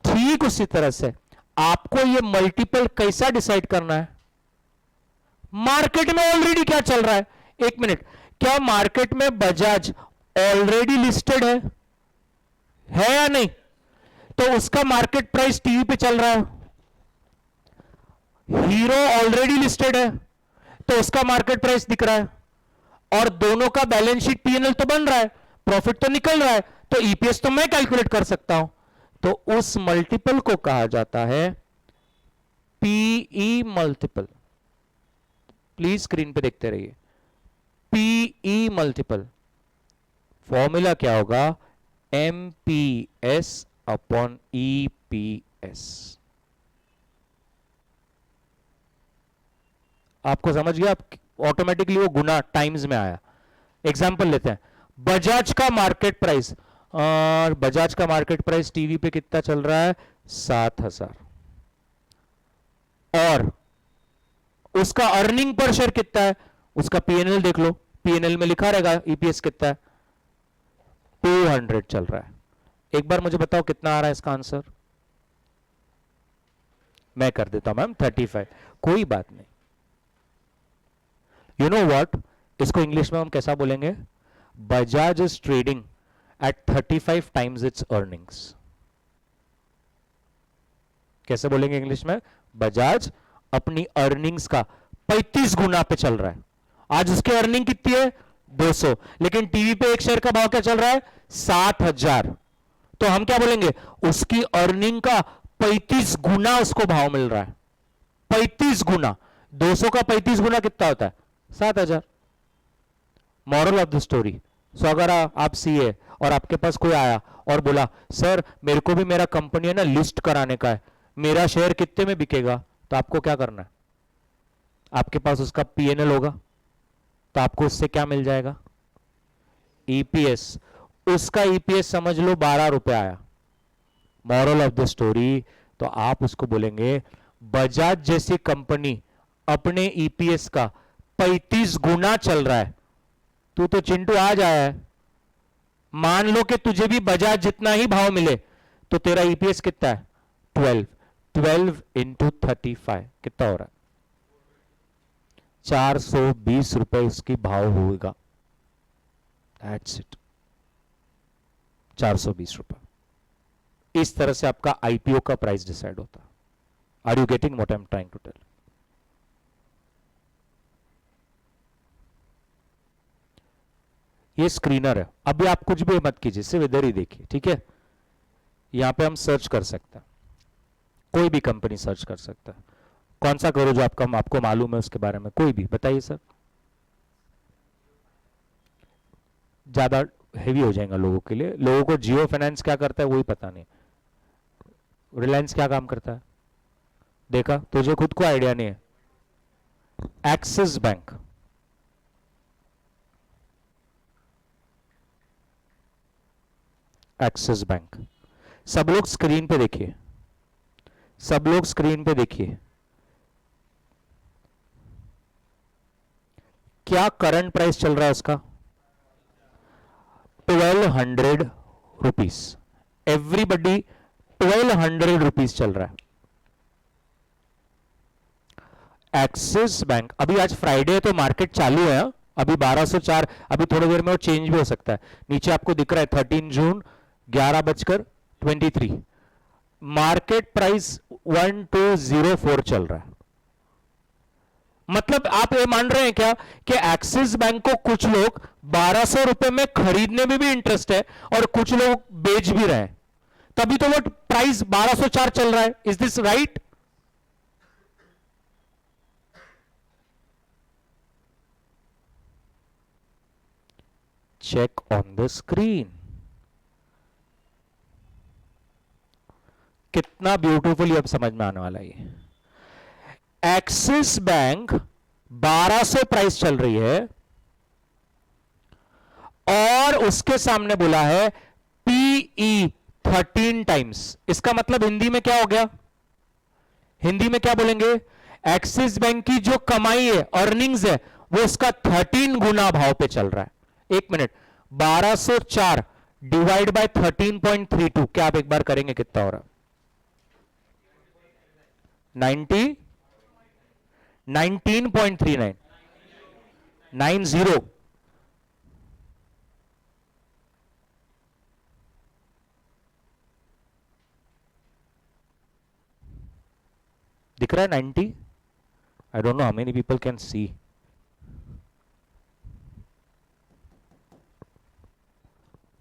ठीक उसी तरह से आपको ये मल्टीपल कैसा डिसाइड करना है? मार्केट में ऑलरेडी क्या चल रहा है? एक मिनट, क्या मार्केट में बजाज ऑलरेडी लिस्टेड है या नहीं? तो उसका मार्केट प्राइस टीवी पे चल रहा है। हीरो ऑलरेडी लिस्टेड है तो उसका मार्केट प्राइस दिख रहा है, और दोनों का बैलेंस शीट पीएनएल तो बन रहा है, प्रॉफिट तो निकल रहा है, तो ईपीएस तो मैं कैलकुलेट कर सकता हूं। तो उस मल्टीपल को कहा जाता है पीई मल्टीपल। प्लीज स्क्रीन पे देखते रहिए। पीई मल्टीपल फॉर्मूला क्या होगा? MPS upon EPS. आपको समझ गया? ऑटोमेटिकली वो गुना टाइम्स में आया। एग्जांपल लेते हैं, बजाज का मार्केट प्राइस, और बजाज का मार्केट प्राइस टीवी पे कितना चल रहा है? 7000, और उसका अर्निंग पर शेयर कितना है? उसका पीएनएल देख लो, पीएनएल में लिखा रहेगा ईपीएस कितना है, 200 चल रहा है। एक बार मुझे बताओ कितना आ रहा है इसका आंसर? मैं कर देता हूं मैम 35। कोई बात नहीं। यू नो व्हाट, इसको इंग्लिश में हम कैसा बोलेंगे? Bajaj is trading at 35 times it's earnings. कैसे बोलेंगे इंग्लिश में? बजाज अपनी अर्निंग्स का 35 गुना पे चल रहा है। आज उसकी अर्निंग कितनी है? 200, लेकिन टीवी पे एक शेयर का भाव क्या चल रहा है? 60,000। तो हम क्या बोलेंगे? उसकी अर्निंग का 35 गुना उसको भाव मिल रहा है। 35 गुना, 200 का 35 गुना कितना होता है? 7000। मॉरल ऑफ द स्टोरी, सो अगर आप सीए और आपके पास कोई आया और बोला सर मेरे को भी मेरा कंपनी है ना लिस्ट कराने का है, मेरा शेयर कितने में बिकेगा, तो आपको क्या करना है? आपके पास उसका पीएनएल होगा, तो आपको उससे क्या मिल जाएगा? ईपीएस। उसका ईपीएस समझ लो 12 रुपए आया। मॉरल ऑफ द स्टोरी, तो आप उसको बोलेंगे बजाज जैसी कंपनी अपने ईपीएस का 35 गुना चल रहा है। तू तो चिंटू आज आया है, मान लो कि तुझे भी बजाज जितना ही भाव मिले, तो तेरा ईपीएस कितना है? 12 इंटू 35 कितना हो रहा है? 420 रुपए उसकी भाव होगा। दैट्स इट, 420 रुपए। इस तरह से आपका आईपीओ का प्राइस डिसाइड होता है। Are you getting what I am trying to tell? ये स्क्रीनर है, अभी आप कुछ भी मत कीजिए, सिर्फ इधर ही देखिए, ठीक है? यहां पे हम सर्च कर सकते हैं, कोई भी कंपनी सर्च कर सकता है। कौन सा करो जो आपको मालूम है उसके बारे में, कोई भी बताइए सर। ज्यादा हेवी हो जाएगा लोगों के लिए। लोगों को जियो फाइनेंस क्या करता है वही पता नहीं, रिलायंस क्या काम करता है देखा? तुझे खुद को आइडिया नहीं है। Axis bank, axis bank. सब लोग स्क्रीन पे देखिए, सब लोग स्क्रीन पे देखिए, क्या करंट प्राइस चल रहा है उसका? 1200 रुपीज। एवरीबडी 1200 रुपीज चल रहा है। एक्सिस बैंक, अभी आज फ्राइडे है तो मार्केट चालू है, अभी 1204, अभी थोड़ी देर में वो चेंज भी हो सकता है। नीचे आपको दिख रहा है 13 जून 11:23, मार्केट प्राइस 1204 चल रहा है। मतलब आप ये मान रहे हैं क्या कि एक्सिस बैंक को कुछ लोग 1200 रुपए में खरीदने में भी इंटरेस्ट है और कुछ लोग बेच भी रहे हैं, तभी तो वो प्राइस 1204 चल रहा है। Is this right? Check on the screen, कितना ब्यूटीफुली अब समझ में आने वाला है। एक्सिस बैंक 1200 प्राइस चल रही है और उसके सामने बोला है पीई 13 टाइम्स। इसका मतलब हिंदी में क्या हो गया? हिंदी में क्या बोलेंगे? एक्सिस बैंक की जो कमाई है, अर्निंग्स है, वो उसका 13 गुना भाव पे चल रहा है। एक मिनट, 1204 डिवाइड बाय 13.32, क्या आप एक बार करेंगे कितना हो रहा? 19.39 90 दिख रहा है 90? आई don't know how many people can see.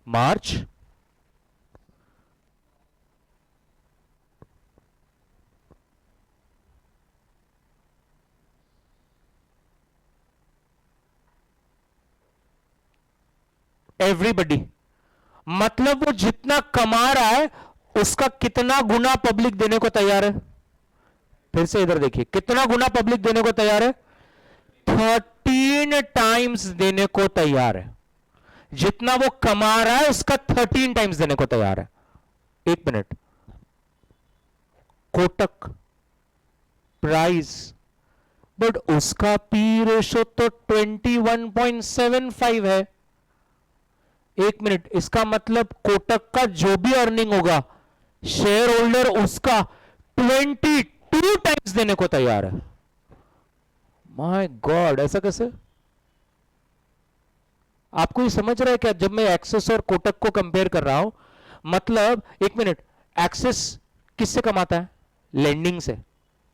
March everybody, मतलब वो जितना कमा रहा है उसका कितना गुना पब्लिक देने को तैयार है? फिर से इधर देखिए, कितना गुना पब्लिक देने को तैयार है? 13 टाइम्स देने को तैयार है। जितना वो कमा रहा है उसका 13 टाइम्स देने को तैयार है। एक मिनट, कोटक प्राइस, बट उसका पी रेशो तो 21.75 है। एक मिनट, इसका मतलब कोटक का जो भी अर्निंग होगा शेयर होल्डर उसका 22 टाइम्स देने को तैयार है। माय गॉड, ऐसा कैसे? आपको ये समझ रहा है क्या? जब मैं एक्सिस और कोटक को कंपेयर कर रहा हूं, मतलब एक मिनट, एक्सिस किससे कमाता है? लेंडिंग से।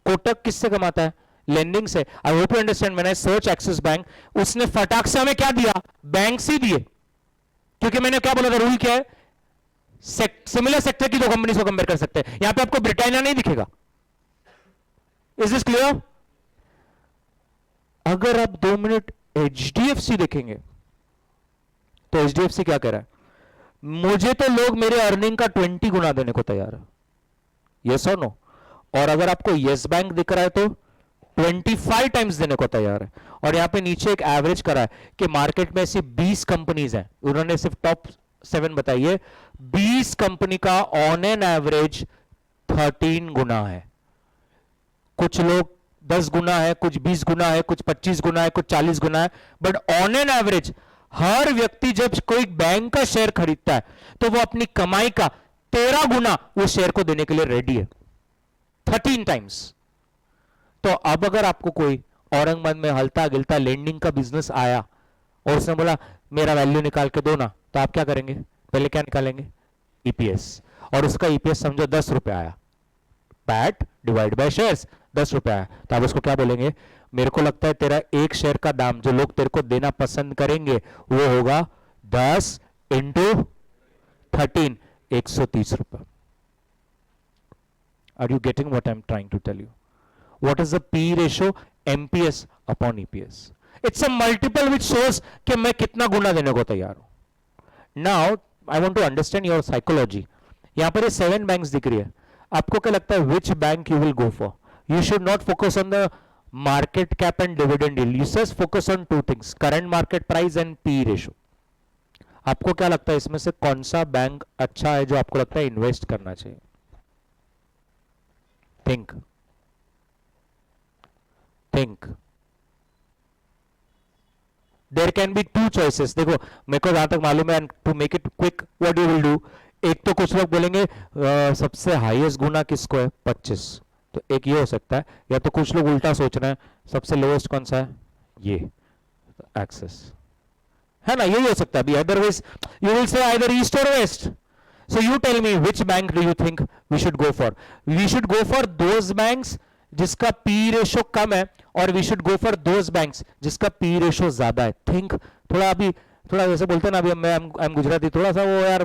कोटक किससे कमाता है? लेंडिंग से। आई होप यू अंडरस्टैंड। मैंने सर्च एक्सिस बैंक, उसने फटाक से हमें क्या दिया? बैंक से दिए, क्योंकि मैंने क्या बोला था, रूल क्या है? सिमिलर सेक्टर की दो कंपनी को कंपेयर कर सकते हैं। यहां पे आपको ब्रिटानिया नहीं दिखेगा। Is this clear? अगर आप 2 मिनट एचडीएफसी देखेंगे तो एचडीएफसी क्या कह रहा है? मुझे तो लोग मेरे अर्निंग का 20 गुना देने को तैयार है। यस और नो? और अगर आपको यस बैंक दिख रहा है तो 25 टाइम्स देने को तैयार है। और यहां पे नीचे एक एवरेज करा है कि मार्केट में ऐसी 20 कंपनीज हैं, उन्होंने सिर्फ टॉप 7 बताई है। 20 कंपनी का ऑन एन एवरेज 13 गुना है। कुछ लोग 10 गुना है, कुछ 20 गुना है, कुछ 25 गुना है, कुछ 40 गुना है, बट ऑन एन एवरेज हर व्यक्ति जब कोई बैंक का शेयर खरीदता है तो वो अपनी कमाई का 13 गुना वो शेयर को देने के लिए रेडी है, 13 टाइम्स। तो अब अगर आपको कोई औरंगाबाद में हलता गिलता लेंडिंग का बिजनेस आया और उसने बोला मेरा वैल्यू निकाल के दो ना, तो आप क्या करेंगे? पहले क्या निकालेंगे? ईपीएस। और उसका ईपीएस समझो 10 रुपए आया, पैट डिवाइड बाय शेयर्स 10 रुपए आया, तो आप उसको क्या बोलेंगे? मेरे को लगता है तेरा एक शेयर का दाम जो लोग तेरे को देना पसंद करेंगे वो होगा 10 इंटू 13, 130 रुपए। Are you getting what I am trying to tell you? What is the P ratio? MPS upon EPS. It's a multiple which shows कि मैं कितना गुना देने को तैयार हूं। Now I want to understand your psychology. यहां पर ये 7 बैंक्स दिख रही है, आपको क्या लगता है which bank you will go for? You should not focus on the market cap and dividend yield. You just focus on 2 things: current market price and P ratio. आपको क्या लगता है इसमें से कौन सा बैंक अच्छा है जो आपको लगता है इन्वेस्ट करना चाहिए? Think. Think. There can be 2 choices. देखो, मेरे को जहां तक मालूम है, to make it quick, what you will do? एक तो कुछ लोग बोलेंगे सबसे हाईएस्ट गुना किसको है, 25, तो एक ये हो सकता है। या तो कुछ लोग उल्टा सोच रहे हैं, सबसे लोएस्ट कौन सा है, ये एक्सेस है ना, यही हो सकता है अभी। Otherwise you will say either east और waste. So you tell me which bank do you think we should go for? We should go for those banks जिसका P ratio कम है, और we should go for those banks जिसका P ratio ज्यादा है। Think थोड़ा अभी, थोड़ा जैसे बोलते हैं ना अभी, मैं आई एम गुजराती, थोड़ा सा वो यार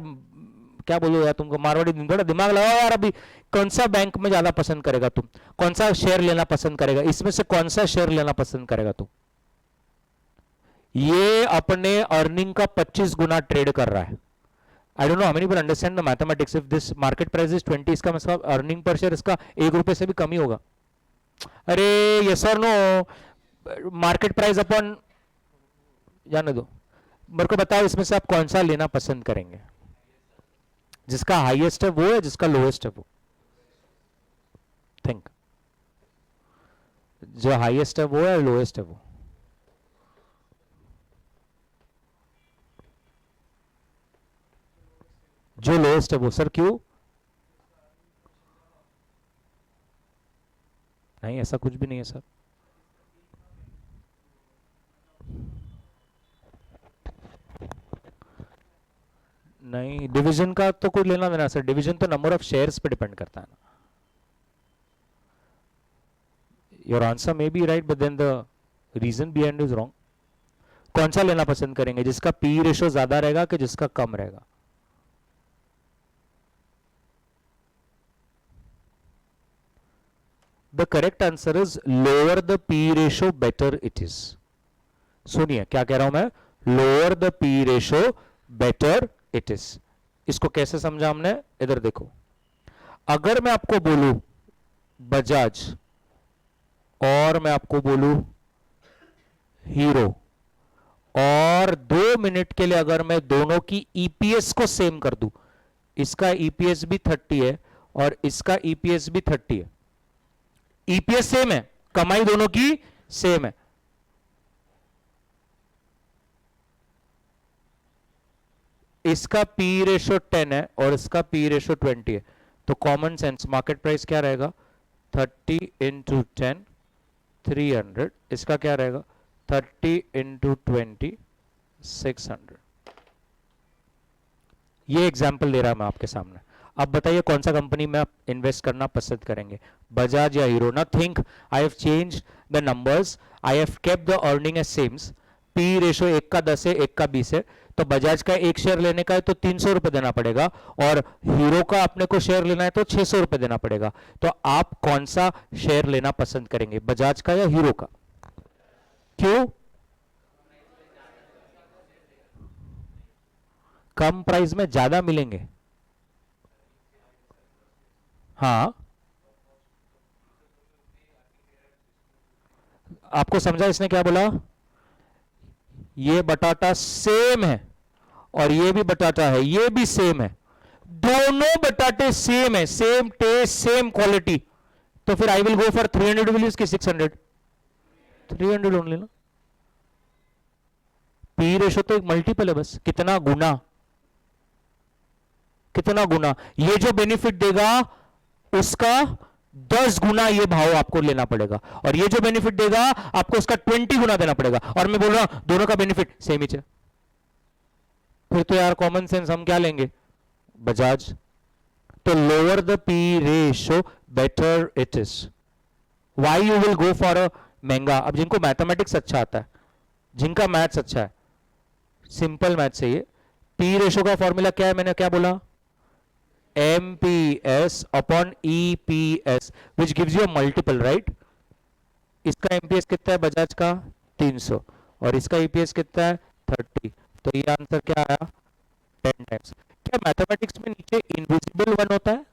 क्या बोलूँ यार तुमको, मारवाड़ी, थोड़ा दिमाग लगाओ यार। अभी कौन सा बैंक में ज्यादा पसंद करेगा तुम, कौन सा शेयर लेना पसंद करेगा, इसमें से कौन सा शेयर लेना पसंद करेगा तुम? ये अपने अर्निंग का 25 गुना ट्रेड कर रहा है। I don't know how many people understand the mathematics. If this market price is 20, इसका मतलब अर्निंग पर शेयर इसका 1 रुपए से भी कम ही होगा। अरे यस और नो, मार्केट प्राइस अपॉन, जाने दो। मेरे को बताओ इसमें से आप कौन सा लेना पसंद करेंगे? जिसका हाईएस्ट है वो है, जिसका लोएस्ट है वो? थिंक, जो हाईएस्ट है वो है, लोएस्ट है वो? जो लोएस्ट है वो। सर क्यों? नहीं, ऐसा कुछ भी नहीं है सर। नहीं, डिवीजन का तो कोई लेना देना सर, डिवीजन तो नंबर ऑफ शेयर्स पे डिपेंड करता है ना। Your answer may be right but then the reason behind is wrong. कौन सा लेना पसंद करेंगे, जिसका पी रेशो ज्यादा रहेगा कि जिसका कम रहेगा? The correct answer is lower the P ratio, better it is. सुनिए क्या कह रहा हूं मैं, lower the P ratio, better it is. इसको कैसे समझा हमने, इधर देखो। अगर मैं आपको बोलूं बजाज और मैं आपको बोलूं हीरो, और 2 मिनट के लिए अगर मैं दोनों की ईपीएस को सेम कर दूं, इसका ईपीएस भी 30 है और इसका ईपीएस भी 30 है, ईपीएस सेम है, कमाई दोनों की सेम है, इसका पी रेशो 10 है और इसका पी रेशो 20 है, तो कॉमन सेंस मार्केट प्राइस क्या रहेगा, 30 इंटू 10 300, इसका क्या रहेगा 30 इंटू 20 600। ये एग्जाम्पल दे रहा मैं आपके सामने। अब बताइए कौन सा कंपनी में आप इन्वेस्ट करना पसंद करेंगे, बजाज या हीरो? ना think I have change the numbers, I have kept the earning as sames. P ratio एक का 10 है, एक का 20 है, तो बजाज का एक शेयर लेने का है तो 300 रुपए देना पड़ेगा, और हीरो का अपने को शेयर लेना है तो 600 रुपए देना पड़ेगा। तो आप कौन सा शेयर लेना पसंद करेंगे, बजाज का या हीरो का? क्यों? कम प्राइस में ज्यादा मिलेंगे। हाँ, आपको समझा इसने क्या बोला? ये बटाटा सेम है और ये भी बटाटा है, ये भी सेम है, दोनों बटाटे सेम है, सेम टेस्ट सेम क्वालिटी, तो फिर I will go for 300 will की 600? 300 ओनली ना। पी रेशो तो एक मल्टीपल है बस, कितना गुना, कितना गुना, ये जो बेनिफिट देगा उसका 10 गुना ये भाव आपको लेना पड़ेगा, और ये जो बेनिफिट देगा आपको उसका 20 गुना देना पड़ेगा, और मैं बोल रहा हूं दोनों का बेनिफिट सेम ही है। फिर तो यार कॉमन सेंस हम क्या लेंगे, बजाज। तो lower the P ratio better it is. Why you will go for a महंगा? अब जिनको मैथमेटिक्स अच्छा आता है, जिनका मैथ्स अच्छा है, सिंपल मैथ्स है ये, पी रेशो का फॉर्मूला क्या है, मैंने क्या बोला, MPS upon EPS which gives you a multiple, right? इसका MPS कितना है बजाज का, 300, और इसका EPS कितना है 30, तो ये आंसर क्या आया 10 टाइम्स। क्या मैथमेटिक्स में नीचे इनविजिबल 1 होता है?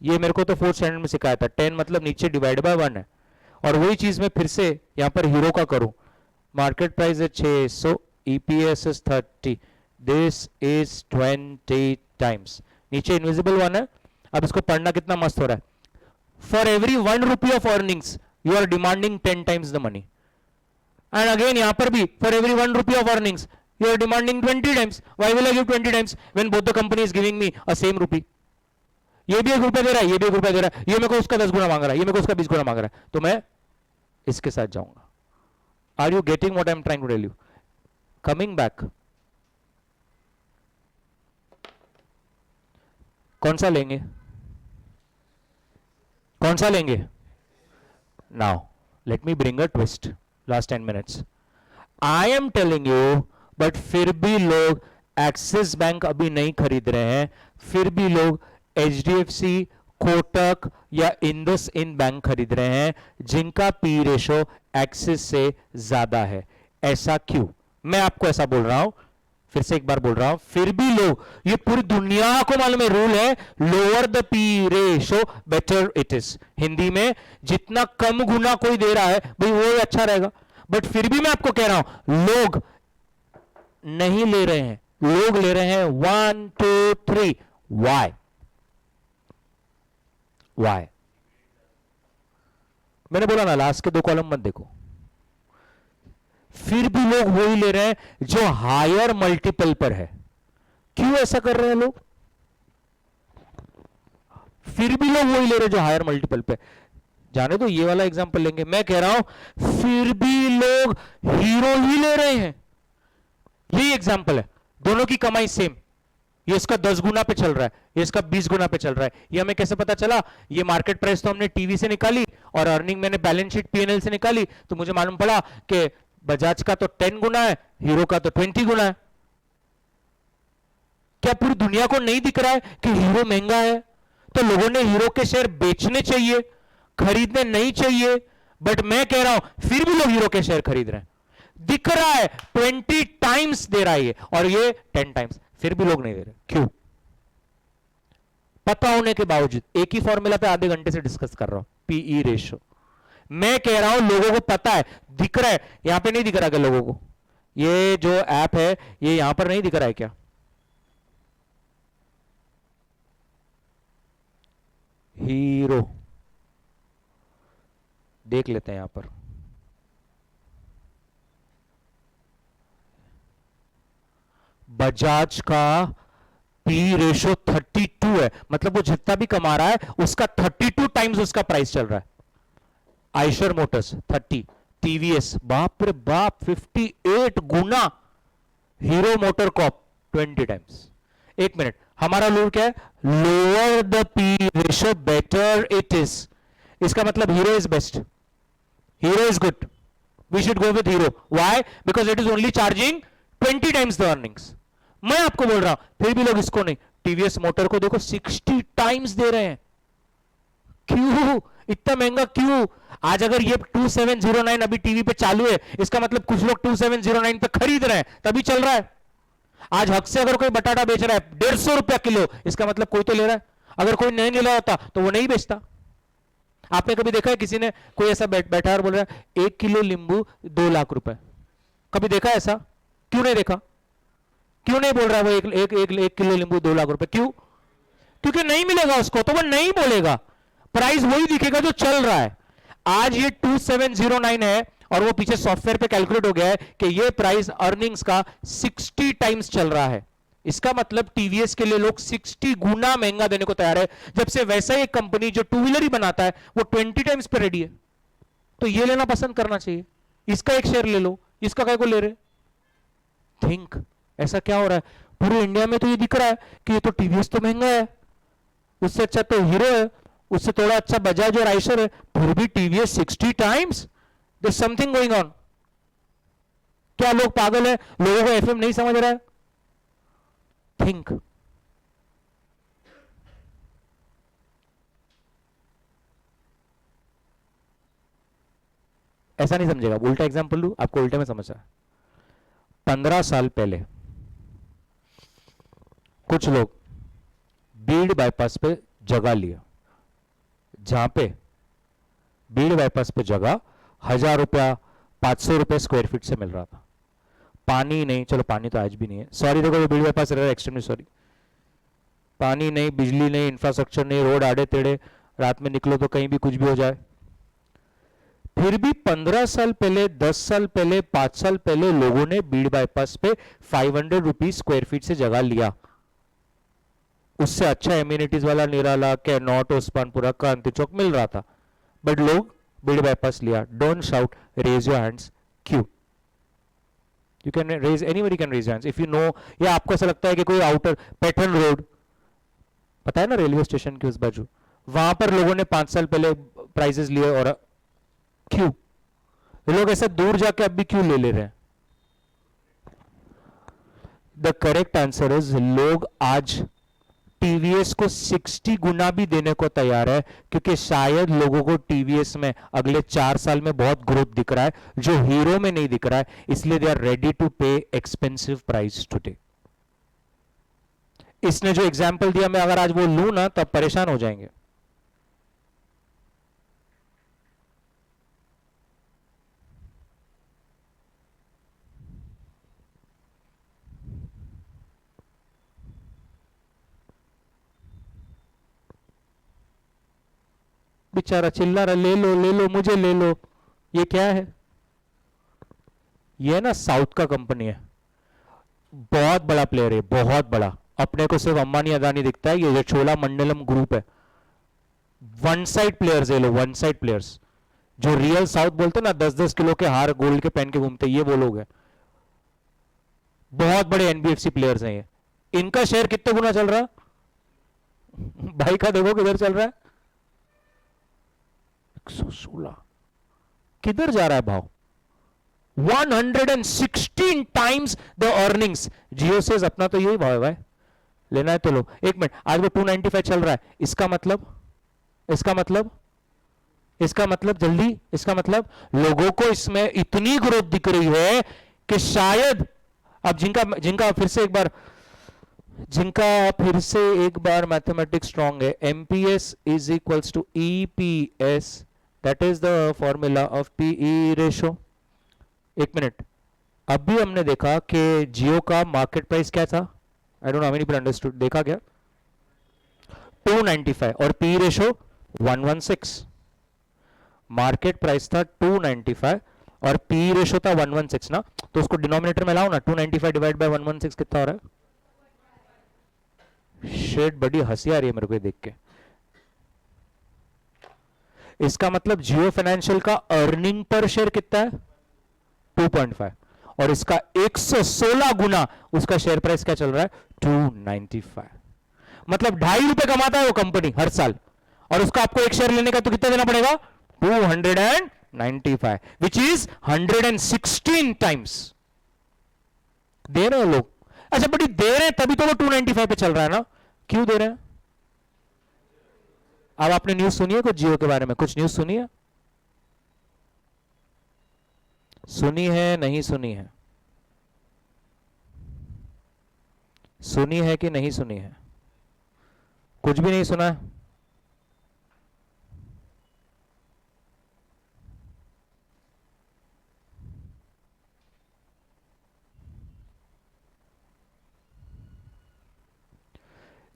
ये मेरे को तो 4th स्टैंडर्ड में सिखाया था, 10 मतलब नीचे डिवाइड बाय 1 है। और वही चीज मैं फिर से यहां पर हीरो का करूं, मार्केट प्राइस है 600, EPS is 30, this is 20 times, नीचे इनविजिबल 1 है। अब इसको पढ़ना कितना मस्त हो रहा है, for every 1 rupee of earnings you are demanding 10 times the money, and again यहां पर भी for every 1 rupee of earnings You are demanding 20 times. Why will I give 20 times when both the company is giving me a same rupee? ये भी 1 रुपया दे रहा है, ये भी 1 रुपया दे रहा है, ये मेरे को उसका 10 गुना मांग रहा है, ये मेरे को उसका 20 गुना मांग रहा है, तो मैं इसके साथ जाऊंगा. Are you getting what I'm trying to tell you? Coming back. कौन सा लेंगे? कौन सा लेंगे? Now, let me bring a twist. Last 10 minutes. I am telling you, but फिर भी लोग एक्सिस बैंक अभी नहीं खरीद रहे हैं, फिर भी लोग HDFC, कोटक या इंडस इंड बैंक खरीद रहे हैं जिनका पी रेशो एक्सिस से ज्यादा है. ऐसा क्यों? मैं आपको ऐसा बोल रहा हूं, फिर से एक बार बोल रहा हूं, फिर भी लोग, ये पूरी दुनिया को मालूम है, रूल है, lower the P ratio better it is. Hindi में जितना कम गुना कोई दे रहा है भाई वो अच्छा रहेगा. बट फिर भी मैं आपको कह रहा हूं, लोग नहीं ले रहे हैं, लोग ले रहे हैं 1 2 3. वाई? वाई? मैंने बोला ना, लास्ट के 2 कॉलम मत देखो. फिर भी लोग वही ले रहे हैं जो हायर मल्टीपल पर है. क्यों ऐसा कर रहे हैं लोग? फिर भी लोग वही ले रहे हैं जो हायर मल्टीपल पे. जाने तो ये वाला एग्जांपल लेंगे. मैं कह रहा हूं फिर भी लोग हीरो ही ले रहे हैं. यही एग्जांपल है, दोनों की कमाई सेम. ये इसका 10 गुना पे चल रहा है, ये इसका 20 गुना पे चल रहा है. ये हमें कैसे पता चला? ये मार्केट प्राइस तो हमने टीवी से निकाली और अर्निंग मैंने बैलेंस शीट पीएनएल से निकाली, तो मुझे मालूम पड़ा कि बजाज का तो 10 गुना है, हीरो का तो 20 गुना है. क्या पूरी दुनिया को नहीं दिख रहा है कि हीरो महंगा है? तो लोगों ने हीरो के शेयर बेचने चाहिए, खरीदने नहीं चाहिए. बट मैं कह रहा हूं फिर भी लोग हीरो के शेयर खरीद रहे हैं. दिख रहा है 20 टाइम्स दे रहा है ये, और ये 10 टाइम्स, फिर भी लोग नहीं दे रहे. क्यों? पता होने के बावजूद. एक ही फॉर्मूला पे आधे घंटे से डिस्कस कर रहा हूं, पीई रेशियो. मैं कह रहा हूं लोगों को पता है, दिख रहा है. यहां पे नहीं दिख रहा क्या लोगों को? ये जो ऐप है ये यहां पर नहीं दिख रहा है क्या? हीरो देख लेते हैं यहां पर. बजाज का पी रेशो 32 है, मतलब वो जितना भी कमा रहा है उसका 32 टाइम्स उसका प्राइस चल रहा है. आइशर मोटर्स 30, टीवीएस बाप रे बाप 58 गुना, हीरो मोटर कॉप 20 टाइम्स. एक मिनट, हमारा रूल क्या है? Lower the P ratio better it is. इसका मतलब Hero is best, Hero is good, we should go with Hero. Why? Because it is only charging 20 times the earnings. मैं आपको बोल रहा हूं फिर भी लोग इसको नहीं. टीवीएस मोटर को देखो 60 टाइम्स दे रहे हैं. क्यों इतना महंगा? क्यों? आज अगर ये 2709 अभी टीवी पे चालू है, इसका मतलब कुछ लोग 2709 पे खरीद रहे हैं, तभी चल रहा है. आज हक से अगर कोई बटाटा बेच रहा है 150 रुपया किलो, इसका मतलब कोई तो ले रहा है. अगर कोई नहीं ले रहा होता तो वो नहीं बेचता. आपने कभी देखा है किसी ने, कोई ऐसा बैठा और बोल रहा है 1 किलो नींबू 2 लाख रुपए? कभी देखा ऐसा? क्यों नहीं देखा? क्यों नहीं बोल रहा वो एक किलो नींबू 2 लाख रुपए? क्यों? क्योंकि नहीं मिलेगा उसको, तो वो नहीं बोलेगा. प्राइस वही दिखेगा जो चल रहा है. आज ये 2709 है और वो पीछे सॉफ्टवेयर पे कैलकुलेट हो गया है कि ये प्राइस अर्निंग्स का 60 टाइम्स चल रहा है. इसका मतलब टीवीएस के लिए लोग 60 गुना महंगा देने को तैयार है, जब से वैसा ही एक कंपनी जो टू व्हीलर ही बनाता है वो 20 टाइम्स पे रेडी है. तो ये लेना पसंद करना चाहिए. इसका एक शेयर ले लो, इसका काय को ले रहे? थिंक, ऐसा क्या हो रहा है? पूरे इंडिया में तो ये दिख रहा है कि ये तो टीवीएस तो महंगा है, उससे अच्छा तो हीरो है, उससे थोड़ा अच्छा बजाज और आइशर है, फिर भी TVS 60 times. There something going on. क्या लोग पागल है? लोगों को एफएम नहीं समझ रहा है? थिंक. ऐसा नहीं समझेगा. उल्टा एग्जांपल लू, आपको उल्टे में समझ रहा है. 15 साल पहले कुछ लोग बीड़ बाईपास पे जगह लिया, जहां पे बीड़ बाईपास पे जगह 1000 रुपया 500 रुपए स्क्वायर फीट से मिल रहा था. पानी नहीं, चलो पानी तो आज भी नहीं है, सॉरी, देखो बीड़ बाईपास रह रहा है, एक्सट्रीमली सॉरी. पानी नहीं, बिजली नहीं, इंफ्रास्ट्रक्चर नहीं, रोड आड़े टेढ़े, रात में निकलो तो कहीं भी कुछ भी हो जाए. फिर भी 15 साल पहले, 10 साल पहले, 5 साल पहले लोगों ने बीड़ बाईपास पे 500 रुपीज स्क्वायर फीट से जगह लिया। उससे अच्छा एम्यूनिटीज वाला निराला, कैनॉट, ओस्मानपुरा, क्रांति चौक मिल रहा था, बट लोग बीड़ बाईपास लिया। Don't shout, raise your hands. क्यों? You can raise, anybody can raise hands if you know. या आपको ऐसा लगता है कि कोई आउटर पैटर्न रोड, पता है ना, रेलवे स्टेशन के उस बाजू, वहां पर लोगों ने 5 साल पहले प्राइजेस लिए, और क्यों लोग ऐसा दूर जाके अब भी क्यों ले रहे हैं? द करेक्ट आंसर इज, लोग आज टीवीएस को 60 गुना भी देने को तैयार है, क्योंकि शायद लोगों को टीवीएस में अगले 4 साल में बहुत ग्रोथ दिख रहा है जो हीरो में नहीं दिख रहा है, इसलिए दे आर रेडी टू पे एक्सपेंसिव प्राइस टुडे। इसने जो एग्जाम्पल दिया, मैं अगर आज वो लूं ना तब परेशान हो जाएंगे। बेचारा चिल्ला रहा, ले लो ले लो, मुझे ले लो। ये क्या है? ये ना साउथ का कंपनी है, बहुत बड़ा प्लेयर है, बहुत बड़ा। अपने को सिर्फ अंबानी अदानी दिखता है, ये जो छोला मंडलम ग्रुप है, वन साइड प्लेयर्स है लोग, वन साइड प्लेयर्स। जो रियल साउथ बोलते ना, 10-10 किलो के हार गोल्ड के पहन के घूमते, ये वो लोग हैं। बहुत बड़े एनबीएफसी प्लेयर्स हैं ये। इनका शेयर कितने गुना चल रहा है? भाई का देखो किधर चल रहा है, 116। किधर जा रहा है भाव? 116 टाइम्स द अर्निंग्स। जियो से अपना तो यही भाव है भाई, लेना है तो लो। एक मिनट, आज वो 295 चल रहा है, इसका मतलब, इसका मतलब, इसका मतलब जल्दी, इसका मतलब लोगों को इसमें इतनी ग्रोथ दिख रही है कि शायद अब जिनका जिनका फिर से एक बार, जिनका फिर से एक बार मैथमेटिक्स स्ट्रांग है, MPS is equals to EPS, that is the formula of PE ratio. एक मिनट, अभी हमने देखा कि जियो का मार्केट प्राइस क्या था? आई don't know how many people understood, देखा क्या? 295 और पी रेशो 116। मार्केट प्राइस था 295 और पी रेशो था 116 ना, तो उसको डिनोमिनेटर में लाओ ना, 295 डिवाइड बाय 116 कितना हो रहा है? शेड, बड़ी हंसी आ रही है मेरे को ये देख के। इसका मतलब जियो फाइनेंशियल का अर्निंग पर शेयर कितना है? 2.5, और इसका 116 गुना उसका शेयर प्राइस क्या चल रहा है? 295। मतलब ₹2.5 कमाता है वो कंपनी हर साल, और उसका आपको एक शेयर लेने का तो कितना देना पड़ेगा? 295, विच इज 116 टाइम्स। दे रहे हैं लोग। अच्छा बड़ी दे रहे हैं तभी तो वो 295 पे चल रहा है ना, क्यों दे रहे हैं? अब आपने न्यूज सुनी है कुछ जियो के बारे में? कुछ न्यूज सुनी है? सुनी है, नहीं सुनी है? सुनी है कि नहीं सुनी है? कुछ भी नहीं सुना है?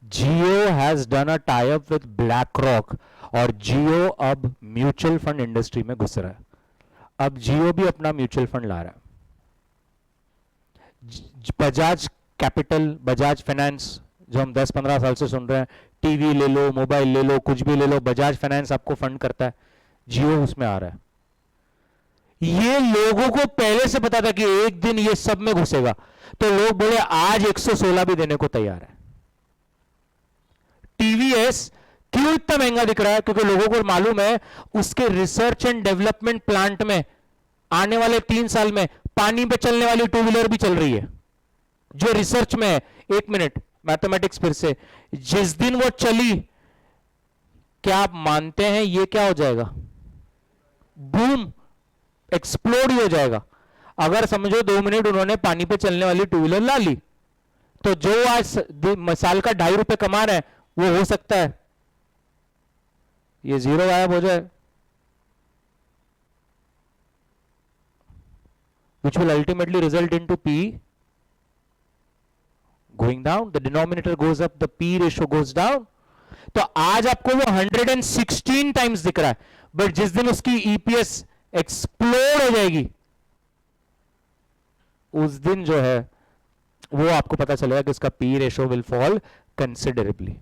Jio has done a tie up with BlackRock, और जियो अब म्यूचुअल फंड इंडस्ट्री में घुस रहा है। अब जियो भी अपना म्यूचुअल फंड ला रहा है। बजाज कैपिटल, बजाज फाइनेंस, जो हम 10-15 साल से सुन रहे हैं, टीवी ले लो, मोबाइल ले लो, कुछ भी ले लो, बजाज फाइनेंस आपको फंड करता है, जियो उसमें आ रहा है। ये लोगों को पहले से पता था कि एक दिन ये सब में घुसेगा, तो लोग बोले आज 116 भी देने को तैयार है। टीवीएस क्यों इतना महंगा दिख रहा है? क्योंकि लोगों को मालूम है उसके रिसर्च एंड डेवलपमेंट प्लांट में आने वाले 3 साल में पानी पे चलने वाली 2 व्हीलर भी चल रही है, जो रिसर्च में है। एक मिनट, मैथमेटिक्स फिर से, जिस दिन वो चली, क्या आप मानते हैं ये क्या हो जाएगा? बूम, एक्सप्लोड ही हो जाएगा। अगर समझो 2 मिनट उन्होंने पानी पे चलने वाली 2 व्हीलर ला ली, तो जो आज साल का ₹2.5 कमा रहे हैं, वो हो सकता है ये जीरो गायब हो जाए, which will ultimately result into P going down. The denominator goes up, the P ratio goes down. तो आज आपको वो 116 टाइम्स दिख रहा है, बट जिस दिन उसकी ईपीएस एक्सप्लोड हो जाएगी, उस दिन जो है वो आपको पता चलेगा कि उसका P ratio will fall considerably.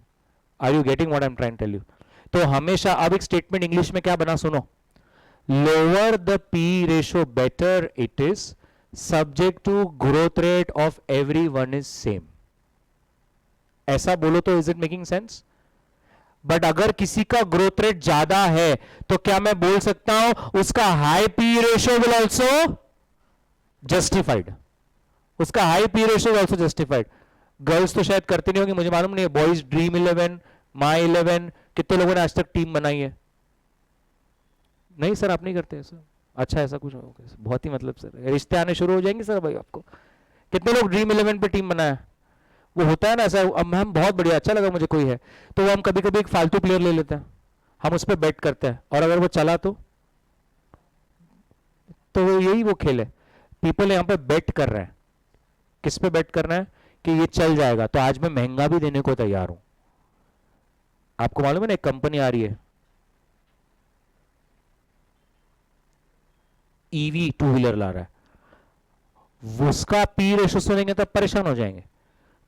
Are you getting what I am trying to tell you? तो हमेशा अब एक स्टेटमेंट इंग्लिश में क्या बना सुनो, lower the P ratio better it is, subject to growth rate of every one is same. ऐसा बोलो तो is it making sense? But अगर किसी का ग्रोथ रेट ज्यादा है तो क्या मैं बोल सकता हूं उसका high P ratio will also justified, उसका high P ratio also justified. Girls तो शायद करती नहीं होगी, मुझे मालूम नहीं है, बॉयज ड्रीम 11, माई 11, कितने लोगों ने आज तक टीम बनाई है? नहीं सर आप नहीं करते ऐसा? अच्छा ऐसा कुछ होगा, बहुत ही मतलब सर रिश्ते आने शुरू हो जाएंगे सर भाई आपको। कितने लोग ड्रीम 11 पे टीम बनाया? वो होता है ना ऐसा, अब हम बहुत बढ़िया अच्छा लगा मुझे कोई है, तो वो हम कभी कभी एक फालतू प्लेयर ले लेते हैं, हम उस पर बेट करते हैं, और अगर वो चला तो यही वो खेल है। पीपल यहां पे बेट कर रहे हैं, किस पे बेट करना है कि ये चल जाएगा, तो आज मैं महंगा भी देने को तैयार हूं। आपको मालूम है ना एक कंपनी आ रही है ईवी टू व्हीलर ला रहा है, उसका पी रेशो सुनेंगे तब परेशान हो जाएंगे।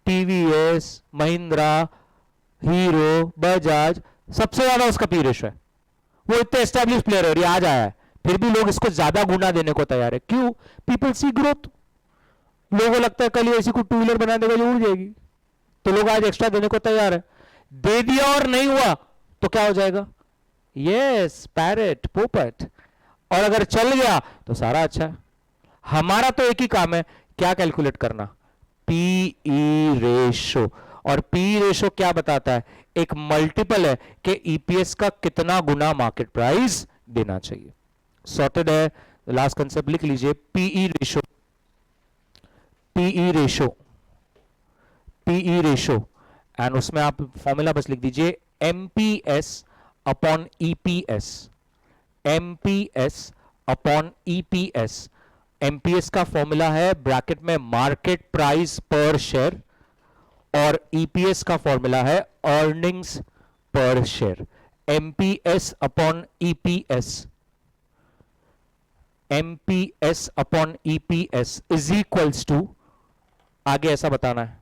टीवीएस, महिंद्रा, हीरो, बजाज, सबसे ज्यादा उसका पी रेशो है। वो इतने एस्टेब्लिश प्लेयर है और ये आज आया है, फिर भी लोग इसको ज्यादा गुना देने को तैयार है। क्यों? People see growth. लोगों को लगता है कल ये ऐसी कोई टू व्हीलर बना देगा जो उड़ जाएगी, तो लोग आज एक्स्ट्रा देने को तैयार है। दे दिया और नहीं हुआ तो क्या हो जाएगा? यस, पैरेट, पोपट। और अगर चल गया तो सारा अच्छा है। हमारा तो एक ही काम है, क्या कैलकुलेट करना? PE ratio. और पी रेशो क्या बताता है? एक मल्टीपल है कि ईपीएस का कितना गुना मार्केट प्राइस देना चाहिए। सॉर्टेड है? लास्ट कंसेप्ट लिख लीजिए, PE ratio, PE ratio, PE ratio, and उसमें आप फॉर्मूला बस लिख दीजिए MPS upon EPS, MPS upon EPS. एमपीएस का फॉर्मूला है ब्रैकेट में मार्केट प्राइस पर शेयर, और ईपीएस का फॉर्मूला है earnings per share. MPS upon EPS, MPS upon EPS is equals to, आगे ऐसा बताना है,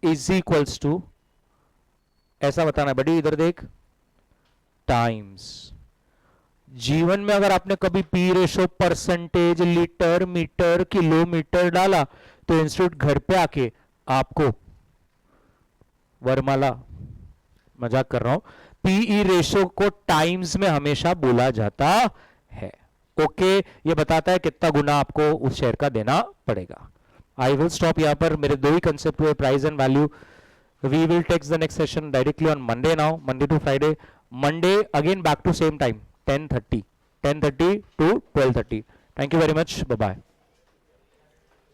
इज इक्वल्स टू ऐसा बताना है बड़ी, इधर देख, टाइम्स। जीवन में अगर आपने कभी P ratio, percentage, litre, metre, kilometre डाला तो इंस्टीट्यूट घर पे आके आपको वरमाला, मजाक कर रहा हूं, पीई रेशो को टाइम्स में हमेशा बोला जाता है। ओके, ये बताता है कितना गुना आपको उस शेयर का देना पड़ेगा। आई विल स्टॉप यहां पर, मेरे दो ही कंसेप्ट हुए, price and value. We will take the next session directly on Monday now, Monday to Friday. Monday again back to same time, 10:30 to 12:30. Thank you very much. Bye bye.